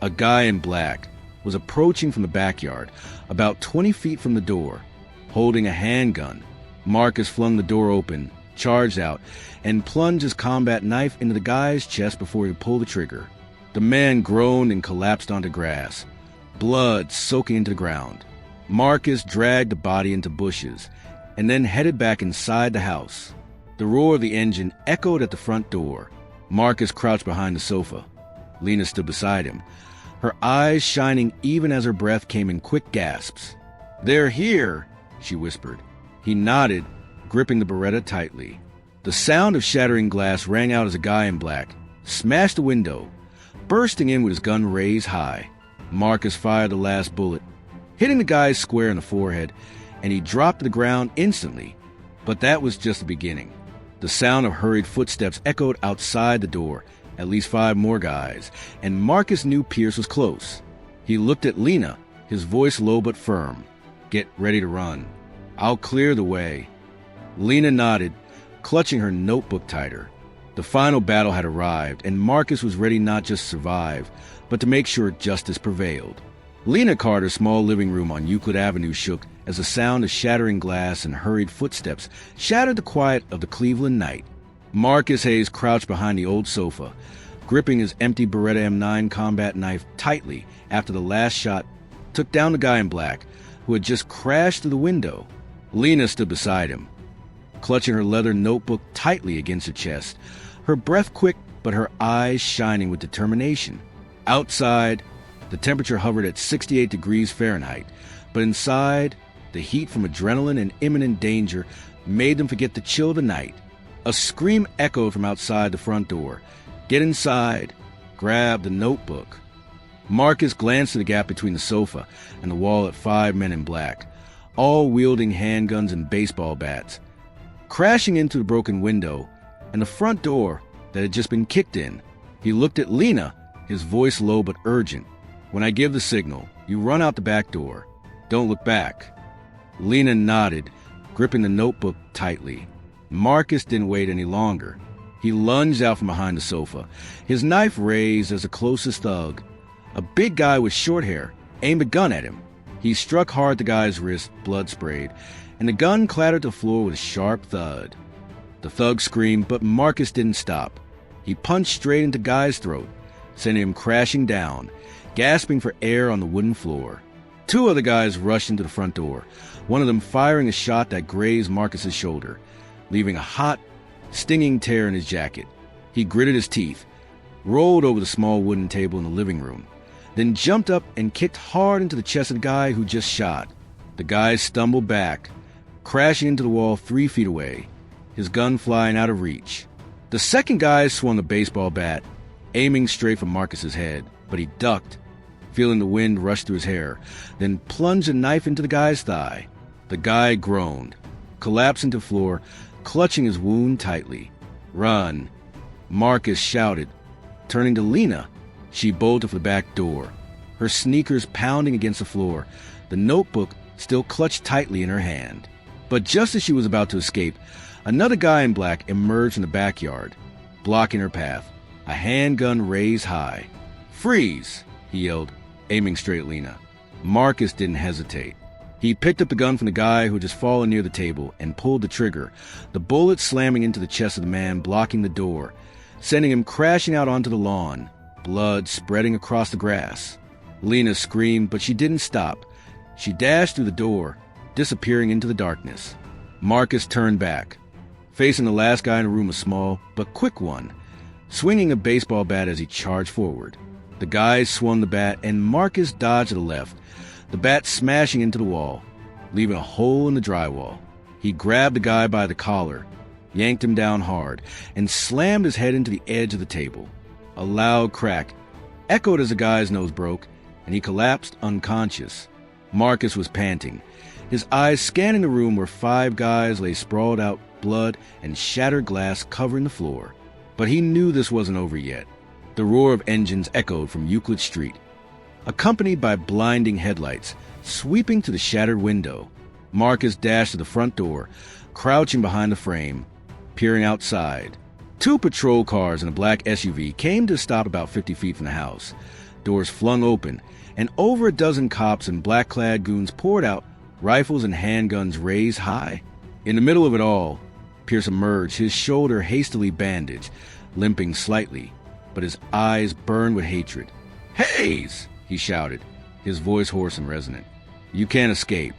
A guy in black was approaching from the backyard, about 20 feet from the door, holding a handgun. Marcus flung the door open, charged out, and plunged his combat knife into the guy's chest before he pulled the trigger. The man groaned and collapsed onto grass, blood soaking into the ground. Marcus dragged the body into bushes and then headed back inside the house. The roar of the engine echoed at the front door. Marcus crouched behind the sofa. Lena stood beside him, her eyes shining even as her breath came in quick gasps. "They're here," she whispered. He nodded, gripping the Beretta tightly. The sound of shattering glass rang out as a guy in black smashed the window, bursting in with his gun raised high. Marcus fired the last bullet, hitting the guy square in the forehead, and he dropped to the ground instantly. But that was just the beginning. The sound of hurried footsteps echoed outside the door, at least 5 more guys, and Marcus knew Pierce was close. He looked at Lena, his voice low but firm. "Get ready to run. I'll clear the way." Lena nodded, clutching her notebook tighter. The final battle had arrived, and Marcus was ready not just to survive, but to make sure justice prevailed. Lena Carter's small living room on Euclid Avenue shook as the sound of shattering glass and hurried footsteps shattered the quiet of the Cleveland night. Marcus Hayes crouched behind the old sofa, gripping his empty Beretta M9 combat knife tightly after the last shot took down the guy in black, who had just crashed through the window. Lena stood beside him, clutching her leather notebook tightly against her chest, her breath quick but her eyes shining with determination. Outside, the temperature hovered at 68 degrees Fahrenheit, but inside, the heat from adrenaline and imminent danger made them forget the chill of the night. A scream echoed from outside the front door. "Get inside!" grabbed the notebook. Marcus glanced at the gap between the sofa and the wall at 5 men in black, all wielding handguns and baseball bats, crashing into the broken window and the front door that had just been kicked in. He looked at Lena, his voice low but urgent. "When I give the signal, you run out the back door. Don't look back." Lena nodded, gripping the notebook tightly. Marcus didn't wait any longer. He lunged out from behind the sofa, his knife raised as the closest thug, a big guy with short hair, aimed a gun at him. He struck hard at the guy's wrist, blood sprayed, and the gun clattered to the floor with a sharp thud. The thug screamed, but Marcus didn't stop. He punched straight into the guy's throat, sending him crashing down, gasping for air on the wooden floor. 2 other guys rushed into the front door, one of them firing a shot that grazed Marcus's shoulder, leaving a hot, stinging tear in his jacket. He gritted his teeth, rolled over the small wooden table in the living room, then jumped up and kicked hard into the chest of the guy who just shot. The guy stumbled back, crashing into the wall 3 feet away, his gun flying out of reach. The second guy swung a baseball bat, aiming straight for Marcus's head, but he ducked, feeling the wind rush through his hair, then plunged a knife into the guy's thigh. The guy groaned, collapsing to the floor, clutching his wound tightly. "Run!" Marcus shouted, turning to Lena. She bolted for the back door, her sneakers pounding against the floor, the notebook still clutched tightly in her hand. But just as she was about to escape, another guy in black emerged from the backyard, blocking her path, a handgun raised high. "Freeze!" he yelled, aiming straight at Lena. Marcus didn't hesitate. He picked up the gun from the guy who had just fallen near the table and pulled the trigger, the bullet slamming into the chest of the man blocking the door, sending him crashing out onto the lawn, blood spreading across the grass. Lena screamed, but she didn't stop. She dashed through the door, disappearing into the darkness. Marcus turned back, facing the last guy in the room, a small but quick one, swinging a baseball bat as he charged forward. The guy swung the bat, and Marcus dodged to the left, the bat smashing into the wall, leaving a hole in the drywall. He grabbed the guy by the collar, yanked him down hard, and slammed his head into the edge of the table. A loud crack echoed as the guy's nose broke, and he collapsed unconscious. Marcus was panting, his eyes scanning the room where 5 guys lay sprawled out, blood and shattered glass covering the floor. But he knew this wasn't over yet. The roar of engines echoed from Euclid Street, accompanied by blinding headlights sweeping to the shattered window. Marcus dashed to the front door, crouching behind the frame, peering outside. 2 patrol cars and a black SUV came to a stop about 50 feet from the house, doors flung open, and over a dozen cops and black-clad goons poured out, rifles and handguns raised high. In the middle of it all, Pierce emerged, his shoulder hastily bandaged, limping slightly, but his eyes burned with hatred. "Hayes!" he shouted, his voice hoarse and resonant. "You can't escape."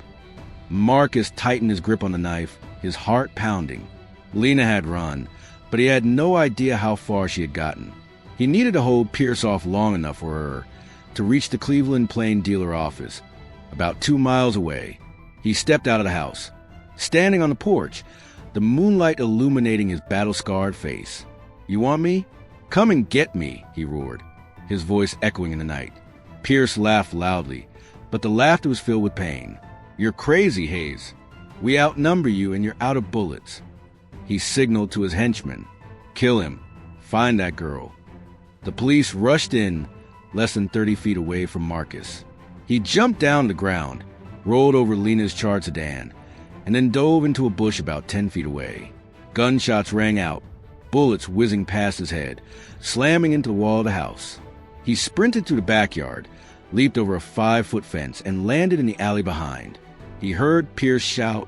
Marcus tightened his grip on the knife, his heart pounding. Lena had run, but he had no idea how far she had gotten. He needed to hold Pierce off long enough for her to reach the Cleveland Plain dealer office, about 2 miles away. He stepped out of the house, standing on the porch, the moonlight illuminating his battle-scarred face. "You want me? Come and get me," he roared, his voice echoing in the night. Pierce laughed loudly, but the laughter was filled with pain. "You're crazy, Hayes. We outnumber you and you're out of bullets." He signaled to his henchmen. "Kill him. Find that girl." The police rushed in, less than 30 feet away from Marcus. He jumped down to the ground, rolled over Lena's charred sedan, and then dove into a bush about 10 feet away. Gunshots rang out, bullets whizzing past his head, slamming into the wall of the house. He sprinted through the backyard, leaped over a 5-foot fence, and landed in the alley behind. He heard Pierce shout,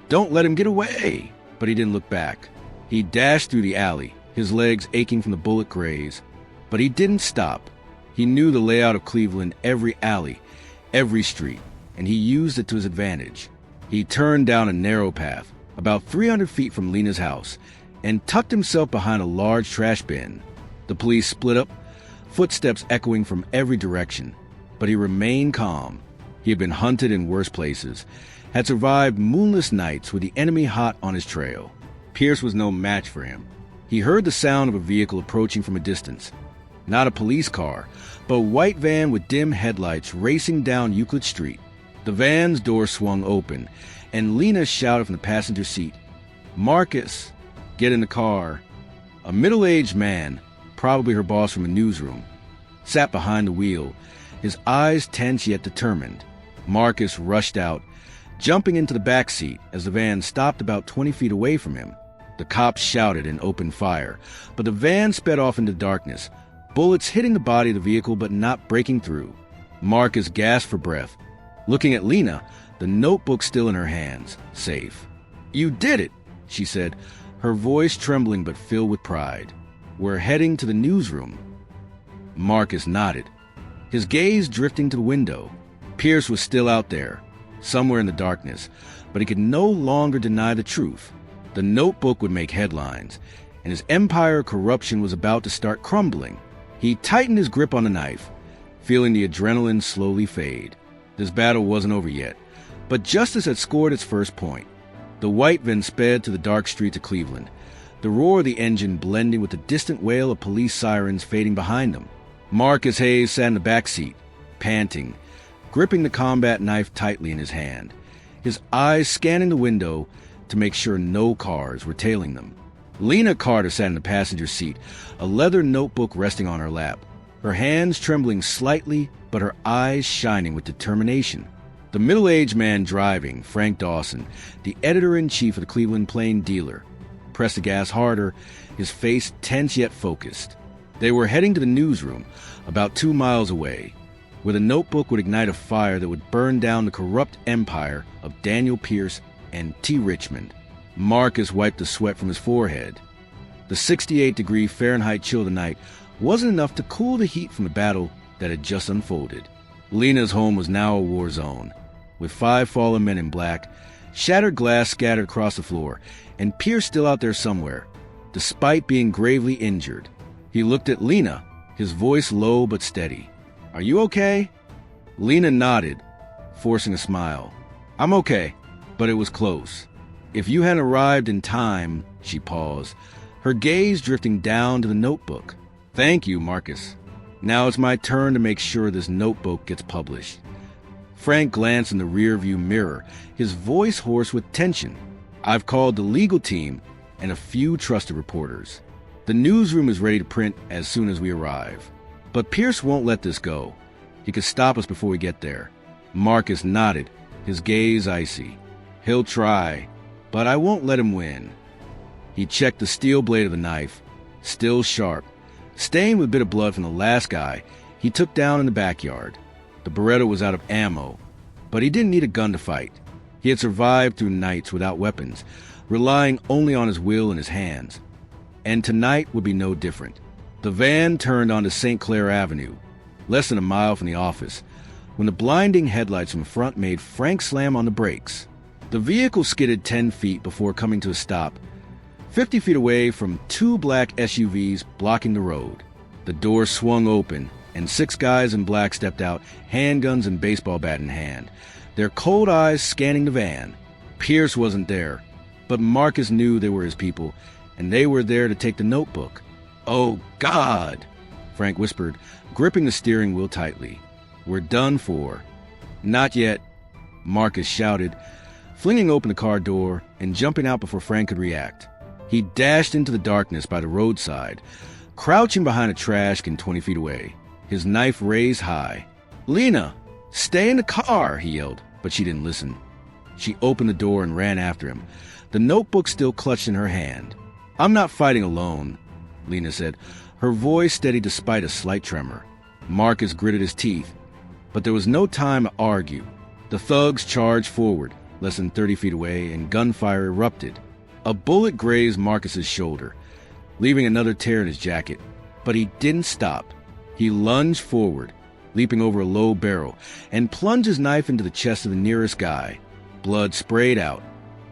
"Don't let him get away!" But he didn't look back. He dashed through the alley, his legs aching from the bullet graze. But he didn't stop. He knew the layout of Cleveland, every alley, every street, and he used it to his advantage. He turned down a narrow path, about 300 feet from Lena's house, and tucked himself behind a large trash bin. The police split up, footsteps echoing from every direction, but he remained calm. He had been hunted in worse places, had survived moonless nights with the enemy hot on his trail. Pierce was no match for him. He heard the sound of a vehicle approaching from a distance. Not a police car, but a white van with dim headlights racing down Euclid Street. The van's door swung open, and Lena shouted from the passenger seat, "Marcus, get in the car." A middle-aged man, probably her boss from a newsroom, sat behind the wheel, his eyes tense yet determined. Marcus rushed out, jumping into the back seat as the van stopped about 20 feet away from him. The cops shouted and opened fire, but the van sped off into darkness, bullets hitting the body of the vehicle but not breaking through. Marcus gasped for breath, looking at Lena, the notebook still in her hands, safe. "You did it," she said, her voice trembling but filled with pride. "We're heading to the newsroom." Marcus nodded, his gaze drifting to the window. Pierce was still out there, somewhere in the darkness, but he could no longer deny the truth. The notebook would make headlines, and his empire of corruption was about to start crumbling. He tightened his grip on the knife, feeling the adrenaline slowly fade. This battle wasn't over yet, but justice had scored its first point. The white van sped to the dark streets of Cleveland, the roar of the engine blending with the distant wail of police sirens fading behind them. Marcus Hayes sat in the back seat, panting, gripping the combat knife tightly in his hand, his eyes scanning the window to make sure no cars were tailing them. Lena Carter sat in the passenger seat, a leather notebook resting on her lap, her hands trembling slightly but her eyes shining with determination. The middle-aged man driving, Frank Dawson, the editor-in-chief of the Cleveland Plain Dealer, pressed the gas harder, his face tense yet focused. They were heading to the newsroom, about 2 miles away, where the notebook would ignite a fire that would burn down the corrupt empire of Daniel Pierce and T. Richmond. Marcus wiped the sweat from his forehead. The 68-degree Fahrenheit chill of the night wasn't enough to cool the heat from the battle that had just unfolded. Lena's home was now a war zone, with 5 fallen men in black, shattered glass scattered across the floor, and Pierce still out there somewhere, despite being gravely injured. He looked at Lena, his voice low but steady. "Are you okay?" Lena nodded, forcing a smile. "I'm okay, but it was close. If you hadn't arrived in time," she paused, her gaze drifting down to the notebook. "Thank you, Marcus. Now it's my turn to make sure this notebook gets published." Frank glanced in the rearview mirror, his voice hoarse with tension. "I've called the legal team and a few trusted reporters. The newsroom is ready to print as soon as we arrive. But Pierce won't let this go. He could stop us before we get there." Marcus nodded, his gaze icy. "He'll try, but I won't let him win." He checked the steel blade of the knife, still sharp, stained with a bit of blood from the last guy he took down in the backyard. The Beretta was out of ammo, but he didn't need a gun to fight. He had survived through nights without weapons, relying only on his will and his hands. And tonight would be no different. The van turned onto St. Clair Avenue, less than a mile from the office, when the blinding headlights from the front made Frank slam on the brakes. The vehicle skidded 10 feet before coming to a stop, 50 feet away from 2 black SUVs blocking the road. The door swung open, and 6 guys in black stepped out, handguns and baseball bat in hand, their cold eyes scanning the van. Pierce wasn't there, but Marcus knew they were his people, and they were there to take the notebook. "Oh, God!" Frank whispered, gripping the steering wheel tightly. "We're done for." "Not yet," Marcus shouted, flinging open the car door and jumping out before Frank could react. He dashed into the darkness by the roadside, crouching behind a trash can 20 feet away, his knife raised high. "Lena, stay in the car!" he yelled, but she didn't listen. She opened the door and ran after him, the notebook still clutched in her hand. "I'm not fighting alone," Lena said, her voice steady despite a slight tremor. Marcus gritted his teeth, but there was no time to argue. The thugs charged forward, less than 30 feet away, and gunfire erupted. A bullet grazed Marcus's shoulder, leaving another tear in his jacket, but he didn't stop. He lunged forward, leaping over a low barrel, and plunged his knife into the chest of the nearest guy. Blood sprayed out,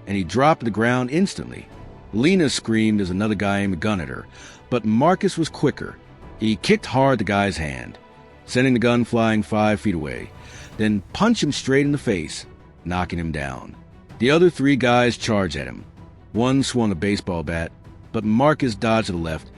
and he dropped to the ground instantly. Lena screamed as another guy aimed a gun at her, but Marcus was quicker. He kicked hard at the guy's hand, sending the gun flying 5 feet away, then punched him straight in the face, knocking him down. The other 3 guys charged at him. One swung a baseball bat, but Marcus dodged to the left,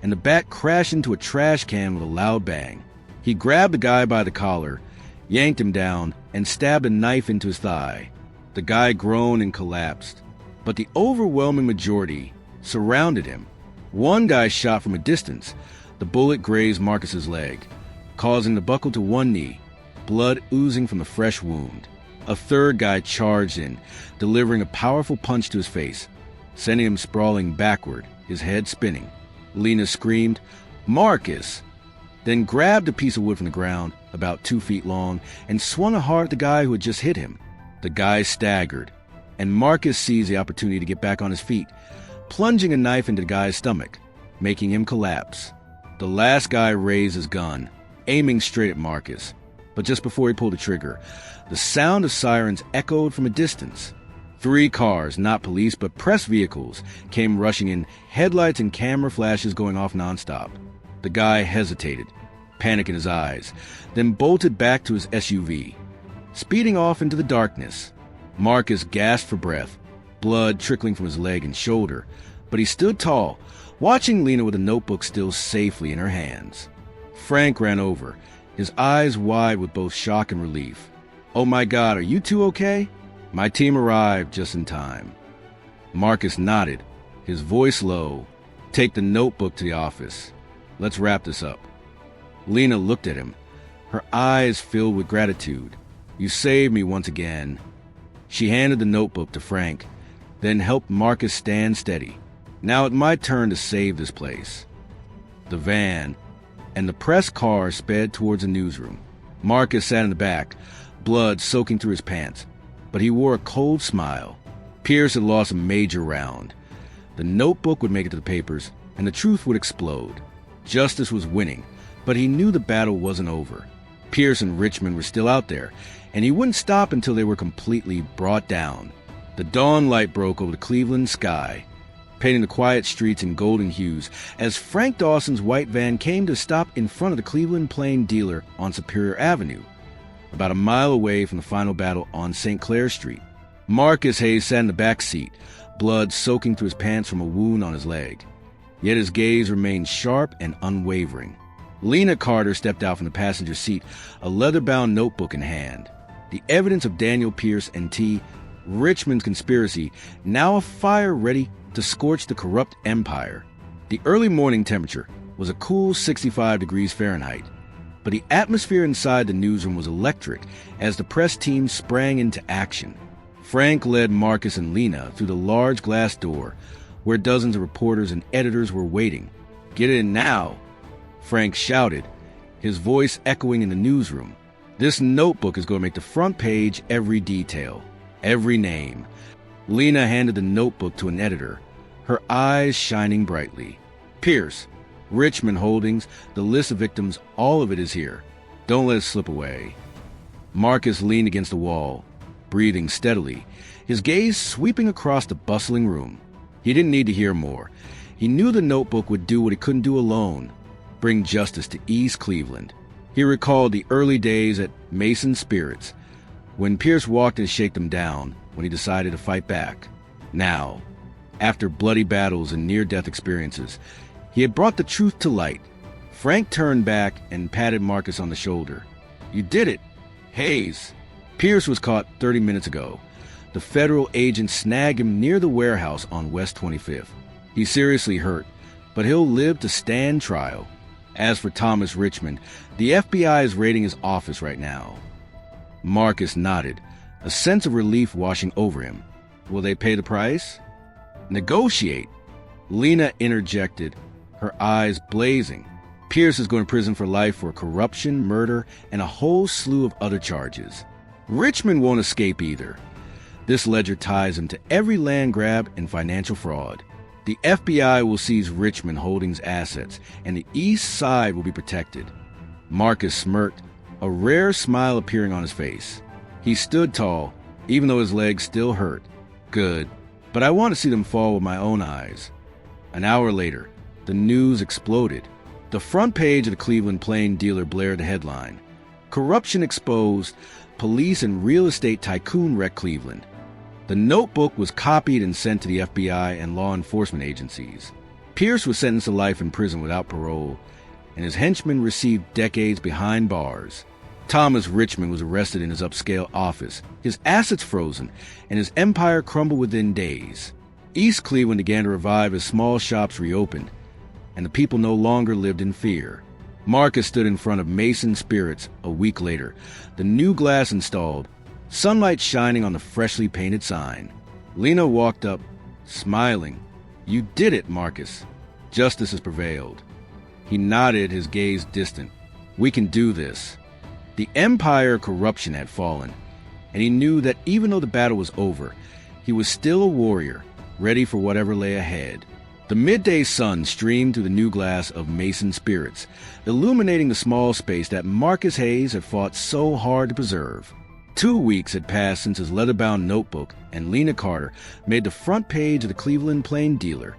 and the bat crashed into a trash can with a loud bang. He grabbed the guy by the collar, yanked him down, and stabbed a knife into his thigh. The guy groaned and collapsed, but the overwhelming majority surrounded him. One guy shot from a distance. The bullet grazed Marcus's leg, causing the buckle to one knee, blood oozing from the fresh wound. A third guy charged in, delivering a powerful punch to his face, sending him sprawling backward, his head spinning. Lena screamed, "Marcus!" then grabbed a piece of wood from the ground, about 2 feet long, and swung it hard at the guy who had just hit him. The guy staggered, and Marcus seized the opportunity to get back on his feet, plunging a knife into the guy's stomach, making him collapse. The last guy raised his gun, aiming straight at Marcus. But just before he pulled the trigger, the sound of sirens echoed from a distance. 3 cars, not police but press vehicles, came rushing in, headlights and camera flashes going off nonstop. The guy hesitated, panic in his eyes, then bolted back to his SUV, speeding off into the darkness. Marcus gasped for breath, blood trickling from his leg and shoulder, but he stood tall, watching Lena with a notebook still safely in her hands. Frank ran over, his eyes wide with both shock and relief. "Oh my God, are you two okay?" "My team arrived just in time." Marcus nodded, his voice low. "Take the notebook to the office. Let's wrap this up." Lena looked at him, her eyes filled with gratitude. "You saved me once again." She handed the notebook to Frank, then helped Marcus stand steady. "Now it's my turn to save this place." The van and the press car sped towards the newsroom. Marcus sat in the back, blood soaking through his pants, but he wore a cold smile. Pierce had lost a major round. The notebook would make it to the papers, and the truth would explode. Justice was winning, but he knew the battle wasn't over. Pierce and Richmond were still out there, and he wouldn't stop until they were completely brought down. The dawn light broke over the Cleveland sky, painting the quiet streets in golden hues as Frank Dawson's white van came to stop in front of the Cleveland Plain dealer on Superior Avenue, about a mile away from the final battle on St. Clair Street. Marcus Hayes sat in the back seat, blood soaking through his pants from a wound on his leg. Yet his gaze remained sharp and unwavering. Lena Carter stepped out from the passenger seat, a leather-bound notebook in hand. The evidence of Daniel Pierce and T. Richmond's conspiracy, now a fire ready to scorch the corrupt empire. The early morning temperature was a cool 65 degrees Fahrenheit, but the atmosphere inside the newsroom was electric as the press team sprang into action. Frank led Marcus and Lena through the large glass door where dozens of reporters and editors were waiting. "Get in now," Frank shouted, his voice echoing in the newsroom. "This notebook is going to make the front page, every detail, every name." Lena handed the notebook to an editor, her eyes shining brightly. "Pierce, Richmond Holdings, the list of victims, all of it is here. Don't let it slip away." Marcus leaned against the wall, breathing steadily, his gaze sweeping across the bustling room. He didn't need to hear more. He knew the notebook would do what he couldn't do alone, bring justice to East Cleveland. He recalled the early days at Mason Spirits, when Pierce walked and shake them down when he decided to fight back. Now, after bloody battles and near-death experiences, he had brought the truth to light. Frank turned back and patted Marcus on the shoulder. "You did it, Hayes." Pierce was caught 30 minutes ago. The federal agent snagged him near the warehouse on West 25th. He's seriously hurt, but he'll live to stand trial. As for Thomas Richmond, the FBI is raiding his office right now. Marcus nodded, a sense of relief washing over him. Will they pay the price? Negotiate, Lena interjected, her eyes blazing. Pierce is going to prison for life for corruption, murder, and a whole slew of other charges. Richmond won't escape either. This ledger ties him to every land grab and financial fraud. The FBI will seize Richmond Holdings assets, and the East Side will be protected. Marcus smirked, a rare smile appearing on his face. He stood tall, even though his legs still hurt. Good, but I want to see them fall with my own eyes. An hour later, the news exploded. The front page of the Cleveland Plain Dealer blared the headline. Corruption exposed, police and real estate tycoon wreck Cleveland. The notebook was copied and sent to the FBI and law enforcement agencies. Pierce was sentenced to life in prison without parole, and his henchmen received decades behind bars. Thomas Richmond was arrested in his upscale office, his assets frozen, and his empire crumbled within days. East Cleveland began to revive as small shops reopened, and the people no longer lived in fear. Marcus stood in front of Mason Spirits a week later, the new glass installed, sunlight shining on the freshly painted sign. Lena walked up, smiling. "You did it, Marcus. Justice has prevailed." He nodded, his gaze distant. "We can do this." The empire of corruption had fallen, and he knew that even though the battle was over, he was still a warrior, ready for whatever lay ahead. The midday sun streamed through the new glass of Mason Spirits, illuminating the small space that Marcus Hayes had fought so hard to preserve. 2 weeks had passed since his leather-bound notebook and Lena Carter made the front page of the Cleveland Plain Dealer,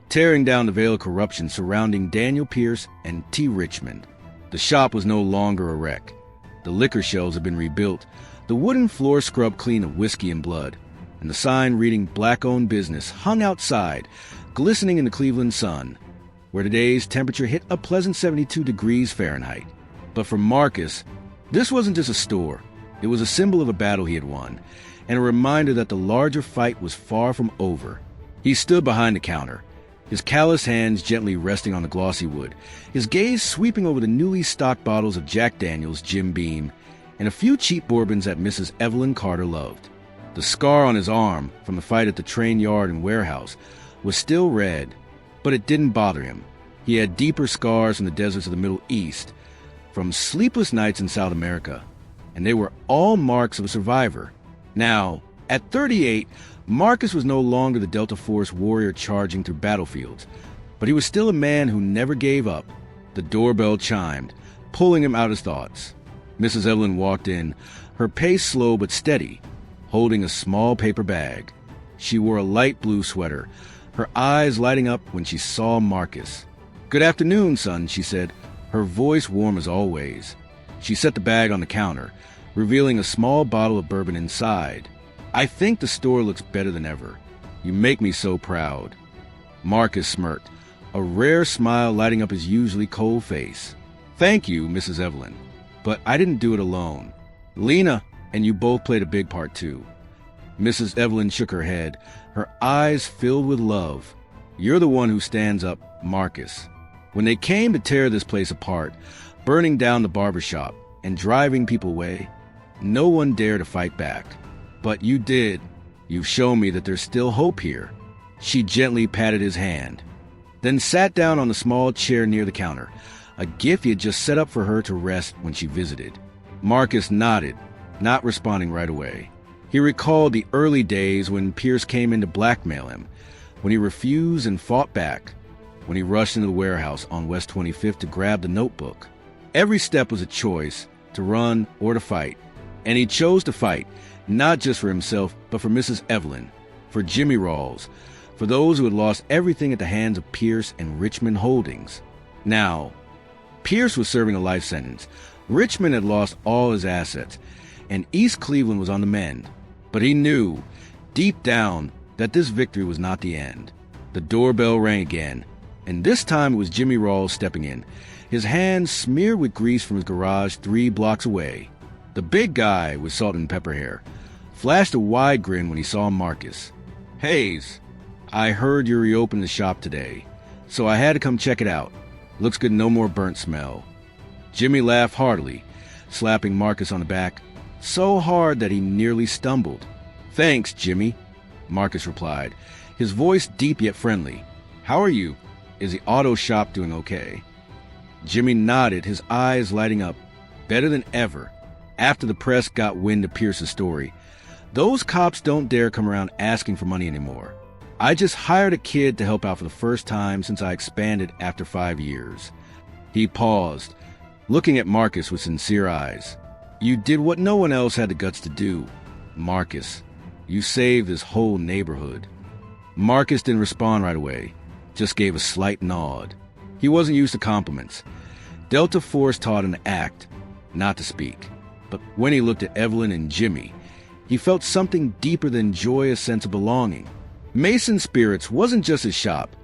tearing down the veil of corruption surrounding Daniel Pierce and T. Richmond. The shop was no longer a wreck. The liquor shelves had been rebuilt, the wooden floor scrubbed clean of whiskey and blood, and the sign reading "Black-Owned Business" hung outside, glistening in the Cleveland sun, where today's temperature hit a pleasant 72 degrees Fahrenheit. But for Marcus, this wasn't just a store. It was a symbol of a battle he had won, and a reminder that the larger fight was far from over. He stood behind the counter, his calloused hands gently resting on the glossy wood, his gaze sweeping over the newly stocked bottles of Jack Daniel's Jim Beam and a few cheap bourbons that Mrs. Evelyn Carter loved. The scar on his arm from the fight at the train yard and warehouse was still red, but it didn't bother him. He had deeper scars from the deserts of the Middle East, from sleepless nights in South America, and they were all marks of a survivor. Now, at 38, Marcus was no longer the Delta Force warrior charging through battlefields, but he was still a man who never gave up. The doorbell chimed, pulling him out of his thoughts. Mrs. Evelyn walked in, her pace slow but steady, holding a small paper bag. She wore a light blue sweater, her eyes lighting up when she saw Marcus. "Good afternoon, son," she said, her voice warm as always. She set the bag on the counter, revealing a small bottle of bourbon inside. "I think the store looks better than ever. You make me so proud." Marcus smirked, a rare smile lighting up his usually cold face. "Thank you, Mrs. Evelyn, but I didn't do it alone. Lena and you both played a big part too." Mrs. Evelyn shook her head, her eyes filled with love. "You're the one who stands up, Marcus. When they came to tear this place apart, burning down the barber shop and driving people away, no one dared to fight back. But you did. You've shown me that there's still hope here." She gently patted his hand, then sat down on the small chair near the counter, a gift he had just set up for her to rest when she visited. Marcus nodded, not responding right away. He recalled the early days when Pierce came in to blackmail him, when he refused and fought back, when he rushed into the warehouse on West 25th to grab the notebook. Every step was a choice, to run or to fight, and he chose to fight, not just for himself, but for Mrs. Evelyn, for Jimmy Rawls, for those who had lost everything at the hands of Pierce and Richmond Holdings. Now, Pierce was serving a life sentence. Richmond had lost all his assets, and East Cleveland was on the mend. But he knew, deep down, that this victory was not the end. The doorbell rang again, and this time it was Jimmy Rawls stepping in, his hands smeared with grease from his garage 3 blocks away. The big guy with salt and pepper hair flashed a wide grin when he saw Marcus. "Hayes, I heard you reopened the shop today, so I had to come check it out. Looks good, no more burnt smell." Jimmy laughed heartily, slapping Marcus on the back, so hard that he nearly stumbled. "Thanks, Jimmy," Marcus replied, his voice deep yet friendly. "How are you? Is the auto shop doing okay?" Jimmy nodded, his eyes lighting up. "Better than ever. After the press got wind of Pierce's story, those cops don't dare come around asking for money anymore. I just hired a kid to help out for the first time since I expanded after 5 years." He paused, looking at Marcus with sincere eyes. "You did what no one else had the guts to do, Marcus. You saved this whole neighborhood." Marcus didn't respond right away, just gave a slight nod. He wasn't used to compliments. Delta Force taught him to act, not to speak. But when he looked at Evelyn and Jimmy, he felt something deeper than joyous sense of belonging. Mason Spirits wasn't just his shop.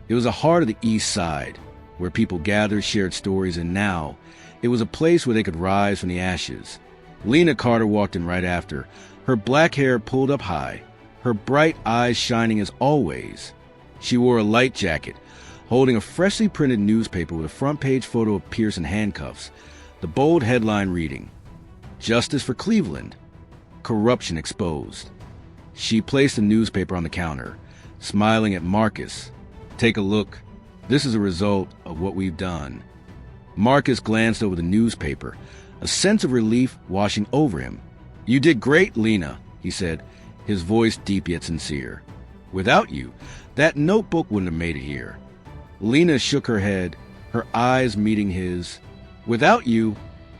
It was the heart of the East Side, where people gathered, shared stories, and now it was a place where they could rise from the ashes. Lena Carter walked in right after, her black hair pulled up high, her bright eyes shining as always. She wore a light jacket, holding a freshly printed newspaper with a front-page photo of Pierce in handcuffs, the bold headline reading, "Justice for Cleveland. Corruption Exposed." She placed the newspaper on the counter, smiling at Marcus. "Take a look. This is a result of what we've done." Marcus glanced over the newspaper, a sense of relief washing over him. "You did great, Lena," he said, his voice deep yet sincere. "Without you, that notebook wouldn't have made it here." Lena shook her head, her eyes meeting his. "Without you,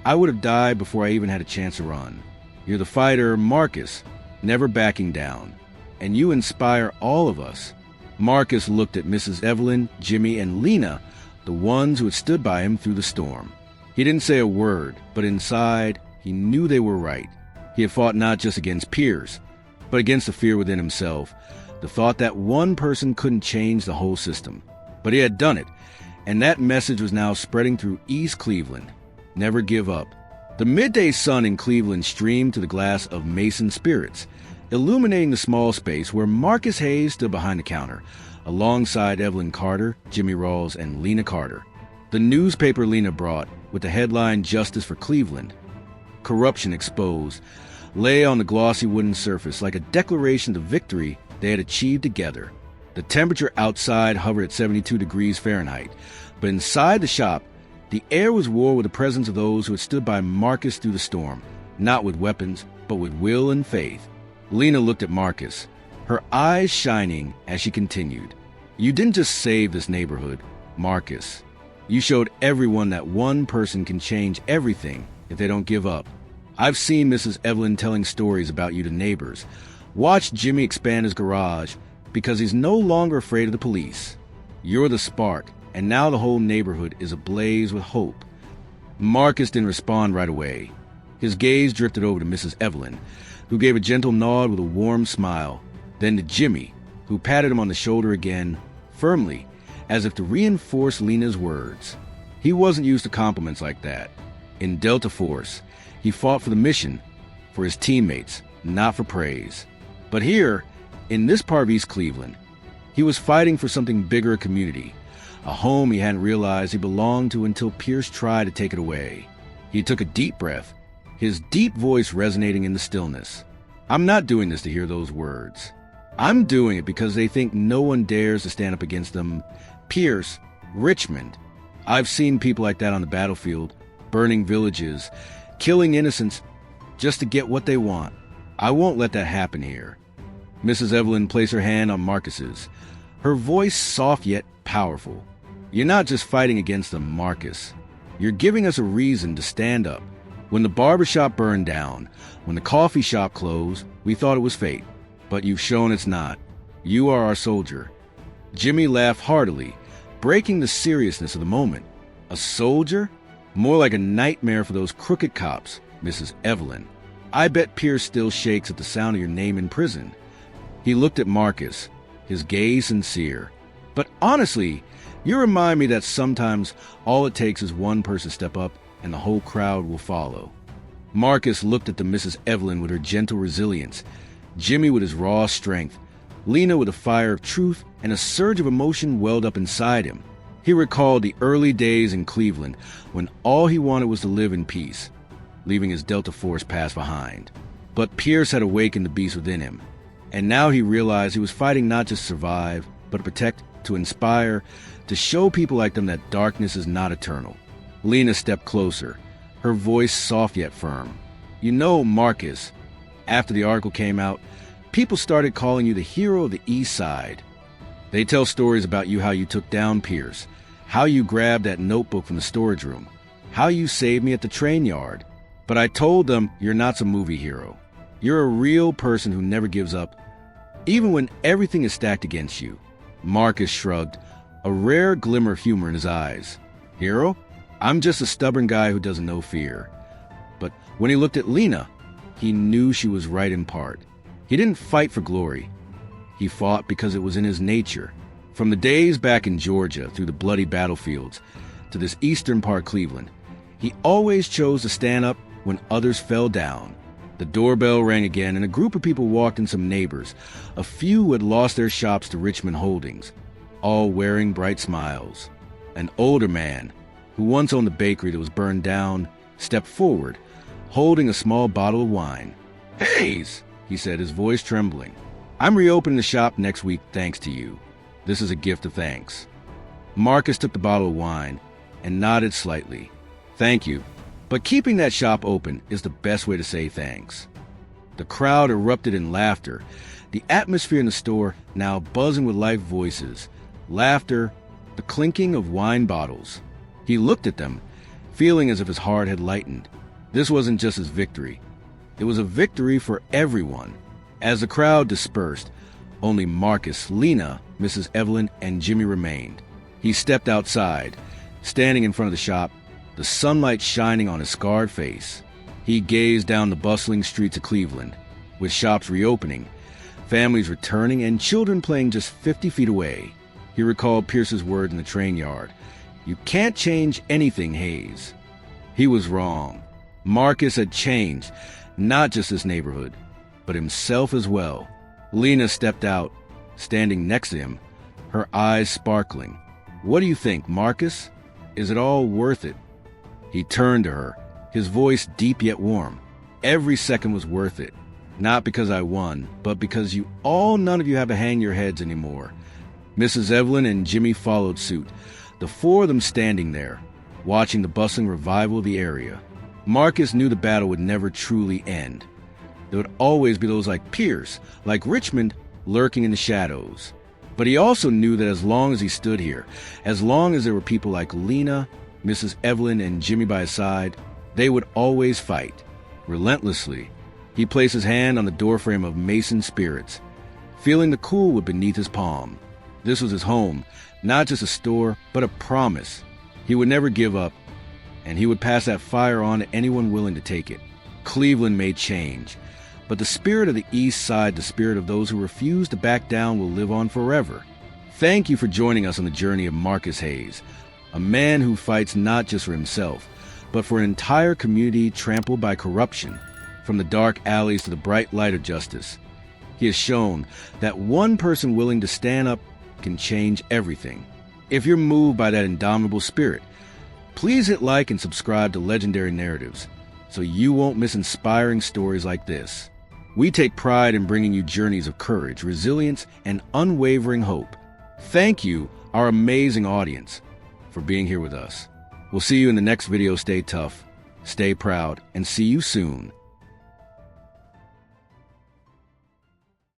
I would have died before I even had a chance to run. You're the fighter, Marcus, never backing down. And you inspire all of us." Marcus looked at Mrs. Evelyn, Jimmy, and Lena, the ones who had stood by him through the storm. He didn't say a word, but inside, he knew they were right. He had fought not just against Pierce, but against the fear within himself, the thought that one person couldn't change the whole system. But he had done it, and that message was now spreading through East Cleveland. Never give up. The midday sun in Cleveland streamed to the glass of Mason spirits, illuminating the small space where Marcus Hayes stood behind the counter, alongside Evelyn Carter, Jimmy Rawls, and Lena Carter. The newspaper Lena brought, with the headline "Justice for Cleveland. Corruption Exposed," lay on the glossy wooden surface like a declaration of the victory they had achieved together. The temperature outside hovered at 72 degrees Fahrenheit, but inside the shop, the air was warm with the presence of those who had stood by Marcus through the storm, not with weapons, but with will and faith. Lena looked at Marcus, her eyes shining as she continued. "You didn't just save this neighborhood, Marcus. You showed everyone that one person can change everything if they don't give up. I've seen Mrs. Evelyn telling stories about you to neighbors, watched Jimmy expand his garage because he's no longer afraid of the police. You're the spark, and now the whole neighborhood is ablaze with hope." Marcus didn't respond right away. His gaze drifted over to Mrs. Evelyn, who gave a gentle nod with a warm smile, then to Jimmy, who patted him on the shoulder again, firmly, as if to reinforce Lena's words. He wasn't used to compliments like that. In Delta Force, he fought for the mission, for his teammates, not for praise. But here, in this part of East Cleveland, he was fighting for something bigger, a community, a home he hadn't realized he belonged to until Pierce tried to take it away. He took a deep breath, his deep voice resonating in the stillness. "I'm not doing this to hear those words. I'm doing it because they think no one dares to stand up against them. Pierce, Richmond. I've seen people like that on the battlefield, burning villages, killing innocents just to get what they want. I won't let that happen here." Mrs. Evelyn placed her hand on Marcus's, her voice soft yet powerful. "You're not just fighting against them, Marcus. You're giving us a reason to stand up. When the barbershop burned down, when the coffee shop closed, we thought it was fate. But you've shown it's not. You are our soldier." Jimmy laughed heartily, breaking the seriousness of the moment. "A soldier? More like a nightmare for those crooked cops, Mrs. Evelyn. I bet Pierce still shakes at the sound of your name in prison." He looked at Marcus, his gaze sincere. "But honestly, you remind me that sometimes all it takes is one person to step up and the whole crowd will follow." Marcus looked at the Mrs. Evelyn with her gentle resilience, Jimmy with his raw strength, Lena with a fire of truth, and a surge of emotion welled up inside him. He recalled the early days in Cleveland when all he wanted was to live in peace, leaving his Delta Force past behind. But Pierce had awakened the beast within him, and now he realized he was fighting not just to survive, but to protect, to inspire, to show people like them that darkness is not eternal. Lena stepped closer, her voice soft yet firm. "You know, Marcus, after the article came out, people started calling you the hero of the East Side. They tell stories about you, how you took down Pierce, how you grabbed that notebook from the storage room, how you saved me at the train yard. But I told them you're not some movie hero. You're a real person who never gives up, even when everything is stacked against you." Marcus shrugged, a rare glimmer of humor in his eyes. "Hero? I'm just a stubborn guy who doesn't know fear." But when he looked at Lena, he knew she was right in part. He didn't fight for glory. He fought because it was in his nature. From the days back in Georgia through the bloody battlefields to this eastern part Cleveland, he always chose to stand up when others fell down. The doorbell rang again, and a group of people walked in, some neighbors, a few who had lost their shops to Richmond Holdings, all wearing bright smiles. An older man, who once owned the bakery that was burned down, stepped forward, holding a small bottle of wine. "Hayes," he said, his voice trembling, "I'm reopening the shop next week thanks to you. This is a gift of thanks." Marcus took the bottle of wine and nodded slightly. "Thank you. But keeping that shop open is the best way to say thanks." The crowd erupted in laughter, the atmosphere in the store now buzzing with live voices, laughter, the clinking of wine bottles. He looked at them, feeling as if his heart had lightened. This wasn't just his victory. It was a victory for everyone. As the crowd dispersed, only Marcus, Lena, Mrs. Evelyn, and Jimmy remained. He stepped outside, standing in front of the shop, the sunlight shining on his scarred face. He gazed down the bustling streets of Cleveland, with shops reopening, families returning, and children playing just 50 feet away. He recalled Pierce's words in the train yard, "You can't change anything, Hayes." He was wrong. Marcus had changed, not just his neighborhood, but himself as well. Lena stepped out, standing next to him, her eyes sparkling. "What do you think, Marcus? Is it all worth it?" He turned to her, his voice deep yet warm. "Every second was worth it. Not because I won, but because none of you have to hang your heads anymore." Mrs. Evelyn and Jimmy followed suit, the four of them standing there, watching the bustling revival of the area. Marcus knew the battle would never truly end. There would always be those like Pierce, like Richmond, lurking in the shadows. But he also knew that as long as he stood here, as long as there were people like Lena, Mrs. Evelyn, and Jimmy by his side, they would always fight, relentlessly. He placed his hand on the doorframe of Mason Spirits, feeling the cool wood beneath his palm. This was his home, not just a store, but a promise. He would never give up, and he would pass that fire on to anyone willing to take it. Cleveland may change, but the spirit of the East Side, the spirit of those who refuse to back down, will live on forever. Thank you for joining us on the journey of Marcus Hayes, a man who fights not just for himself, but for an entire community trampled by corruption. From the dark alleys to the bright light of justice, he has shown that one person willing to stand up can change everything. If you're moved by that indomitable spirit, please hit like and subscribe to Legendary Narratives so you won't miss inspiring stories like this. We take pride in bringing you journeys of courage, resilience, and unwavering hope. Thank you, our amazing audience, for being here with us. We'll see you in the next video. Stay tough, stay proud, and see you soon